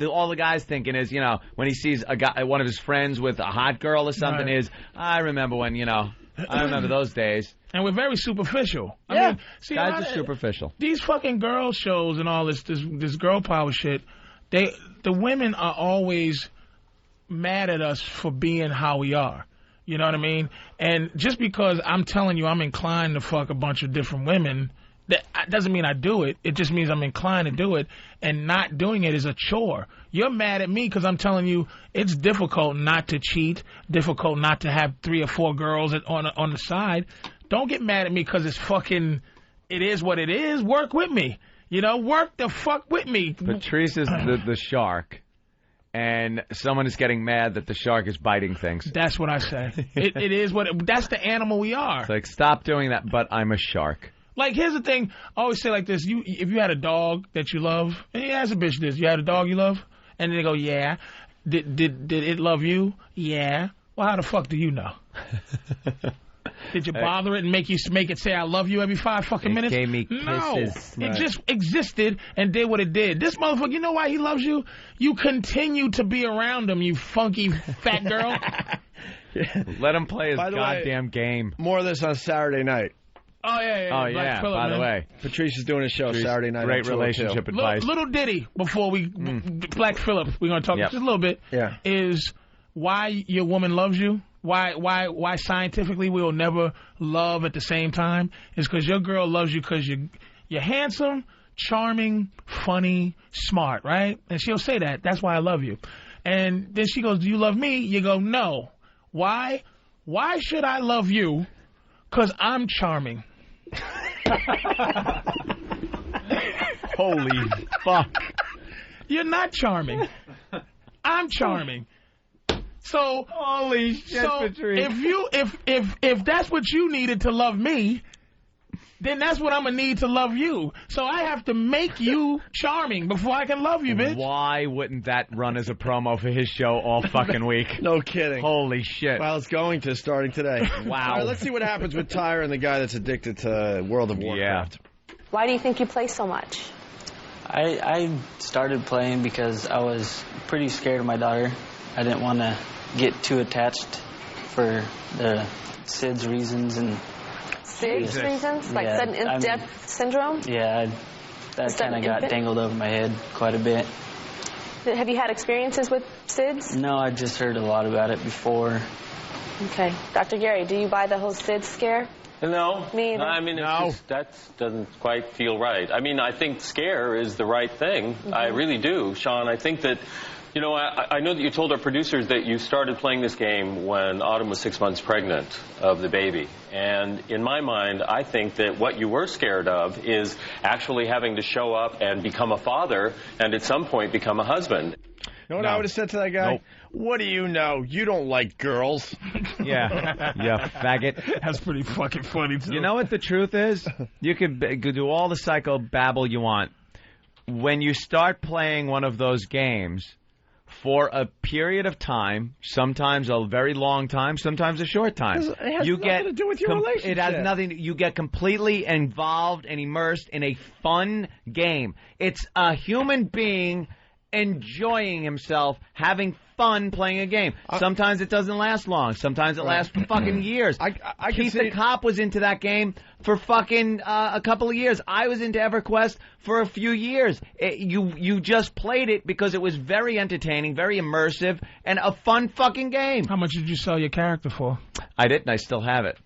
all the guy's thinking is, you know, when he sees a guy, one of his friends with a hot girl or something is, I remember when, I remember those days. And we're very superficial. Yeah, I mean, see, guys are superficial. These fucking girl shows and all this girl power shit, the women are always mad at us for being how we are. You know what I mean? And just because I'm telling you I'm inclined to fuck a bunch of different women, that doesn't mean I do it. It just means I'm inclined to do it, and not doing it is a chore. You're mad at me because I'm telling you it's difficult not to cheat, difficult not to have 3 or 4 girls on the side. Don't get mad at me because it's fucking, it is what it is. Work with me. Work the fuck with me. Patrice is the shark. And someone is getting mad that the shark is biting things. That's what I say. It is what... that's the animal we are. It's like, stop doing that, but I'm a shark. Like, here's the thing. I always say like this. If you had a dog that you love, and you ask a bitch this, you had a dog you love? And they go, yeah. Did it love you? Yeah. Well, how the fuck do you know? Did you bother it and make it say I love you every 5 fucking minutes? Gave me kisses. No. Right. It just existed and did what it did. This motherfucker, you know why he loves you? You continue to be around him, you funky fat girl. Let him play his goddamn game. More of this on Saturday night. Oh, yeah. Oh, yeah. Phillip, by the way. Patrice is doing a show Saturday night. Great relationship advice. Little ditty before we... Black Phillip, we're going to talk just a little bit. Yeah. Is why your woman loves you. Why scientifically we will never love at the same time is because your girl loves you because you're handsome, charming, funny, smart, right? And she'll say that. That's why I love you. And then she goes, do you love me? You go, no. Why? Why should I love you? Because I'm charming. Holy fuck. You're not charming. I'm charming. So holy shit, Patrice. If that's what you needed to love me, then that's what I'm gonna need to love you. So I have to make you charming before I can love you, bitch. Why wouldn't that run as a promo for his show all fucking week? No kidding. Holy shit. Well, it's going to starting today. Wow. All right, let's see what happens with Tyra and the guy that's addicted to World of Warcraft. Why do you think you play so much? I started playing because I was pretty scared of my daughter. I didn't want to get too attached for the SIDS reasons and SIDS reasons? Like sudden death syndrome? Yeah, that kind of got tangled over my head quite a bit. Have you had experiences with SIDS? No, I just heard a lot about it before. Okay. Dr. Gary, do you buy the whole SIDS scare? No. Me either. I mean, that doesn't quite feel right. I mean, I think scare is the right thing. Mm-hmm. I really do, Sean. I think that, you know, I know that you told our producers that you started playing this game when Autumn was 6 months pregnant of the baby. And in my mind, I think that what you were scared of is actually having to show up and become a father and at some point become a husband. You know what I would have said to that guy? Nope. What do you know? You don't like girls. Yeah. Yeah, faggot. That's pretty fucking funny, too. You know what the truth is? You could do all the psycho babble you want. When you start playing one of those games for a period of time, sometimes a very long time, sometimes a short time, it has nothing to do with your relationship. It has nothing. You get completely involved and immersed in a fun game. It's a human being enjoying himself, having fun playing a game. Sometimes it doesn't last long. Sometimes it lasts for fucking years. Keith the Cop was into that game for fucking a couple of years. I was into EverQuest for a few years. You just played it because it was very entertaining, very immersive, and a fun fucking game. How much did you sell your character for? I didn't. I still have it.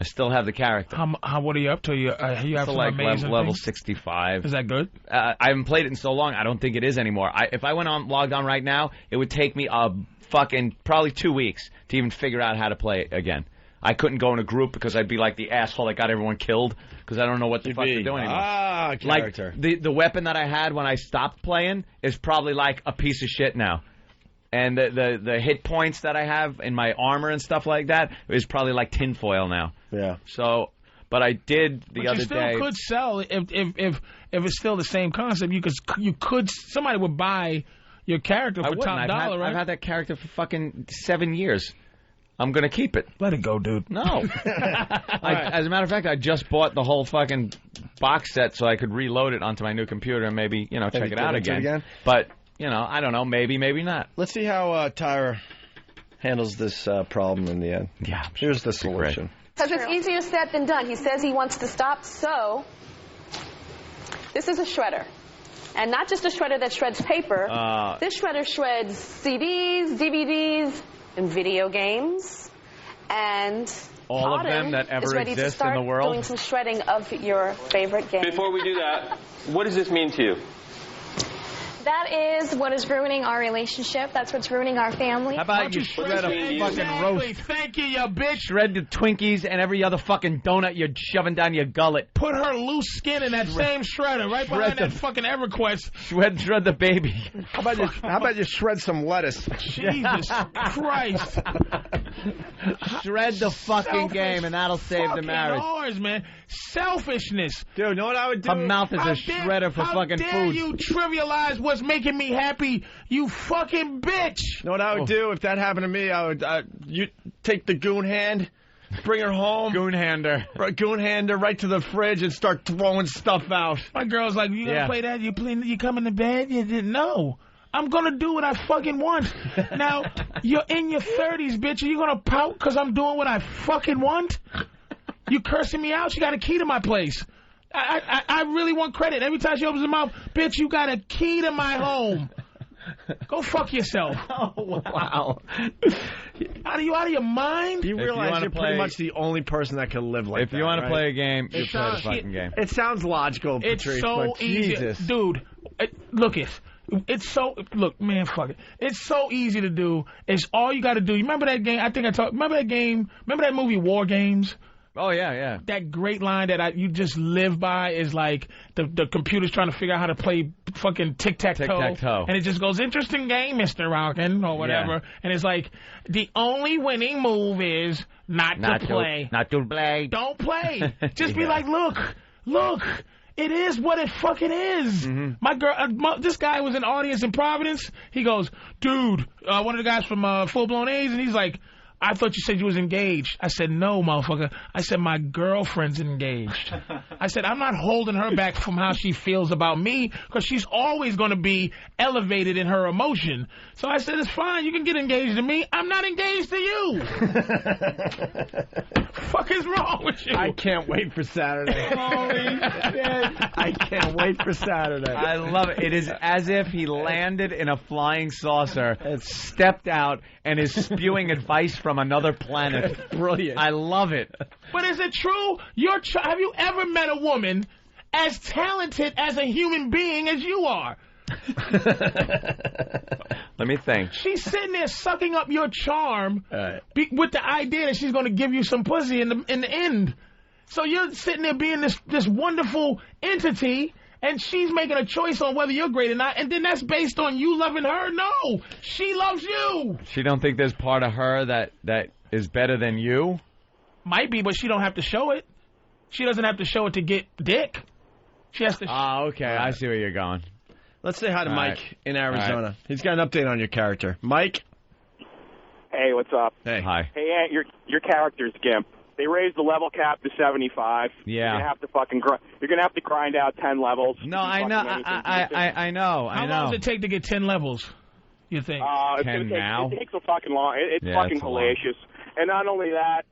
I still have the character. What are you up to? You have some like amazing level things? 65. Is that good? I haven't played it in so long. I don't think it is anymore. If I logged on right now, it would take me probably 2 weeks to even figure out how to play it again. I couldn't go in a group because I'd be like the asshole that got everyone killed because I don't know what the fuck they're doing anymore. Character. Like the weapon that I had when I stopped playing is probably like a piece of shit now. And the hit points that I have in my armor and stuff like that is probably like tinfoil now. Yeah. So, but I did the other day. You still could sell if it's still the same concept. You could somebody would buy your character for top dollar, right? I've had that character for fucking 7 years. I'm gonna keep it. Let it go, dude. No. As a matter of fact, I just bought the whole fucking box set so I could reload it onto my new computer and maybe check it out again. But. I don't know. Maybe not. Let's see how Tyra handles this problem in the end. Yeah. Here's the solution. Because it's easier said than done. He says he wants to stop, so this is a shredder. And not just a shredder that shreds paper. This shredder shreds CDs, DVDs, and video games. And all of them that ever exist in the world? Doing some shredding of your favorite game. Before we do that, what does this mean to you? That is what is ruining our relationship. That's what's ruining our family. How about you shred a fucking roast? Thank you, you bitch. Shred the Twinkies and every other fucking donut you're shoving down your gullet. Put her loose skin in that same shredder right behind that fucking EverQuest. Shred the baby. How about you shred some lettuce? Jesus Christ. Shred the fucking game, and that'll save the marriage. Ours, man. Selfishness. Dude, know what I would do? Her mouth is a shredder for fucking How dare food. you trivialize what's making me happy, you fucking bitch. Know what I would do if that happened to me? I would you take the goon hand, bring her home. Goon hander. Goon hander right to the fridge and start throwing stuff out. My girl's like, you gonna play that? You coming to bed? You didn't know. I'm gonna do what I fucking want. Now, you're in your 30s, bitch. Are you gonna pout because I'm doing what I fucking want? You cursing me out? She got a key to my place. I really want credit. Every time she opens her mouth, bitch, you got a key to my home. Go fuck yourself. Oh, wow. Are you out of your mind? You realize you're pretty much the only person that can live like that. If you want to right? play a game, you play the fucking game. It sounds logical, It's Patrice, so but easy. Jesus. Dude, look, man, fuck it. It's so easy to do. It's all you got to do. You remember that game? Remember that game? Remember that movie War Games? Oh, yeah. That great line that you just live by is like the computer's trying to figure out how to play fucking tic-tac-toe. Tic-tac-toe. And it just goes, interesting game, Mr. Rockin', or whatever. Yeah. And it's like, the only winning move is not to play. Not to play. Don't play. Just be like, look. It is what it fucking is. Mm-hmm. My girl, this guy was in audience in Providence. He goes, dude, one of the guys from Full Blown A's, and he's like, I thought you said you was engaged. I said, no, motherfucker. I said, my girlfriend's engaged. I said, I'm not holding her back from how she feels about me because she's always going to be elevated in her emotion. So I said, it's fine. You can get engaged to me. I'm not engaged to you. Fuck is wrong with you? I can't wait for Saturday. Holy shit. I can't wait for Saturday. I love it. It is as if he landed in a flying saucer, stepped out, and is spewing advice from another planet. Brilliant. I love it. But is it true? Have you ever met a woman as talented as a human being as you are? Let me think. She's sitting there sucking up your charm with the idea that she's going to give you some pussy in the end. So you're sitting there being this wonderful entity, and she's making a choice on whether you're great or not, and then that's based on you loving her? No, she loves you. She don't think there's part of her that is better than you? Might be, but she don't have to show it. She doesn't have to show it to get dick. She has to. Okay. I see where you're going. Let's say hi to Mike in Arizona. Right. He's got an update on your character. Mike? Hey, what's up? Hey. Hi. Hey, Ant, your character's gimp. They raised the level cap to 75. Yeah. You're gonna have to fucking you're gonna have to grind out 10 levels. No, I know. I know. How long does it take to get 10 levels? You think? It takes a fucking long. It's fucking hellacious. And not only that,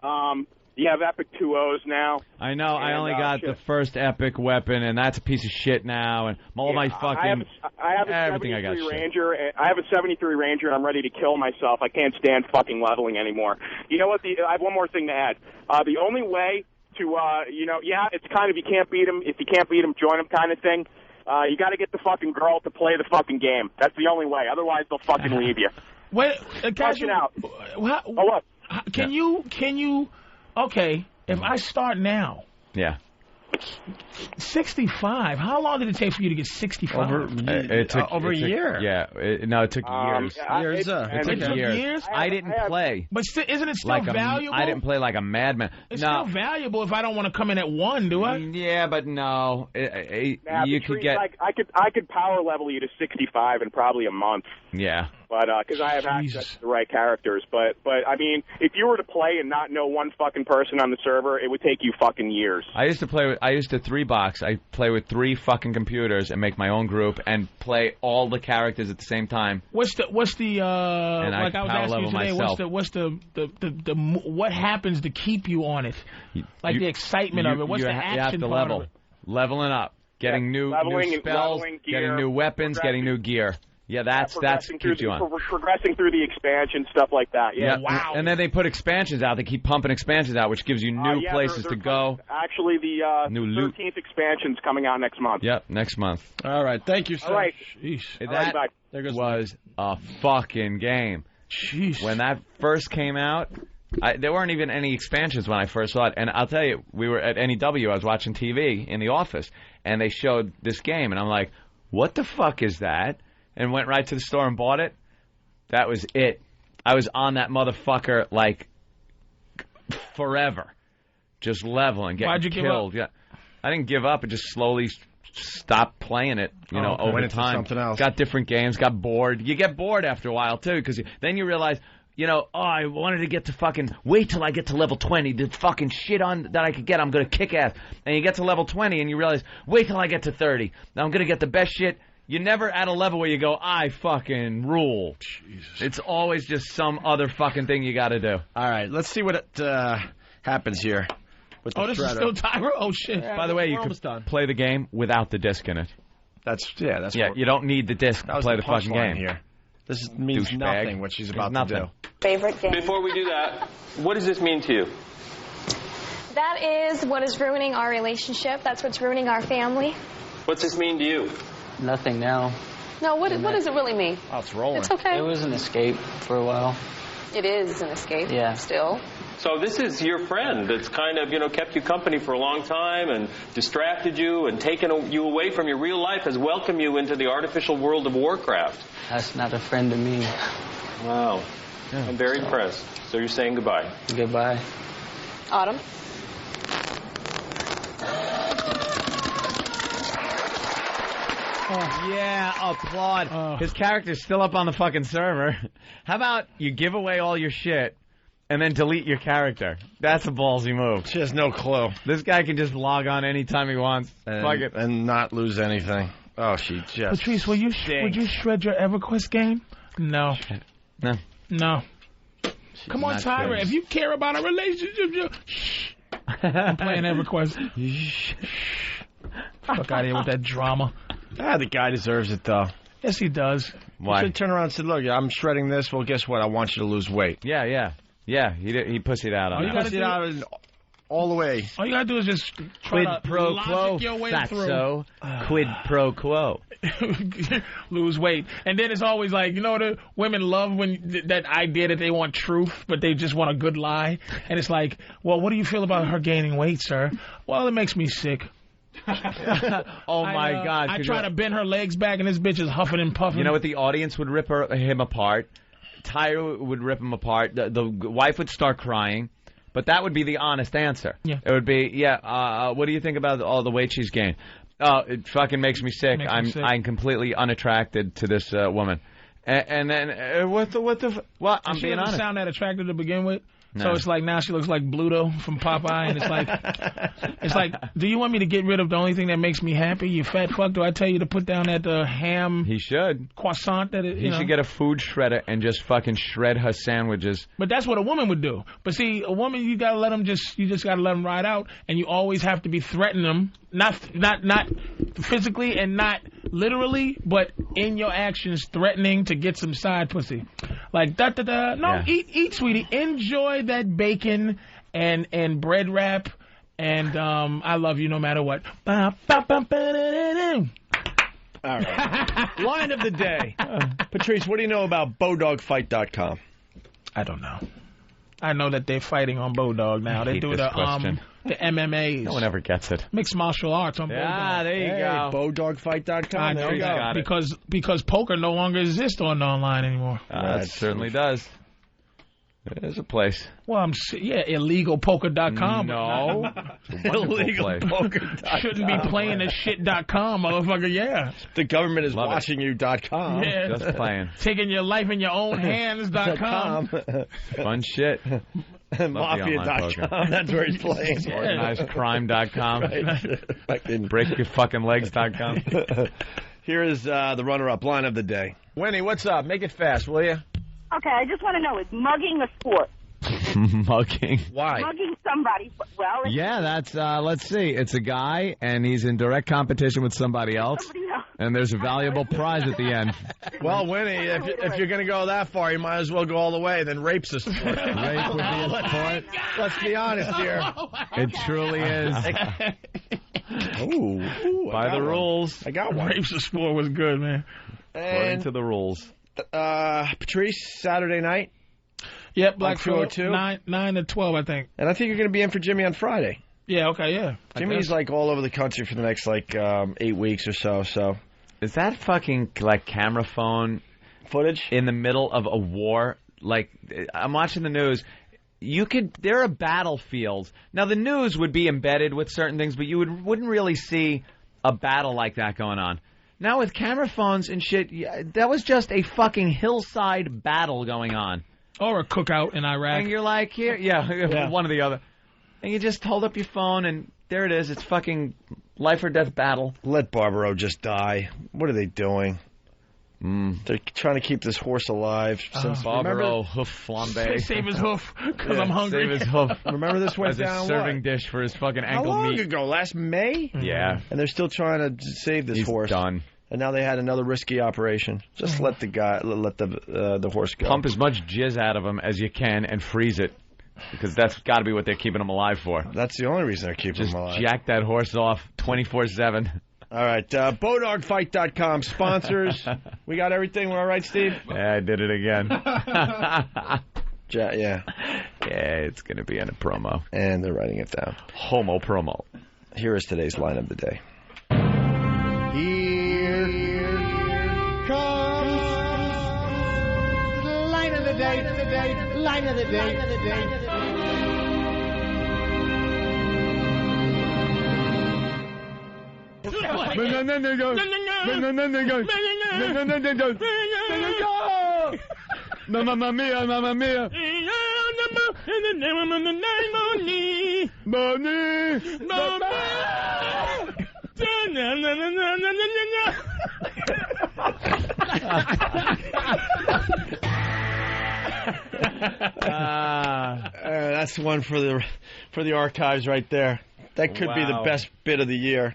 you have epic 2-0s now. I know. I only got the first epic weapon, and that's a piece of shit now. And all my fucking I have a everything I got 73 shit. Ranger. I have a 73 Ranger, and I'm ready to kill myself. I can't stand fucking leveling anymore. You know what? I have one more thing to add. The only way to, it's kind of you can't beat him. If you can't beat him, join him kind of thing. You got to get the fucking girl to play the fucking game. That's the only way. Otherwise, they'll fucking leave you. Wait, Question out. What? Can you? Okay, if I start now. Yeah. 65. How long did it take for you to get 65? It took over a year. It took years. It took years. I didn't play. But isn't it still valuable? I didn't play like a madman. It's still valuable if I don't want to come in at 1, do I? Yeah, but no. You could get. I could power level you to 65 in probably a month. Yeah. But because I have access to the right characters, but I mean, if you were to play and not know one fucking person on the server, it would take you fucking years. I used to 3-box. I play with 3 fucking computers and make my own group and play all the characters at the same time. What's the and like I was asking you today? Myself. What happens to keep you on it? Like the excitement of it. What's the action You have to part level, of it? leveling up, getting new spells, getting new weapons, getting new gear. Yeah, that's keeps you on. Progressing through the expansion, stuff like that. Yeah. Wow. And then they put expansions out. They keep pumping expansions out, which gives you new places to go. Actually, the new 13th expansion's coming out next month. Yep, next month. All right. Thank you, sir. All right. That was a fucking game. Jeez. When that first came out, there weren't even any expansions when I first saw it. And I'll tell you, we were at NEW. I was watching TV in the office, and they showed this game. And I'm like, what the fuck is that? And went right to the store and bought it. That was it. I was on that motherfucker like forever, just leveling, getting Why'd you killed. give up? Yeah, I didn't give up. I just slowly stopped playing it. Over went into time. something else. Got different games. Got bored. You get bored after a while too, because then you realize. I wanted to get to fucking, wait till I get to level 20, the fucking shit on that I could get, I'm going to kick ass. And you get to level 20 and you realize, wait till I get to 30, now I'm going to get the best shit. You're never at a level where you go, I fucking rule. Jesus. It's always just some other fucking thing you got to do. All right, let's see what happens here. With the this is still timer? Oh, shit. Yeah, by the way, you could play the game without the disc in it. That's you don't need the disc to play the fucking game. Here. This means nothing, what she's about to do. Favorite game. Before we do that, what does this mean to you? That is what is ruining our relationship. That's what's ruining our family. What's this mean to you? Nothing now. No, what does it really mean? Oh, it's rolling. It's okay. It was an escape for a while. It is an escape. Yeah. Still. So this is your friend that's kind of, kept you company for a long time and distracted you and taken you away from your real life, has welcomed you into the artificial world of Warcraft. That's not a friend to me. Wow. Yeah. I'm very impressed. So you're saying goodbye. Goodbye. Autumn? Oh, yeah, applaud. His character's still up on the fucking server. How about you give away all your shit and then delete your character? That's a ballsy move. She has no clue. This guy can just log on anytime he wants. Fuck it. And not lose anything. Oh, she just... Patrice, would you shred your EverQuest game? No. No. Come on, Tyra. If you care about a relationship, shh. I'm playing EverQuest. Fuck out of here with that drama. The guy deserves it, though. Yes, he does. Why? He should turn around and say, look, I'm shredding this. Well, guess what? I want you to lose weight. Yeah, he pussied out on that. He pussied out all the way. All you got to do is just try quid pro quo, your way fatso. Quid pro quo. Lose weight. And then it's always like, the women love when that idea that they want truth, but they just want a good lie. And it's like, well, what do you feel about her gaining weight, sir? Well, it makes me sick. Oh, my God. I try to bend her legs back, and this bitch is huffing and puffing. You know what? The audience would rip him apart. Tyra would rip him apart. The wife would start crying. But that would be the honest answer. Yeah. It would be, what do you think about all the weight she's gained? Oh, it fucking makes me sick. I'm completely unattracted to this woman. And then, what the... Well, I'm being honest. She doesn't sound that attractive to begin with. No. So it's like now she looks like Bluto from Popeye, and it's like, do you want me to get rid of the only thing that makes me happy? You fat fuck. Do I tell you to put down that ham? He should. Croissant that it. He should get a food shredder and just fucking shred her sandwiches. But that's what a woman would do. But see, a woman, you gotta let them you just gotta let them ride out, and you always have to be threatening them, not physically and not literally, but in your actions, threatening to get some side pussy. Like da-da-da. No, eat, sweetie. Enjoy that bacon and bread wrap, and I love you no matter what. All right. Line of the day. Patrice, what do you know about BowDogFight.com? I don't know. I know that they're fighting on Bowdog now. They do the MMAs. No one ever gets it. Mixed martial arts on Bowdog. Ah, there you go. BowDogFight.com. I know that because poker no longer exists online anymore. It certainly does. There's a place. Well, illegalpoker.com. No. Illegalpoker.com. Shouldn't be playing the shit.com, motherfucker, yeah. The government is watching you.com. Yeah. Just playing. Taking your life in your own hands.com. Fun shit. Mafia.com. That's where he's playing. Organizedcrime.com. Right. Breakyourfuckinglegs.com. Here is the runner-up line of the day. Winnie, what's up? Make it fast, will you? Okay, I just want to know, is mugging a sport? Mugging? Why? Mugging somebody. Well, yeah, that's, let's see. It's a guy, and he's in direct competition with somebody else. And there's a valuable prize at the end. Well, Winnie, if you're going to go that far, you might as well go all the way. Then rape's a sport. Rape would be a sport. Let's be honest here. It truly is. Ooh, by the rules. I got one. Rape's a sport was good, man. According to the rules. Patrice, Saturday night. Yep, Black 202. 9 to 12, I think. And I think you're going to be in for Jimmy on Friday. Yeah, okay, yeah. Jimmy's like all over the country for the next 8 weeks or so. So is that fucking camera phone footage in the middle of a war? Like, I'm watching the news. There are battlefields. Now, the news would be embedded with certain things, but you wouldn't really see a battle like that going on. Now, with camera phones and shit, that was just a fucking hillside battle going on. Or a cookout in Iraq. And you're like, here, one or the other. And you just hold up your phone, and there it is. It's fucking life or death battle. Let Barbaro just die. What are they doing? They're trying to keep this horse alive. Since Barbaro hoof flambe. Save his hoof, because I'm hungry. Save his hoof. Remember this went as down a serving dish for his fucking ankle How long meat. ago? Last May? Yeah. And they're still trying to save this horse. Done. And now they had another risky operation. Just let the horse go. Pump as much jizz out of him as you can and freeze it. Because that's got to be what they're keeping him alive for. That's the only reason they're keeping him alive. Just jack that horse off 24/7. All right, BodogFight.com sponsors. We got everything. We're all right, Steve? Yeah, I did it again. Yeah, it's going to be in a promo. And they're writing it down. Homo promo. Here is today's line of the day. Here comes line of the day, line of the day. Mamma mia, mamma mia. That's one for the archives right there. That could be the best bit of the year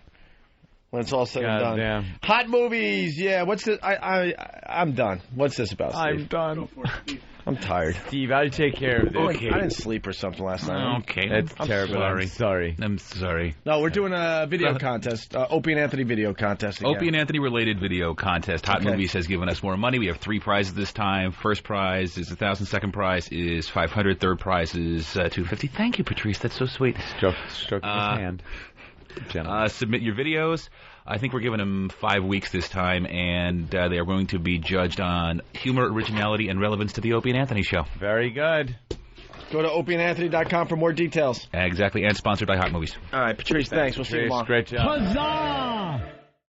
when it's all said and done. Damn. Hot movies, yeah. What's this? I'm done. What's this about, Steve? I'm done. I'm tired. Steve, how do you take care of this? Okay. I didn't sleep or something last night. Okay. That's terrible. Sorry. I'm sorry. No, we're doing a video contest. Opie and Anthony video contest again. Opie and Anthony related video contest. Hot Movies has given us more money. We have 3 prizes this time. First prize is $1,000. Second prize is $500. Third prize is $250. Thank you, Patrice. That's so sweet. Stroke his hand. Submit your videos. I think we're giving them 5 weeks this time, and they are going to be judged on humor, originality, and relevance to the Opie and Anthony show. Very good. Go to opieandanthony.com for more details. Exactly, and sponsored by Hot Movies. All right, Patrice, thanks. We'll see you tomorrow. Great job. Huzzah!